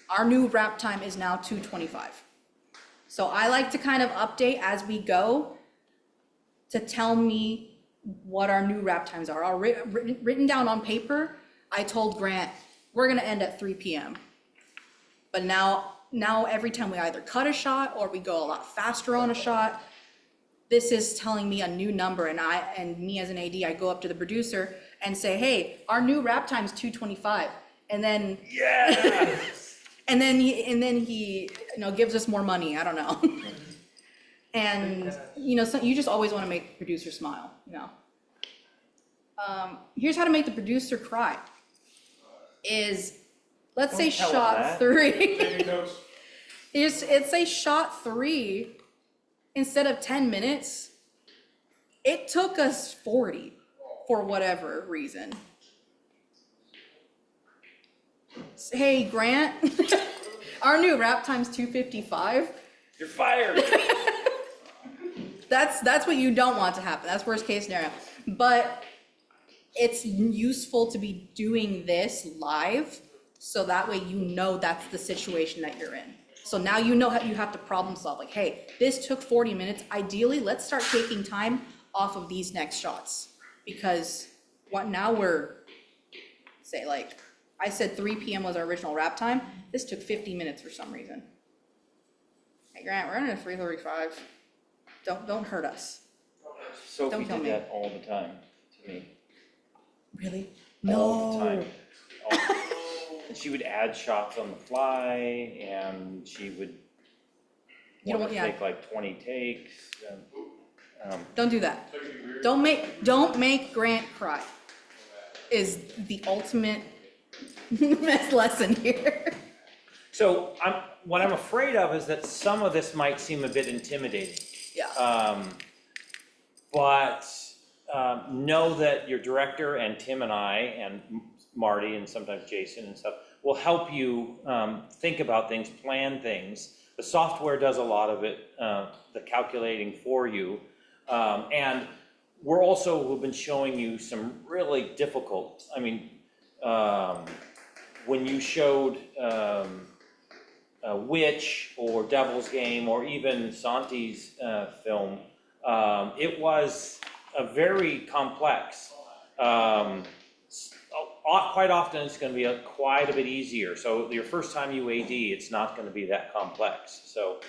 S10: Our new wrap time is now 2:25. So I like to kind of update as we go to tell me what our new wrap times are. Written down on paper, I told Grant, we're gonna end at 3 p.m. But now every time we either cut a shot or we go a lot faster on a shot, this is telling me a new number, and me as an AD, I go up to the producer and say, hey, our new wrap time is 2:25. And then and then he gives us more money. I don't know. And so you just always want to make the producer smile. Here's how to make the producer cry. Let's say shot 3. It's a shot 3. Instead of 10 minutes, it took us 40 for whatever reason. Hey, Grant, our new wrap time's 2:55.
S1: You're fired.
S10: That's what you don't want to happen. That's worst case scenario. But it's useful to be doing this live, so that way that's the situation that you're in. So now how you have to problem solve. Like, hey, this took 40 minutes. Ideally, let's start taking time off of these next shots. Because now we're, say, like, I said 3 p.m. was our original wrap time. This took 50 minutes for some reason. Hey, Grant, we're in a 3:35. Don't hurt us.
S1: Sophie
S10: Don't kill
S1: did
S10: me.
S1: that all the time to me.
S10: Really?
S1: All the
S10: No.
S1: time. She would add shots on the fly, and she would want to take like 20 takes.
S10: Don't do that. Don't make Grant cry. Is the ultimate lesson here.
S1: So what I'm afraid of is that some of this might seem a bit intimidating.
S10: Yeah.
S1: But know that your director and Tim and I and Marty and sometimes Jason and stuff will help you think about things, plan things. The software does a lot of it, the calculating for you. And we've been showing you some really difficult, when you showed Witch or Devil's Game or even Santi's film, it was a very complex. Quite often it's going to be quite a bit easier. So your first time you AD, it's not going to be that complex. So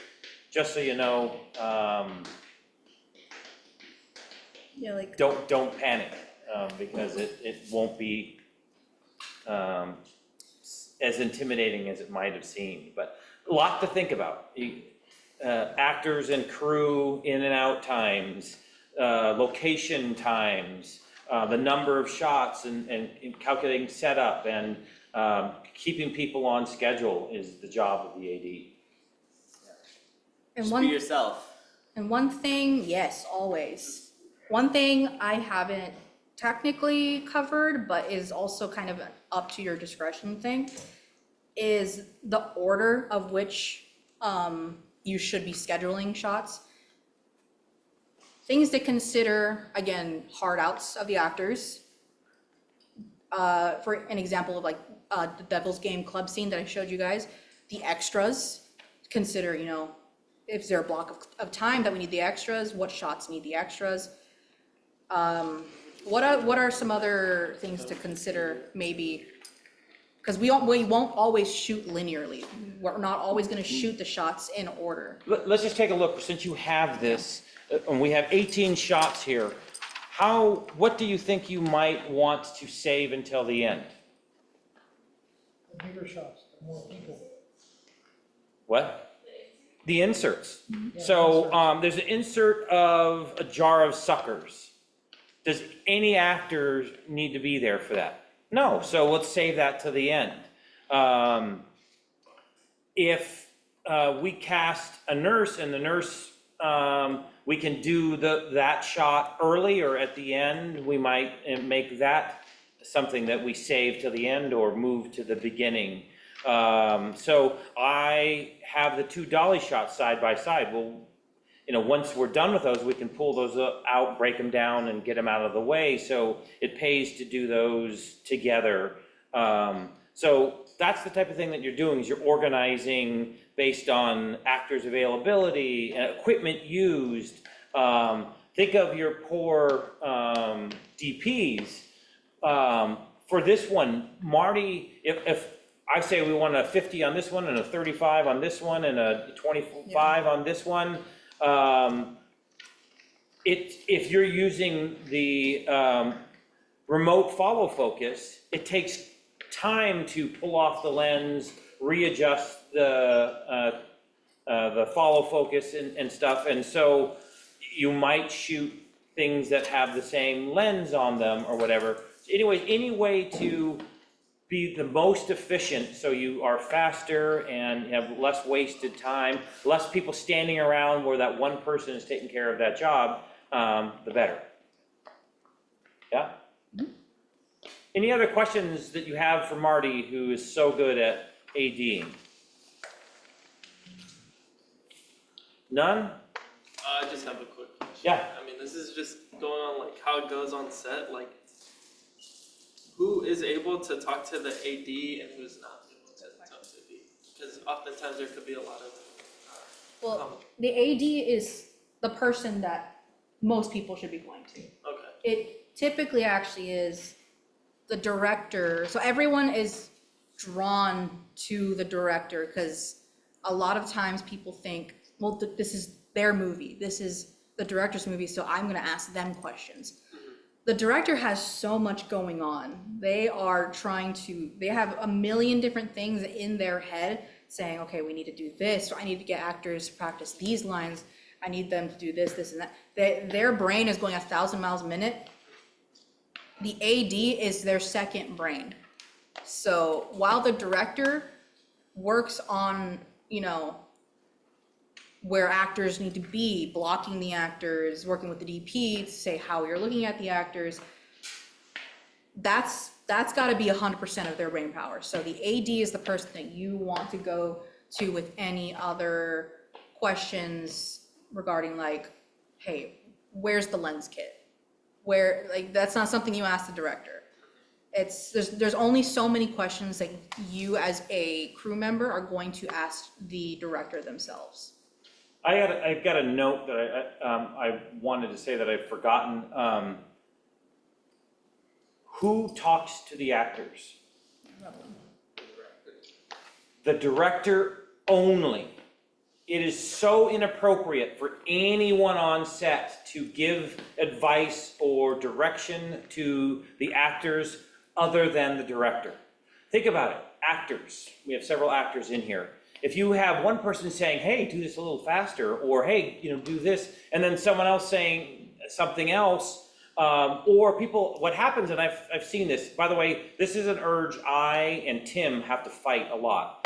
S1: just so you know, don't panic because it won't be as intimidating as it might have seemed, but a lot to think about. Actors and crew in and out times, location times, the number of shots and calculating setup and keeping people on schedule is the job of the AD.
S10: And
S3: Just
S10: one,
S3: be yourself.
S10: and one thing, yes, always. One thing I haven't technically covered, but is also kind of an up to your discretion thing, is the order of which you should be scheduling shots. Things to consider, again, hard outs of the actors. For an example of like the Devil's Game club scene that I showed you guys, the extras, consider, you know, if there a block of time that we need the extras, what shots need the extras. What are some other things to consider maybe? Because we won't always shoot linearly. We're not always gonna shoot the shots in order.
S1: Let's just take a look, since you have this, and we have 18 shots here. What do you think you might want to save until the end?
S6: The bigger shots, the more people.
S1: What? The inserts.
S6: Yeah,
S1: So,
S6: inserts.
S1: there's an insert of a jar of suckers. Does any actor need to be there for that? No, so let's save that to the end. If we cast a nurse and the nurse, we can do that shot early or at the end, we might make that something that we save to the end or move to the beginning. So I have the two dolly shots side by side. Well, you know, once we're done with those, we can pull those out, break them down and get them out of the way. So it pays to do those together. So that's the type of thing that you're doing, is you're organizing based on actors' availability, equipment used. Think of your poor DPs. For this one, Marty, if I say we want a 50 on this one and a 35 on this one and a 25 on this one, if you're using the remote follow focus, it takes time to pull off the lens, readjust the follow focus and stuff, and so you might shoot things that have the same lens on them or whatever. Anyway, any way to be the most efficient so you are faster and have less wasted time, less people standing around where that one person is taking care of that job, the better. Yeah? Any other questions that you have for Marty, who is so good at ADing? None?
S2: I just have a quick question.
S1: Yeah.
S2: I mean, this is just going on like how it goes on set, like who is able to talk to the AD and who's not able to talk to the, because oftentimes there could be a lot of,
S10: Well, the AD is the person that most people should be going to.
S2: okay,
S10: It typically actually is the director, so everyone is drawn to the director because a lot of times people think, well, this is their movie, this is the director's movie, so I'm gonna ask them questions. The director has so much going on. They have a million different things in their head saying, okay, we need to do this, or I need to get actors to practice these lines, I need them to do this, this, and that. Their brain is going 1,000 miles a minute. The AD is their second brain. So while the director works on, you know, where actors need to be, blocking the actors, working with the DP to say how you're looking at the actors, that's gotta be 100% of their brain power. So the AD is the person that you want to go to with any other questions regarding like, hey, where's the lens kit? That's not something you ask the director. There's only so many questions that you as a crew member are going to ask the director themselves.
S1: I've got a note that I wanted to say that I've forgotten. Who talks to the actors? The director only. It is so inappropriate for anyone on set to give advice or direction to the actors other than the director. Think about it, actors, we have several actors in here. If you have one person saying, hey, do this a little faster, or hey, do this, and then someone else saying something else, or people, what happens, and I've seen this, by the way, this is an urge I and Tim have to fight a lot.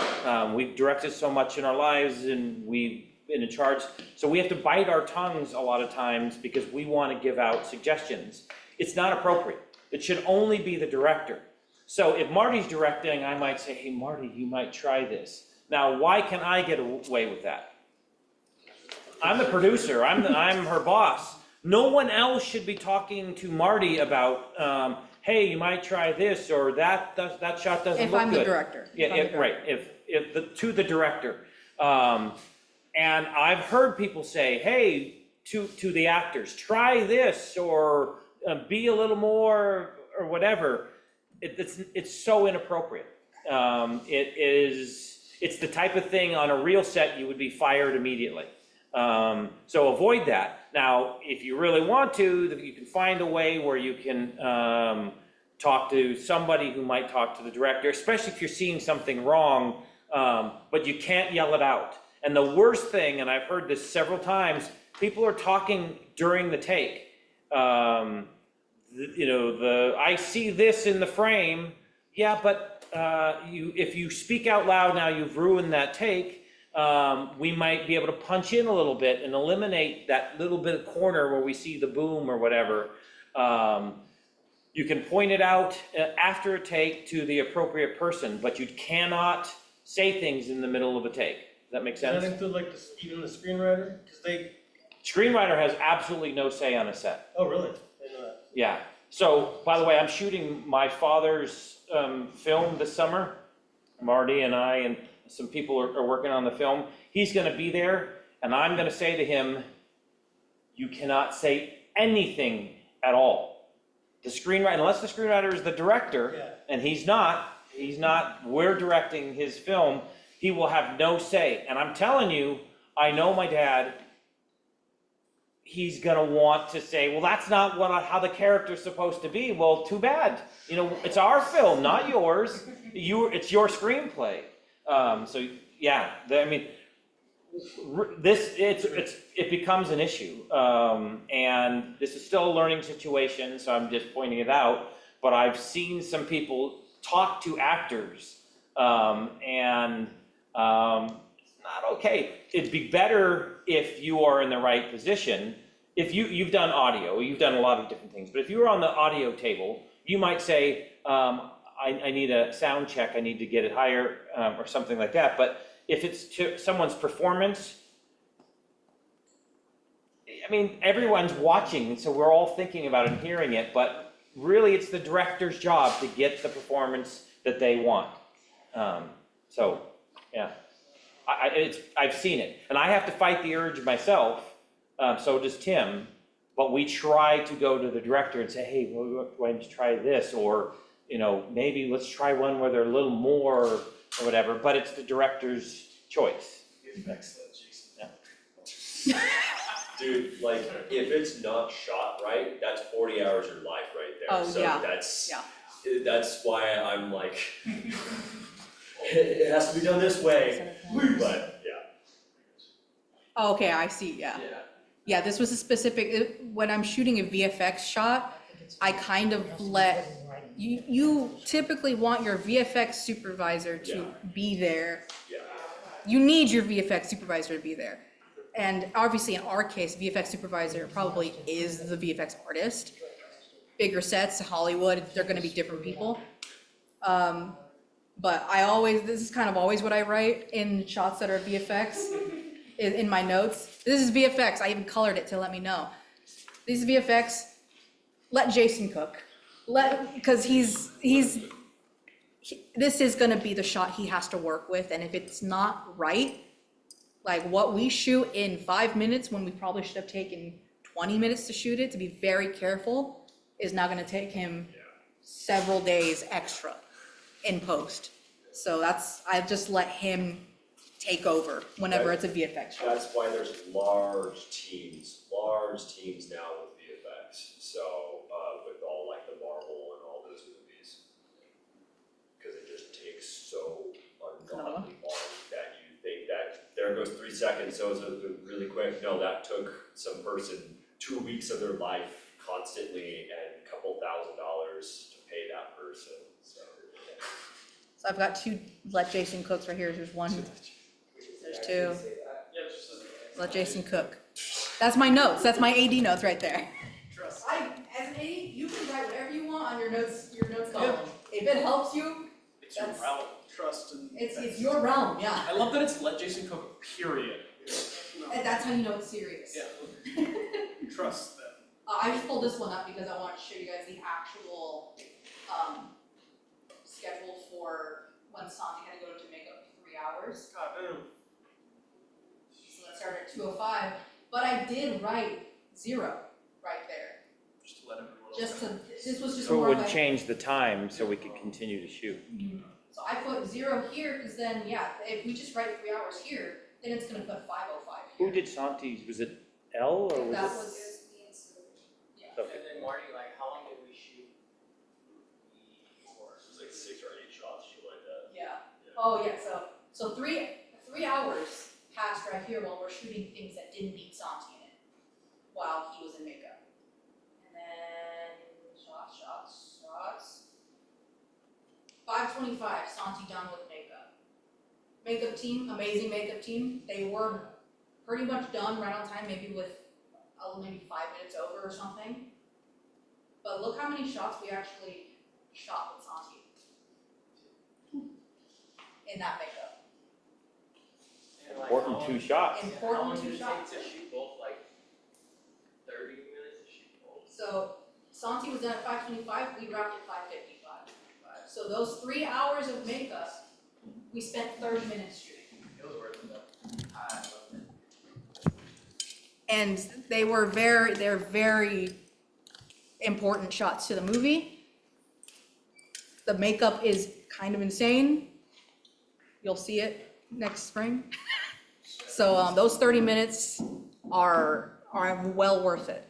S1: We've directed so much in our lives and we've been in charge, so we have to bite our tongues a lot of times because we want to give out suggestions. It's not appropriate. It should only be the director. So if Marty's directing, I might say, hey, Marty, you might try this. Now, why can I get away with that? I'm the producer, I'm her boss. No one else should be talking to Marty about, hey, you might try this, or that shot doesn't look good.
S10: If I'm the director.
S1: Right, to the director. And I've heard people say, hey, to the actors, try this, or be a little more, or whatever. It's so inappropriate. It's the type of thing on a real set you would be fired immediately. So avoid that. Now, if you really want to, you can find a way where you can talk to somebody who might talk to the director, especially if you're seeing something wrong, but you can't yell it out. And the worst thing, and I've heard this several times, people are talking during the take. I see this in the frame, yeah, but if you speak out loud now, you've ruined that take. We might be able to punch in a little bit and eliminate that little bit of corner where we see the boom or whatever. You can point it out after a take to the appropriate person, but you cannot say things in the middle of a take. Does that make sense?
S2: Does that include like even the screenwriter?
S1: Screenwriter has absolutely no say on a set.
S2: Oh, really? I didn't know that.
S1: Yeah. So, by the way, I'm shooting my father's film this summer. Marty and I and some people are working on the film. He's going to be there, and I'm going to say to him, you cannot say anything at all. The screenwriter, unless the screenwriter is the director, and he's not, we're directing his film, he will have no say. And I'm telling you, I know my dad, he's gonna want to say, well, that's not how the character's supposed to be. Well, too bad. It's our film, not yours. It's your screenplay. So yeah, it becomes an issue. And this is still a learning situation, so I'm just pointing it out. But I've seen some people talk to actors, it's not okay. It'd be better if you are in the right position. If you've done audio, you've done a lot of different things, but if you were on the audio table, you might say, I need a sound check, I need to get it higher, or something like that. But if it's to someone's performance, everyone's watching, so we're all thinking about it and hearing it, but really it's the director's job to get the performance that they want. So, yeah. I've seen it, and I have to fight the urge myself, so does Tim, but we try to go to the director and say, hey, why don't you try this, or, maybe let's try one where they're a little more, or whatever, but it's the director's choice.
S11: Yeah. Dude, if it's not shot right, that's 40 hours of your life right there.
S10: Oh,
S11: So
S10: yeah.
S11: that's why I'm like, it has to be done this way, but yeah.
S10: Oh, okay, I see, yeah. Yeah, this was a specific, when I'm shooting a VFX shot, I kind of you typically want your VFX supervisor to be there.
S11: Yeah.
S10: You need your VFX supervisor to be there. And obviously in our case, VFX supervisor probably is the VFX artist. Bigger sets, Hollywood, they're gonna be different people. But this is kind of always what I write in shots that are VFX, in my notes. This is VFX, I even colored it to let me know. This is VFX, let Jason cook. Because this is gonna be the shot he has to work with, and if it's not right, like what we shoot in 5 minutes when we probably should have taken 20 minutes to shoot it, to be very careful, is now gonna take him several days extra in post. So I just let him take over whenever it's a VFX shot.
S11: That's why there's large teams now with VFX. So, with all like the Marvel and all those movies. Because it just seconds, so it was a really quick, no, that took some person 2 weeks of their life constantly and a couple $1,000s to pay that person, so.
S10: So I've got two Let Jason Cooks right here. There's one, there's two.
S2: Yeah, it's just a.
S10: Let Jason cook. That's my notes. That's my AD notes right there.
S8: Trust.
S10: As an AD, you can write whatever you want on your notes column. If it helps you,
S8: It's your
S10: That's-
S8: realm, trust and.
S10: it's your realm, yeah.
S8: I love that it's let Jason cook, period.
S10: And that's how you know it's serious.
S8: Yeah. Trust them.
S10: I just pulled this one up because I want to show you guys the actual, schedule for when Santi had to go to Jamaica for 3 hours.
S2: God, I don't know.
S10: So that started at 2:05, but I did write 0 right there.
S8: Just to let everyone else
S10: Just
S8: know.
S10: to, this was just
S1: So
S10: more
S1: it
S10: of
S1: would
S10: a.
S1: change the time so we could continue to shoot.
S10: So I put 0 here, cause then, yeah, if we just write 3 hours here, then it's gonna put 5:05 here.
S1: Who did Santi's, was it L or was
S10: That
S1: it?
S10: was,
S8: And then Marty, like, how long did we shoot before?
S11: It was like 6 or 8 shots, shit like that.
S10: yeah. Oh, yeah, so 3 hours passed right here while we're shooting things that didn't need Santi in it, while he was in makeup. And then shots. 5:25, Santi done with makeup. Makeup team, amazing makeup team, they were pretty much done right on time, maybe with, maybe 5 minutes over or something. But look how many shots we actually shot with Santi. In that makeup.
S8: And like,
S1: Important
S8: how long-
S1: 2 shots.
S10: Important
S8: How long
S10: 2
S8: did it
S10: shots.
S8: take to shoot both, like 30 minutes to shoot both?
S10: So Santi was done at 5:25, we wrapped at 5:55. So those 3 hours of makeup, we spent 30 minutes shooting.
S8: It was worth it though. I loved it.
S10: And they're very important shots to the movie. The makeup is kind of insane. You'll see it next spring. So those 30 minutes are well worth it,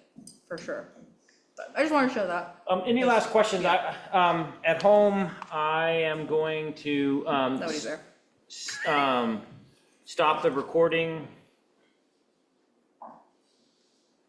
S10: for sure. But I just wanted to show that.
S1: Any last questions? At home, I am going to,
S10: Nobody's there.
S1: stop the recording